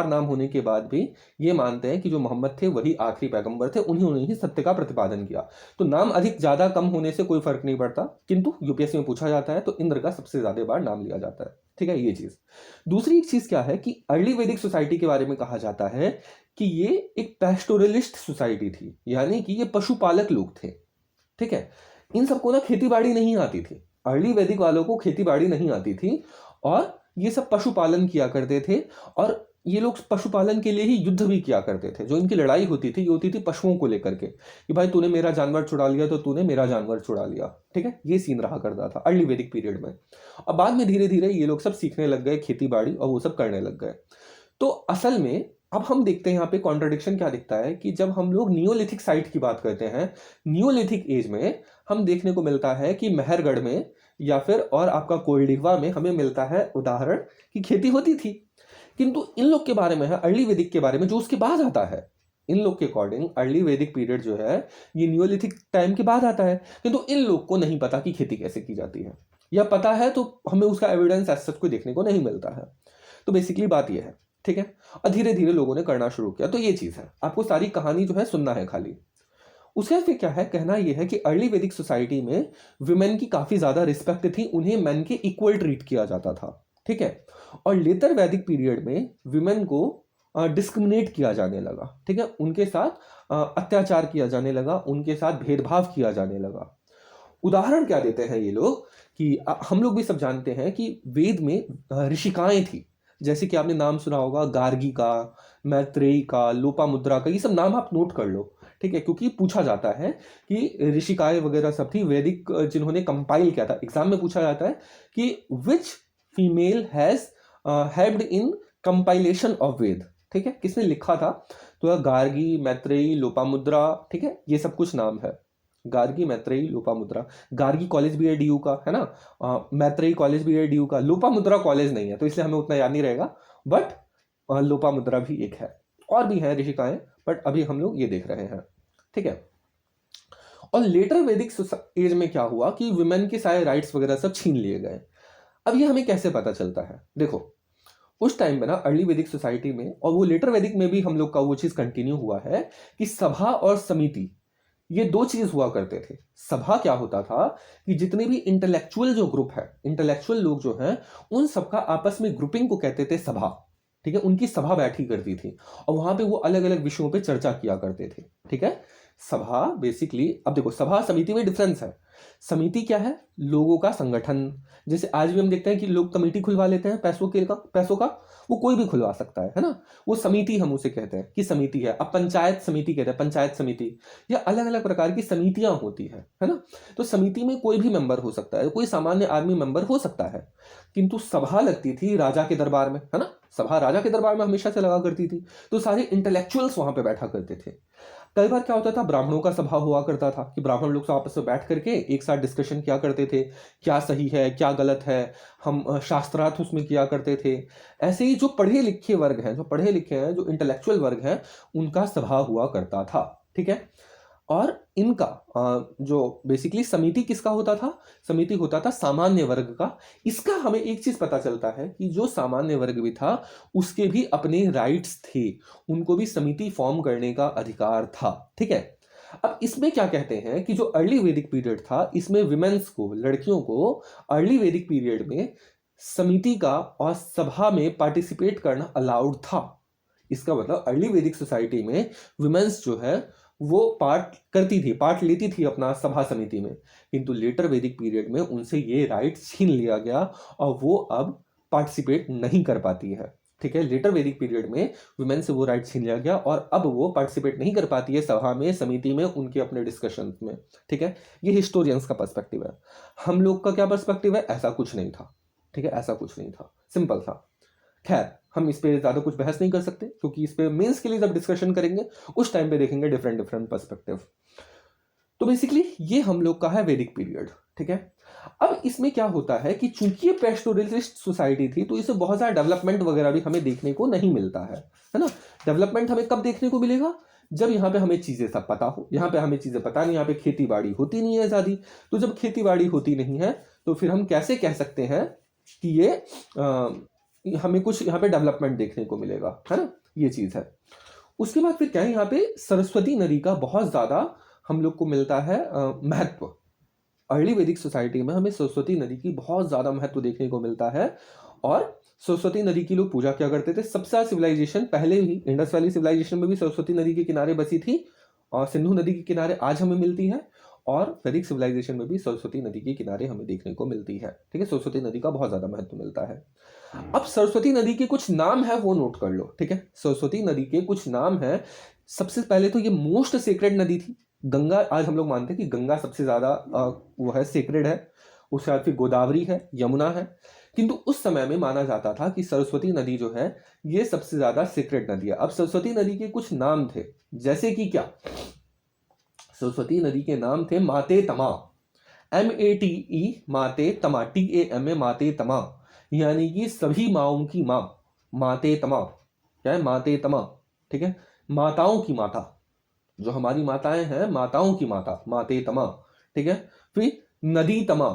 S1: नाम होने के बाद भी ये मानते हैं कि जो मोहम्मद थे वही आखिरी पैगंबर थे, उन्होंने ही सत्य का प्रतिपादन किया। तो नाम अधिक ज़्यादा कम होने से कोई फर्क नहीं पड़ता, किंतु यूपीएससी में पूछा जाता है तो इंद्र का सबसे ज़्यादा बार नाम लिया जाता है। ठीक है, ये चीज़। दूसरी एक चीज़ क्या है कि अर्ली वैदिक सोसाइटी के बारे में कहा जाता है कि ये एक पैस्टोरलिस्ट सोसाइटी थी, यानी कि ये पशुपालक लोग थे। ठीक है, इन सबको ना खेती बाड़ी नहीं आती थी, अर्ली वैदिक वालों को खेती बाड़ी नहीं आती थी, और ये सब पशुपालन किया करते थे, और ये लोग पशुपालन के लिए ही युद्ध भी किया करते थे। जो इनकी लड़ाई होती थी ये होती थी पशुओं को लेकर के, कि भाई तूने मेरा जानवर छुड़ा लिया तो तूने मेरा जानवर छुड़ा लिया। ठीक है, ये सीन रहा करता था अर्ली वैदिक पीरियड में। और बाद में धीरे धीरे ये लोग सब सीखने लग गए खेती बाड़ी, और वो सब करने लग गए। तो असल में अब हम देखते हैं यहाँ पे कॉन्ट्रडिक्शन क्या दिखता है कि जब हम लोग नियोलिथिक साइट की बात करते हैं, नियोलिथिक एज में हम देखने को मिलता है कि मेहरगढ़ में या फिर और आपका कोयलिघवा में हमें मिलता है उदाहरण कि खेती होती थी। किंतु इन लोग के बारे में है, अर्ली वैदिक के बारे में जो उसके बाद आता है, इन लोग के अकॉर्डिंग अर्ली वैदिक पीरियड जो है ये नियोलिथिक टाइम के बाद आता है। किंतु इन लोग को नहीं पता कि खेती कैसे की जाती है, या पता है तो हमें उसका एविडेंस ऐसा कोई देखने को नहीं मिलता है। तो बेसिकली बात यह है। ठीक है, और धीरे धीरे लोगों ने करना शुरू किया। तो ये चीज़ है, आपको सारी कहानी जो है सुनना है खाली। उसके फिर क्या है, कहना यह है कि अर्ली वैदिक सोसाइटी में विमेन की काफ़ी ज़्यादा रिस्पेक्ट थी, उन्हें मेन के इक्वल ट्रीट किया जाता था। ठीक है, और लेटर वैदिक पीरियड में विमेन को डिस्क्रिमिनेट किया जाने लगा। ठीक है, उनके साथ अत्याचार किया जाने लगा, उनके साथ भेदभाव किया जाने लगा। उदाहरण क्या देते हैं ये लोग कि हम लोग भी सब जानते हैं कि वेद में ऋषिकाएं थी, जैसे कि आपने नाम सुना होगा गार्गी का, मैत्रेयी का, लोपामुद्रा का, ये सब नाम आप नोट कर लो। ठीक है, क्योंकि पूछा जाता है कि ऋषिकाएं वगैरह सब थी वैदिक जिन्होंने कंपाइल किया था। एग्जाम में पूछा जाता है कि which female has helped in compilation of Veda. ठीक है, किसने लिखा था, तो गार्गी, मैत्रेयी, लोपामुद्रा। ठीक है, ये सब कुछ नाम है, गार्गी, मैत्रेयी, लोपामुद्रा। गार्गी कॉलेज भी है डीयू का, है ना, मैत्रेयी कॉलेज भी है डीयू का, लोपामुद्रा कॉलेज नहीं है तो इसलिए हमें उतना याद नहीं रहेगा, बट लोपामुद्रा भी एक है। और भी है ऋषिकाएं, बट अभी हम लोग ये देख रहे हैं। ठीक है, और लेटर वैदिक एज में क्या हुआ कि विमेन के सारे राइट्स वगैरह सब छीन लिए गए। अब ये हमें कैसे पता चलता है, देखो उस टाइम में ना अर्ली वैदिक सोसाइटी में, और वो लेटर वैदिक में भी हम लोग का वो चीज कंटिन्यू हुआ है कि सभा और समिति, ये दो चीज हुआ करते थे। सभा क्या होता था कि जितने भी इंटेलेक्चुअल जो ग्रुप है, इंटेलेक्चुअल लोग जो हैं, उन सबका आपस में ग्रुपिंग को कहते थे सभा। ठीक है, उनकी सभा बैठी करती थी और वहां पे वो अलग अलग विषयों पे चर्चा किया करते थे। ठीक है, सभा बेसिकली, अब देखो सभा समिति में डिफरेंस है। समिति क्या है, लोगों का संगठन। जैसे आज भी हम देखते हैं कि लोग कमेटी खुलवा लेते हैं पैसों का, वो कोई भी खुलवा सकता है ना, वो समिति हम उसे कहते हैं कि समिति है। अब पंचायत समिति कहते हैं, पंचायत समिति, या अलग अलग प्रकार की समितियां होती है ना। तो समिति में कोई भी मेंबर हो सकता है, कोई सामान्य आदमी मेंबर हो सकता है। किंतु सभा लगती थी राजा के दरबार में, है ना, सभा राजा के दरबार में हमेशा से लगा करती थी, तो सारे इंटेलेक्चुअल्स वहां पे बैठा करते थे। कई बार क्या होता था, ब्राह्मणों का सभा हुआ करता था कि ब्राह्मण लोग आपस में बैठ करके एक साथ डिस्कशन किया करते थे, क्या सही है क्या गलत है, हम शास्त्रार्थ उसमें किया करते थे। ऐसे ही जो पढ़े लिखे वर्ग हैं, जो इंटेलेक्चुअल वर्ग हैं, उनका सभा हुआ करता था। ठीक है, और इनका जो बेसिकली समिति किसका होता था, समिति होता था सामान्य वर्ग का। इसका हमें एक चीज पता चलता है कि जो सामान्य वर्ग भी था उसके भी अपने राइट्स थे, उनको भी समिति फॉर्म करने का अधिकार था। ठीक है, अब इसमें क्या कहते हैं कि जो अर्ली वैदिक पीरियड था, इसमें विमेन्स को, लड़कियों को अर्ली वैदिक पीरियड में समिति का और सभा में पार्टिसिपेट करना अलाउड था। इसका मतलब अर्ली वैदिक सोसाइटी में विमेन्स जो है वो पार्ट लेती थी अपना सभा समिति में, किंतु लेटर वैदिक पीरियड में उनसे ये राइट छीन लिया गया और वो अब पार्टिसिपेट नहीं कर पाती है। ठीक है, लेटर वैदिक पीरियड में वुमेन से वो राइट छीन लिया गया और अब वो पार्टिसिपेट नहीं कर पाती है सभा में, समिति में, उनके अपने डिस्कशन में। ठीक है, ये हिस्टोरियंस का पर्सपेक्टिव है। हम लोग का क्या पर्सपेक्टिव है, ऐसा कुछ नहीं था। ठीक है, ऐसा कुछ नहीं था, सिंपल था। खैर, हम इस पे ज़्यादा कुछ बहस नहीं कर सकते क्योंकि इस पे मेंस के लिए जब डिस्कशन करेंगे उस टाइम पे देखेंगे डिफरेंट पर्सपेक्टिव। तो बेसिकली ये हम लोग का है वैदिक पीरियड। ठीक है, अब इसमें क्या होता है कि चूंकि ये पेस्टोरलिस्ट सोसाइटी थी तो इसे बहुत सारा डेवलपमेंट वगैरह भी हमें देखने को नहीं मिलता है ना। डेवलपमेंट हमें कब देखने को मिलेगा, जब यहाँ पे हमें चीज़ें सब पता हो। यहाँ पे हमें चीज़ें पता नहीं, यहाँ पे खेती बाड़ी होती नहीं है ज़्यादा। तो जब खेती बाड़ी होती नहीं है तो फिर हम कैसे कह सकते हैं कि ये हमें कुछ यहाँ पे डेवलपमेंट देखने को मिलेगा, है ना, ये चीज़ है। उसके बाद फिर क्या है, यहाँ पे सरस्वती नदी का बहुत ज़्यादा हम लोग को मिलता है महत्व। अर्ली वैदिक सोसाइटी में हमें सरस्वती नदी की बहुत ज़्यादा महत्व देखने को मिलता है, और सरस्वती नदी की लोग पूजा क्या करते थे। सबसे ज़्यादा सिविलाइजेशन पहले ही इंडस वैली सिविलाइजेशन में भी सरस्वती नदी के किनारे बसी थी, और सिंधु नदी के किनारे आज हमें मिलती है, और वैदिक सिविलाइजेशन में भी सरस्वती नदी के किनारे हमें देखने को मिलती है। ठीक है, सरस्वती नदी का बहुत ज़्यादा महत्व मिलता है। अब सरस्वती नदी के कुछ नाम है वो नोट कर लो। ठीक है, सरस्वती नदी के कुछ नाम है। सबसे पहले तो ये मोस्ट सेक्रेड नदी थी। गंगा, आज हम लोग मानते हैं कि गंगा सबसे ज़्यादा वो है, सेक्रेड है। उसके बाद फिर गोदावरी है, यमुना है, किंतु उस समय में माना जाता था कि सरस्वती नदी जो है ये सबसे ज़्यादा सीक्रेट नदी है। अब सरस्वती नदी के कुछ नाम थे, जैसे कि क्या, सरस्वती नदी के नाम थे माते तमा, MATE, माते तमा, TAMA, माते तमा, यानी कि सभी माओं की माँ, माते तमा। क्या है, माते तमा। ठीक है, माताओं की माता, जो हमारी माताएं हैं, माताओं की माता, माते तमा। ठीक है, फिर नदी तमा,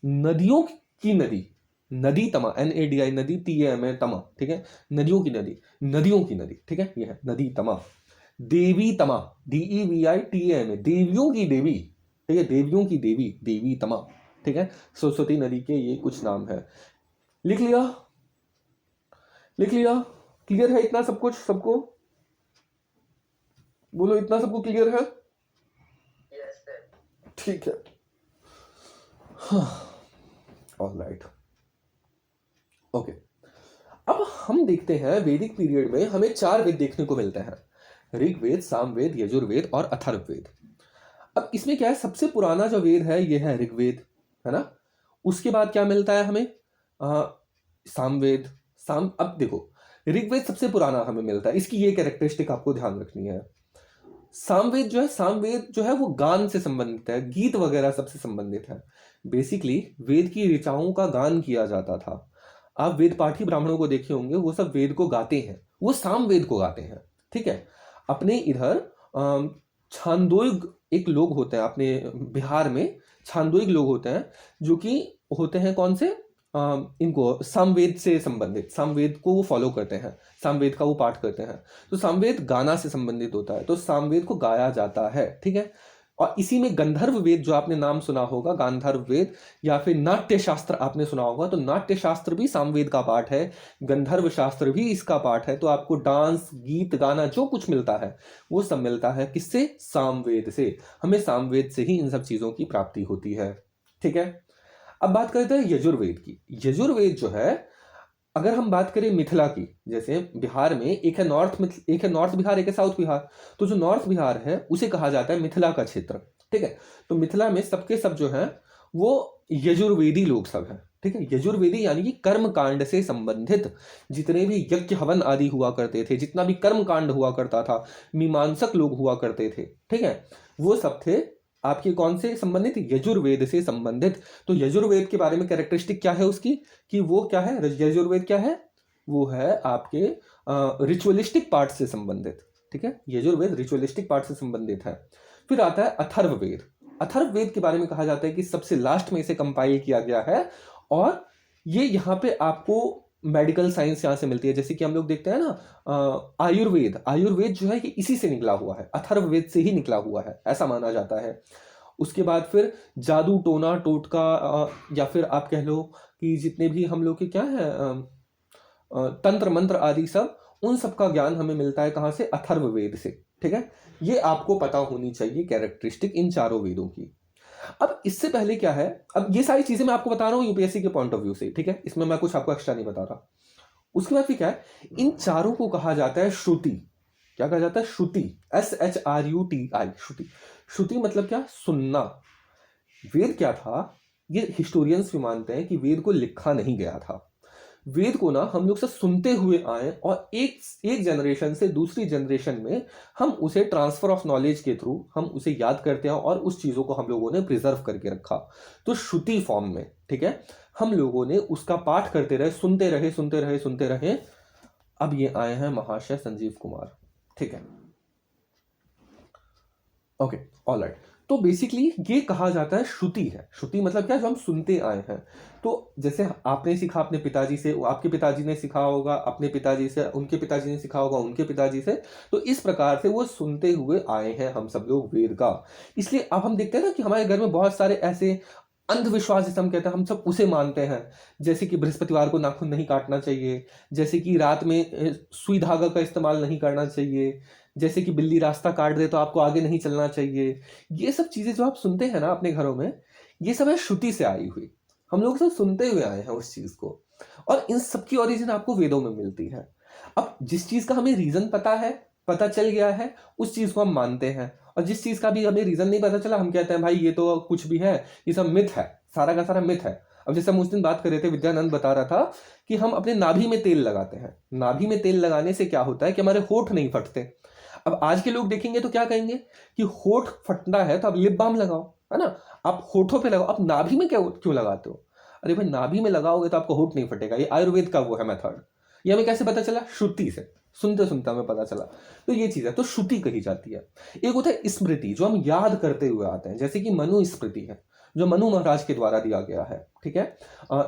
S1: नदियों की नदी, नदी तमा, NADI, नदी, TAMA, तमा। ठीक है, नदियों की नदी, नदियों की नदी। ठीक है, यह है नदी तमा। देवी तमा, DEVITAMA, देवियों की देवी। ठीक है, देवियों की देवी, देवी तमा। ठीक है, सरस्वती नदी के ये कुछ नाम है। लिख लिया, लिख लिया, क्लियर है इतना सब कुछ सबको? बोलो, इतना सबको क्लियर है?
S2: Yes sir.
S1: ठीक है, ऑलराइट, ओके। अब हम देखते हैं वैदिक पीरियड में हमें 4 वेद देखने को मिलते हैं, ऋग्वेद, सामवेद, यजुर्वेद और अथर्ववेद। अब इसमें क्या है, सबसे पुराना जो वेद है ये है ऋग्वेद, है ना। उसके बाद क्या मिलता है हमें, सामवेद। अब देखो, ऋग्वेद सबसे पुराना हमें मिलता है, इसकी ये कैरेक्टरिस्टिक आपको ध्यान रखनी है। सामवेद जो है वो गान से संबंधित है, गीत वगैरह सबसे संबंधित है। बेसिकली वेद की ऋचाओं का गान किया जाता था। आप वेद पाठी ब्राह्मणों को देखे होंगे, वो सब वेद को गाते हैं, वो सामवेद को गाते हैं। ठीक है, अपने इधर छांदोग एक लोग होते हैं, अपने बिहार में छांदोग लोग होते हैं, जो कि होते हैं कौन से, इनको सामवेद से संबंधित, सामवेद को वो फॉलो करते हैं, सामवेद का वो पाठ करते हैं। तो सामवेद गाना से संबंधित होता है, तो सामवेद को गाया जाता है। ठीक है, और इसी में गंधर्व वेद जो आपने नाम सुना होगा, गांधर्व वेद, या फिर नाट्य शास्त्र आपने सुना होगा, तो नाट्य शास्त्र भी सामवेद का पाठ है, गंधर्व शास्त्र भी इसका पाठ है। तो आपको डांस, गीत, गाना जो कुछ मिलता है वो सब मिलता है किससे, सामवेद से। हमें सामवेद से ही इन सब चीजों की प्राप्ति होती है। ठीक है, अब बात करते हैं यजुर्वेद की। यजुर्वेद जो है, अगर हम बात करें मिथिला की, जैसे बिहार में एक है नॉर्थ बिहार, एक है साउथ बिहार। तो जो नॉर्थ बिहार है उसे कहा जाता है मिथिला का क्षेत्र। ठीक है, तो मिथिला में सबके सब जो है वो यजुर्वेदी लोग सब हैं। ठीक है, यजुर्वेदी यानी कि कर्म कांड से संबंधित जितने भी यज्ञ हवन आदि हुआ करते थे, जितना भी कर्म कांड हुआ करता था, मीमांसक लोग हुआ करते थे। ठीक है, वो सब थे आपके कौन से संबंधित, यजुर्वेद से संबंधित। तो यजुर्वेद के बारे में कैरेक्टरिस्टिक क्या है उसकी, कि वो क्या है, यजुर्वेद क्या है, वो है आपके रिचुअलिस्टिक पार्ट से संबंधित। ठीक है, यजुर्वेद रिचुअलिस्टिक पार्ट से संबंधित है। फिर आता है अथर्ववेद। अथर्ववेद के बारे में कहा जाता है कि सबसे लास्ट में इसे कंपाइल किया गया है, और ये यहाँ पे आपको मेडिकल साइंस यहाँ से मिलती है। जैसे कि हम लोग देखते हैं ना, आयुर्वेद जो है ये इसी से निकला हुआ है, अथर्ववेद से ही निकला हुआ है, ऐसा माना जाता है। उसके बाद फिर जादू, टोना, टोटका, या फिर आप कह लो कि जितने भी हम लोग के क्या है, तंत्र मंत्र आदि सब, उन सब का ज्ञान हमें मिलता है कहाँ से, अथर्ववेद से। ठीक है, ये आपको पता होनी चाहिए कैरेक्टरिस्टिक इन चारों वेदों की। अब इससे पहले क्या है, अब ये सारी चीजें मैं आपको बता रहा हूँ यूपीएससी के पॉइंट ऑफ व्यू से। ठीक है, इसमें मैं कुछ आपको एक्स्ट्रा नहीं बता रहा। उसके बाद फिर क्या है, इन चारों को कहा जाता है श्रुति। क्या कहा जाता है, श्रुति, SHRUTI, श्रुति। श्रुति मतलब क्या, सुनना। वेद क्या था, ये हिस्टोरियंस भी मानते हैं कि वेद को लिखा नहीं गया था। वेद को ना हम लोग से सुनते हुए आए, और एक जनरेशन से दूसरी जनरेशन में हम उसे ट्रांसफर ऑफ नॉलेज के थ्रू हम उसे याद करते हैं, और उस चीज़ों को हम लोगों ने प्रिजर्व करके रखा। तो श्रुति फॉर्म में, ठीक है, हम लोगों ने उसका पाठ करते रहे, सुनते रहे, सुनते रहे, सुनते रहे। अब ये आए हैं महाशय संजीव कुमार। ठीक है, ओके, ऑलराइट। तो बेसिकली ये कहा जाता है श्रुति है। श्रुति मतलब क्या, जो हम सुनते आए हैं। तो जैसे आपने सीखा अपने पिताजी से, आपके पिताजी ने सीखा होगा अपने पिताजी से, उनके पिताजी ने सीखा होगा उनके पिताजी से, तो इस प्रकार से वो सुनते हुए आए हैं हम सब लोग वेद का। इसलिए अब हम देखते हैं ना कि हमारे घर में बहुत सारे ऐसे अंधविश्वास जिसे हम कहते हैं, हम सब उसे मानते हैं। जैसे कि बृहस्पतिवार को नाखून नहीं काटना चाहिए, जैसे कि रात में सुई धागा का इस्तेमाल नहीं करना चाहिए, जैसे कि बिल्ली रास्ता काट दे तो आपको आगे नहीं चलना चाहिए। ये सब चीजें जो आप सुनते हैं ना अपने घरों में, ये सब है श्रुति से आई हुई। हम लोग सब सुनते हुए आए हैं उस चीज को, और इन सब की ओरिजिन आपको वेदों में मिलती है। अब जिस चीज का हमें रीजन पता है, पता चल गया है, उस चीज को हम मानते हैं। और जिस चीज का भी हमें रीजन नहीं पता चला, हम कहते हैं भाई ये तो कुछ भी है, ये सब मिथ है, सारा का सारा मिथ है। अब जैसे हम उस दिन बात कर रहे थे, विद्यानंद बता रहा था कि हम अपने नाभि में तेल लगाते हैं। नाभि में तेल लगाने से क्या होता है कि हमारे होठ नहीं फटते। अब आज के लोग देखेंगे तो क्या कहेंगे कि होठ फटना है तो आप लिप बाम लगाओ, है ना, आप होठों पे लगाओ, आप नाभि में क्यों लगाते हो? अरे भाई, नाभि में लगाओगे तो आपका होठ नहीं फटेगा। ये आयुर्वेद का वो है मेथड। ये हमें कैसे पता चला? श्रुति से, सुनते सुनते हमें पता चला। तो ये चीज है, तो श्रुति कही जाती है। एक होता है स्मृति, जो हम याद करते हुए आते हैं, जैसे कि मनु स्मृति है, जो मनु महाराज के द्वारा दिया गया है, ठीक है।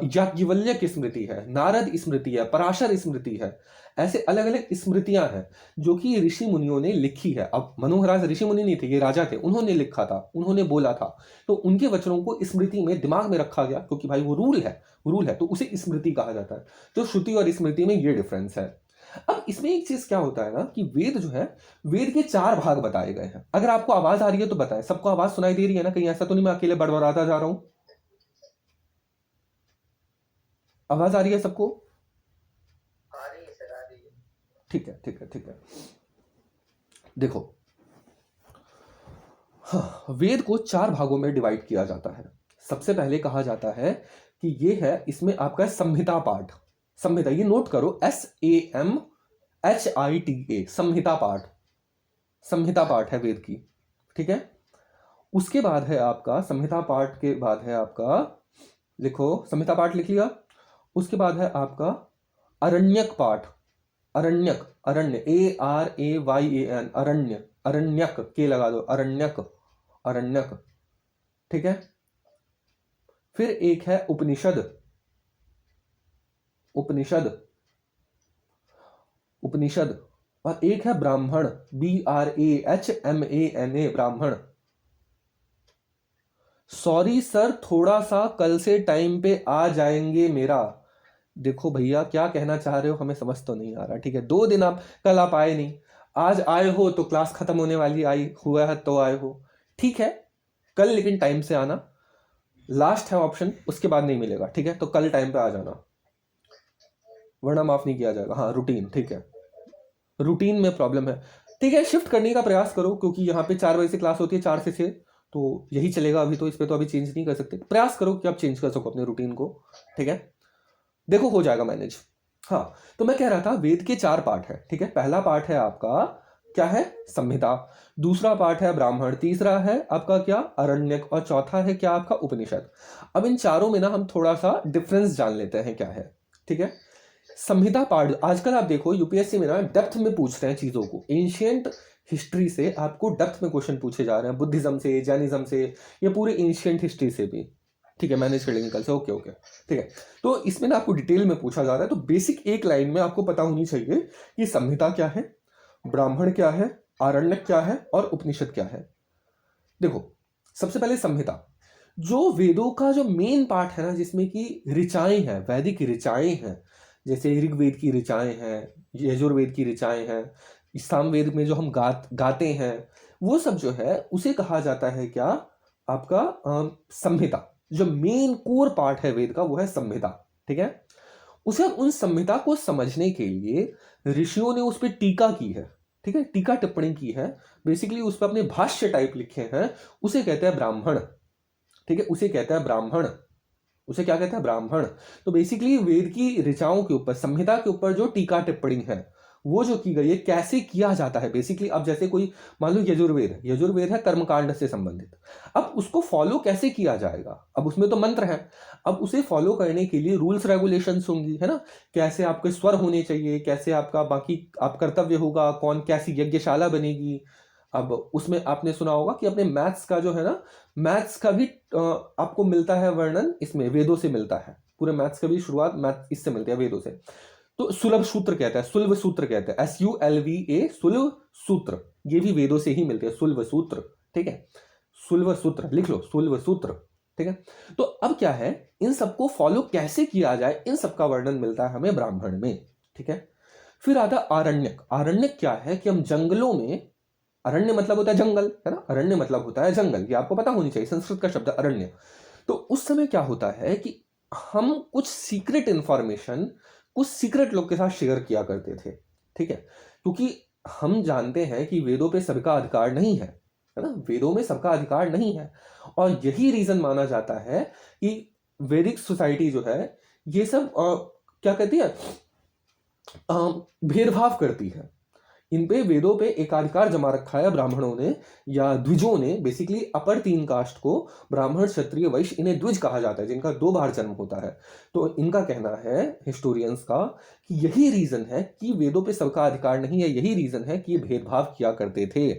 S1: याज्ञवल्क्य की स्मृति है, नारद स्मृति है, पराशर स्मृति है। ऐसे अलग अलग स्मृतियां हैं जो कि ऋषि मुनियों ने लिखी है। अब मनु महाराज ऋषि मुनि नहीं थे, ये राजा थे, उन्होंने लिखा था, उन्होंने बोला था, तो उनके वचनों को स्मृति में, दिमाग में रखा गया, क्योंकि भाई वो रूल है, तो उसे स्मृति कहा जाता है। तो श्रुति और स्मृति में ये डिफरेंस है। अब इसमें एक चीज क्या होता है ना कि वेद जो है, वेद के 4 भाग बताए गए हैं। अगर आपको आवाज आ रही है तो बताएं, सबको आवाज सुनाई दे रही है ना? कहीं ऐसा तो नहीं मैं अकेले बड़बड़ाता जा रहा हूं? आवाज आ रही है सबको?
S2: आ रही है सर, आ रही है।
S1: ठीक है, ठीक है, ठीक है। देखो, हाँ, वेद को 4 भागों में डिवाइड किया जाता है। सबसे पहले कहा जाता है कि ये है, इसमें आपका संहिता पाठ। संहिता, ये नोट करो, SAMHITA, संहिता पाठ। संहिता पाठ है वेद की, ठीक है। उसके बाद है आपका, संहिता पाठ के बाद है आपका, लिखो, संहिता पाठ लिख लिया। उसके बाद है आपका अरण्यक पाठ। अरण्यक, अरण्य, ARAYAN, अरण्य, अरण्यक, के लगा दो, अरण्यक, अरण्यक, ठीक है। फिर एक है उपनिषद। उपनिषद, उपनिषद। और एक है ब्राह्मण, BRAHMANA, ब्राह्मण। सॉरी सर, थोड़ा सा कल से टाइम पे आ जाएंगे मेरा। देखो भैया, क्या कहना चाह रहे हो हमें समझ तो नहीं आ रहा, ठीक है। 2 दिन आप, कल आप आए नहीं, आज आए हो तो क्लास खत्म होने वाली आई हुआ है तो आए हो, ठीक है। कल लेकिन टाइम से आना, लास्ट है ऑप्शन, उसके बाद नहीं मिलेगा, ठीक है। तो कल टाइम पे आ जाना, वरना माफ नहीं किया जाएगा। हाँ, रूटीन, ठीक है, रूटीन में प्रॉब्लम है, ठीक है। शिफ्ट करने का प्रयास करो, क्योंकि यहाँ पे 4 बजे से क्लास होती है, 4 से 6, तो यही चलेगा अभी। तो इस पे तो अभी चेंज नहीं कर सकते, प्रयास करो कि आप चेंज कर सको अपने रूटीन को, ठीक है। देखो हो जाएगा मैनेज। हाँ, तो मैं कह रहा था वेद के 4 पार्ट है, ठीक है। पहला पार्ट है आपका क्या है? संहिता। दूसरा पार्ट है ब्राह्मण। तीसरा है आपका क्या? अरण्यक। और चौथा है क्या आपका? उपनिषद। अब इन चारों में ना हम थोड़ा सा डिफरेंस जान लेते हैं क्या है, ठीक है। संहिता पार्ट, आजकल आप देखो यूपीएससी में ना डेप्थ में पूछ रहे हैं चीजों को। एंशियंट हिस्ट्री से आपको डेप्थ में क्वेश्चन पूछे जा रहे हैं, बुद्धिज्म से, जैनिज्म से, या पूरे एंशियंट हिस्ट्री से भी, ठीक है। मैनेज कर लेंगे कल से, ओके ओके, ठीक है। तो इसमें ना आपको डिटेल में पूछा जा रहा है, तो बेसिक एक लाइन में आपको पता होनी चाहिए कि संहिता क्या है, ब्राह्मण क्या है, आरण्यक क्या है, और उपनिषद क्या है। देखो, सबसे पहले संहिता, जो वेदों का जो मेन पार्ट है ना, जिसमें कि ऋचाएं हैं, वैदिक ऋचाएं हैं, जैसे ऋग्वेद की ऋचाएं हैं, यजुर्वेद की ऋचाएं हैं, सामवेद में जो हम गाते हैं, वो सब जो है उसे कहा जाता है क्या? आपका संहिता। जो मेन कोर पार्ट है वेद का वो है संहिता, ठीक है। उसे उन संहिता को समझने के लिए ऋषियों ने उस पर टीका की है, ठीक है, टीका टिप्पणी की है, बेसिकली उस पर अपने भाष्य टाइप लिखे हैं, उसे कहते हैं ब्राह्मण, ठीक है। उसे कहता है ब्राह्मण, उसे क्या कहता है? ब्राह्मण। तो बेसिकली वेद की ऋचाओं के ऊपर, संहिता के ऊपर जो टीका टिप्पणी है वो जो की गई है, कैसे किया जाता है बेसिकली। अब जैसे कोई मान लो यजुर्वेद है कर्मकांड से संबंधित, अब उसको फॉलो कैसे किया जाएगा? अब उसमें तो मंत्र है, अब उसे फॉलो करने के लिए रूल्स रेगुलेशंस होंगी, है ना। कैसे आपके स्वर होने चाहिए, कैसे आपका बाकी आप कर्तव्य होगा, कौन कैसी यज्ञशाला बनेगी, अब उसमें आपने सुना होगा कि अपने मैथ्स का जो है ना, मैथ्स का भी आपको मिलता है वर्णन इसमें, वेदों से मिलता है। पूरे मैथ्स का भी शुरुआत मैथ इससे मिलती है, वेदों से। तो सुलभ सूत्र कहता है, सुलभ सूत्र कहते हैं, SULVA, सुलभ सूत्र, ये भी वेदों से ही मिलते हैं, सुलभ सूत्र, ठीक है। सुलभ सूत्र लिख लो, सुलभ सूत्र, ठीक है। तो अब क्या है, इन सबको फॉलो कैसे किया जाए, इन सबका वर्णन मिलता है हमें ब्राह्मण में, ठीक है। फिर आता आरण्यक। आरण्यक क्या है कि हम जंगलों में, अरण्य मतलब होता है जंगल, है ना, अरण्य मतलब होता है जंगल, ये आपको पता होनी चाहिए, संस्कृत का शब्द अरण्य। तो उस समय क्या होता है कि हम कुछ सीक्रेट इंफॉर्मेशन कुछ सीक्रेट लोग के साथ शेयर किया करते थे, ठीक है। क्योंकि हम जानते हैं कि वेदों पे सबका अधिकार नहीं है ना, वेदों में सबका अधिकार नहीं है, और यही रीजन माना जाता है कि वैदिक सोसाइटी जो है ये सब क्या कहती है, भेदभाव करती है। इन पे वेदों पे एकाधिकार जमा रखा है ब्राह्मणों ने या द्विजों ने, बेसिकली अपर 3 कास्ट को, ब्राह्मण क्षत्रिय वैश्य, इन्हें द्विज कहा जाता है, जिनका 2 बार जन्म होता है। तो इनका कहना है, हिस्टोरियंस का, कि यही रीजन है कि वेदों पे सबका अधिकार नहीं है, यही रीजन है कि ये भेदभाव किया करते थे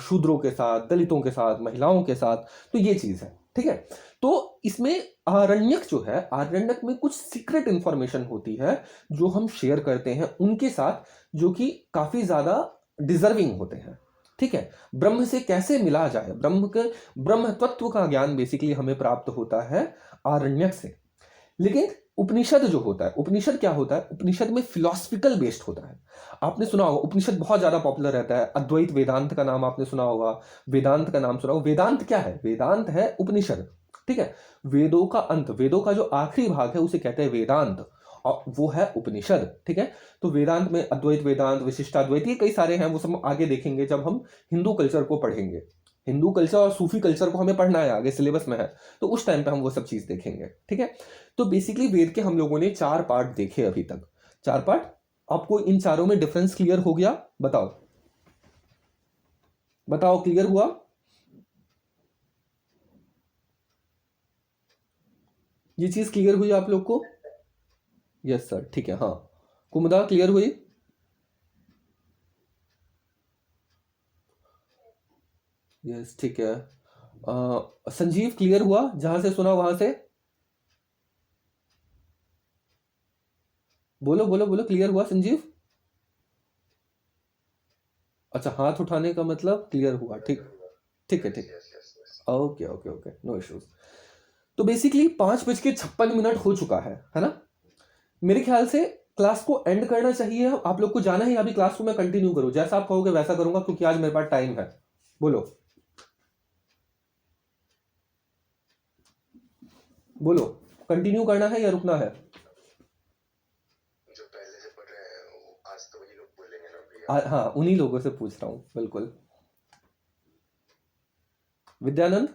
S1: शूद्रों के साथ, दलितों के साथ, महिलाओं के साथ। तो ये चीज है, ठीक है। तो इसमें आरण्यक जो है, आरण्यक में कुछ सीक्रेट इंफॉर्मेशन होती है जो हम शेयर करते हैं उनके साथ, जो कि काफी ज्यादा डिजर्विंग होते हैं, ठीक है। ब्रह्म से कैसे मिला जाए, ब्रह्म तत्व का ज्ञान बेसिकली हमें प्राप्त होता है आरण्यक से। लेकिन उपनिषद जो होता है, उपनिषद क्या होता है, उपनिषद में फिलोसफिकल बेस्ड होता है। आपने सुना होगा उपनिषद बहुत ज्यादा पॉपुलर रहता है, अद्वैत वेदांत का नाम आपने सुना होगा, वेदांत का नाम सुना होगा। वेदांत क्या है, वेदांत है उपनिषद, ठीक है। वेदों का अंत, वेदों का जो आखिरी भाग है उसे कहते हैं वेदांत, और वो है उपनिषद, ठीक है। तो वेदांत में अद्वैत वेदांत, विशिष्टाद्वैत, ये कई सारे हैं, वो सब आगे देखेंगे जब हम हिंदू कल्चर को पढ़ेंगे। हिंदू कल्चर और सूफी कल्चर को हमें पढ़ना है, आगे सिलेबस में है, तो उस टाइम पे हम वो सब चीज देखेंगे, ठीक है। तो बेसिकली वेद के हम लोगों ने 4 पार्ट देखे अभी तक, 4 पार्ट। आपको इन चारों में डिफरेंस क्लियर हो गया? बताओ बताओ, क्लियर हुआ? ये चीज क्लियर हुई आप लोग को? यस सर, ठीक है। हाँ, कुमुदा क्लियर हुई? यस, ठीक है। संजीव क्लियर हुआ, जहां से सुना वहां से? बोलो बोलो बोलो, क्लियर हुआ संजीव? अच्छा, हाथ उठाने का मतलब क्लियर हुआ, ठीक, ठीक है, ठीक, okay okay okay, no issues. तो बेसिकली 5:56 हो चुका है ना। मेरे ख्याल से क्लास को एंड करना चाहिए, आप लोग को जाना है, अभी क्लास को मैं कंटिन्यू करूं, जैसा आप कहोगे वैसा करूंगा, क्योंकि आज मेरे पास टाइम है। बोलो बोलो, कंटिन्यू करना है या रुकना है?
S4: जो पहले से पढ़ रहे हैं वो आज तो वही लोग बोलेंगे ना भैया।
S1: हाँ, उन्हीं लोगों से पूछ रहा हूं, बिल्कुल। विद्यानंद,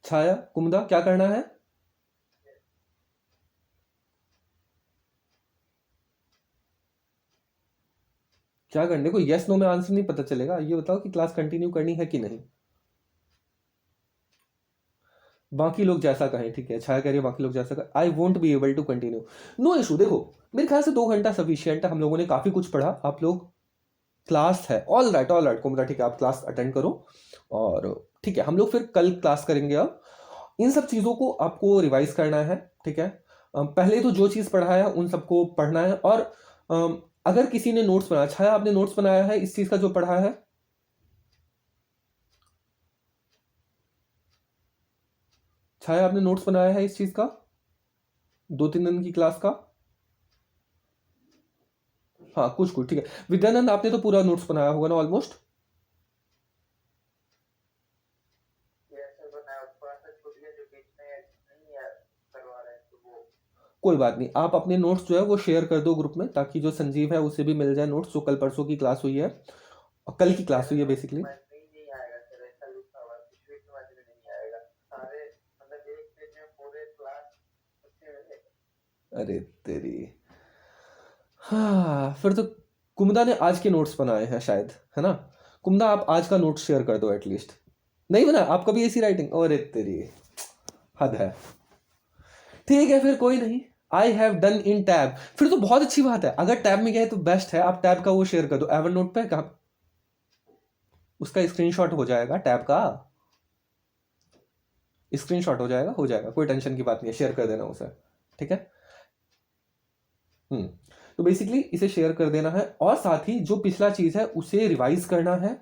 S1: छाया, कुमुदा, क्या करना है? क्या करने को, यस नो में आंसर नहीं पता चलेगा, ये बताओ कि क्लास कंटिन्यू करनी है कि नहीं। बाकी लोग जैसा कहें, ठीक है। छाया कह रही है बाकी लोग जैसा कहें, I won't be able to continue, no issue. देखो, मेरे ख्याल से 2 घंटा सफिशियंट है, हम लोगों ने काफी कुछ पढ़ा। आप लोग, क्लास है, ऑल राइट कुमुदा, ठीक है, आप क्लास अटेंड करो, और ठीक है, हम लोग फिर कल क्लास करेंगे। अब इन सब चीज़ों को आपको रिवाइज करना है, ठीक है। पहले तो जो चीज़ पढ़ा है उन सबको पढ़ना है, और अगर किसी ने नोट्स बनाया, छाया आपने नोट्स बनाया है इस चीज़ का जो पढ़ा है? छाया आपने नोट्स बनाया है इस चीज़ का, 2-3 दिन की क्लास का? हाँ, कुछ कुछ, ठीक है। विद्यानंद, आपने तो पूरा नोट्स बनाया होगा ना ऑलमोस्ट? कोई बात नहीं, आप अपने नोट्स जो है वो शेयर कर दो ग्रुप में, ताकि जो संजीव है उसे भी मिल जाए नोट्स, जो कल परसों की क्लास हुई है, और कल की क्लास हुई है बेसिकली। अरे तेरी, हाँ, फिर तो कुमुदा ने आज के नोट्स बनाए हैं शायद, है ना। कुमुदा, आप आज का नोट्स शेयर कर दो एटलीस्ट। नहीं बना आपका भी ऐसी राइटिंग? अरे तेरी, हद है। ठीक है, फिर कोई नहीं, I have done in tab, फिर तो बहुत अच्छी बात है। अगर टैब में गया है तो बेस्ट है, आप टैब का वो शेयर कर दो एवर नोट पे, कहा उसका स्क्रीनशॉट हो जाएगा, टैब का स्क्रीनशॉट हो जाएगा, कोई टेंशन की बात नहीं है, शेयर कर देना उसे, ठीक है। तो बेसिकली इसे शेयर कर देना है, और साथ ही जो पिछला चीज है उसे रिवाइज करना है,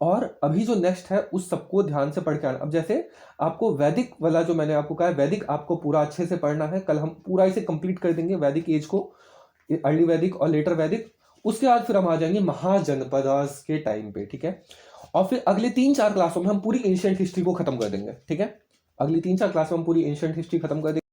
S1: और अभी जो नेक्स्ट है उस सबको ध्यान से पढ़ के आना। अब जैसे आपको वैदिक वाला जो मैंने आपको कहा है, वैदिक आपको पूरा अच्छे से पढ़ना है, कल हम पूरा इसे कंप्लीट कर देंगे वैदिक एज को, अर्ली वैदिक और लेटर वैदिक। उसके बाद फिर हम आ जाएंगे महाजनपदास के टाइम पे, ठीक है। और फिर अगले 3-4 क्लासों में हम पूरी एंशिएंट हिस्ट्री को खत्म कर देंगे, ठीक है। अगली 3-4 क्लास में हम पूरी एंशिएंट हिस्ट्री खत्म कर देंगे।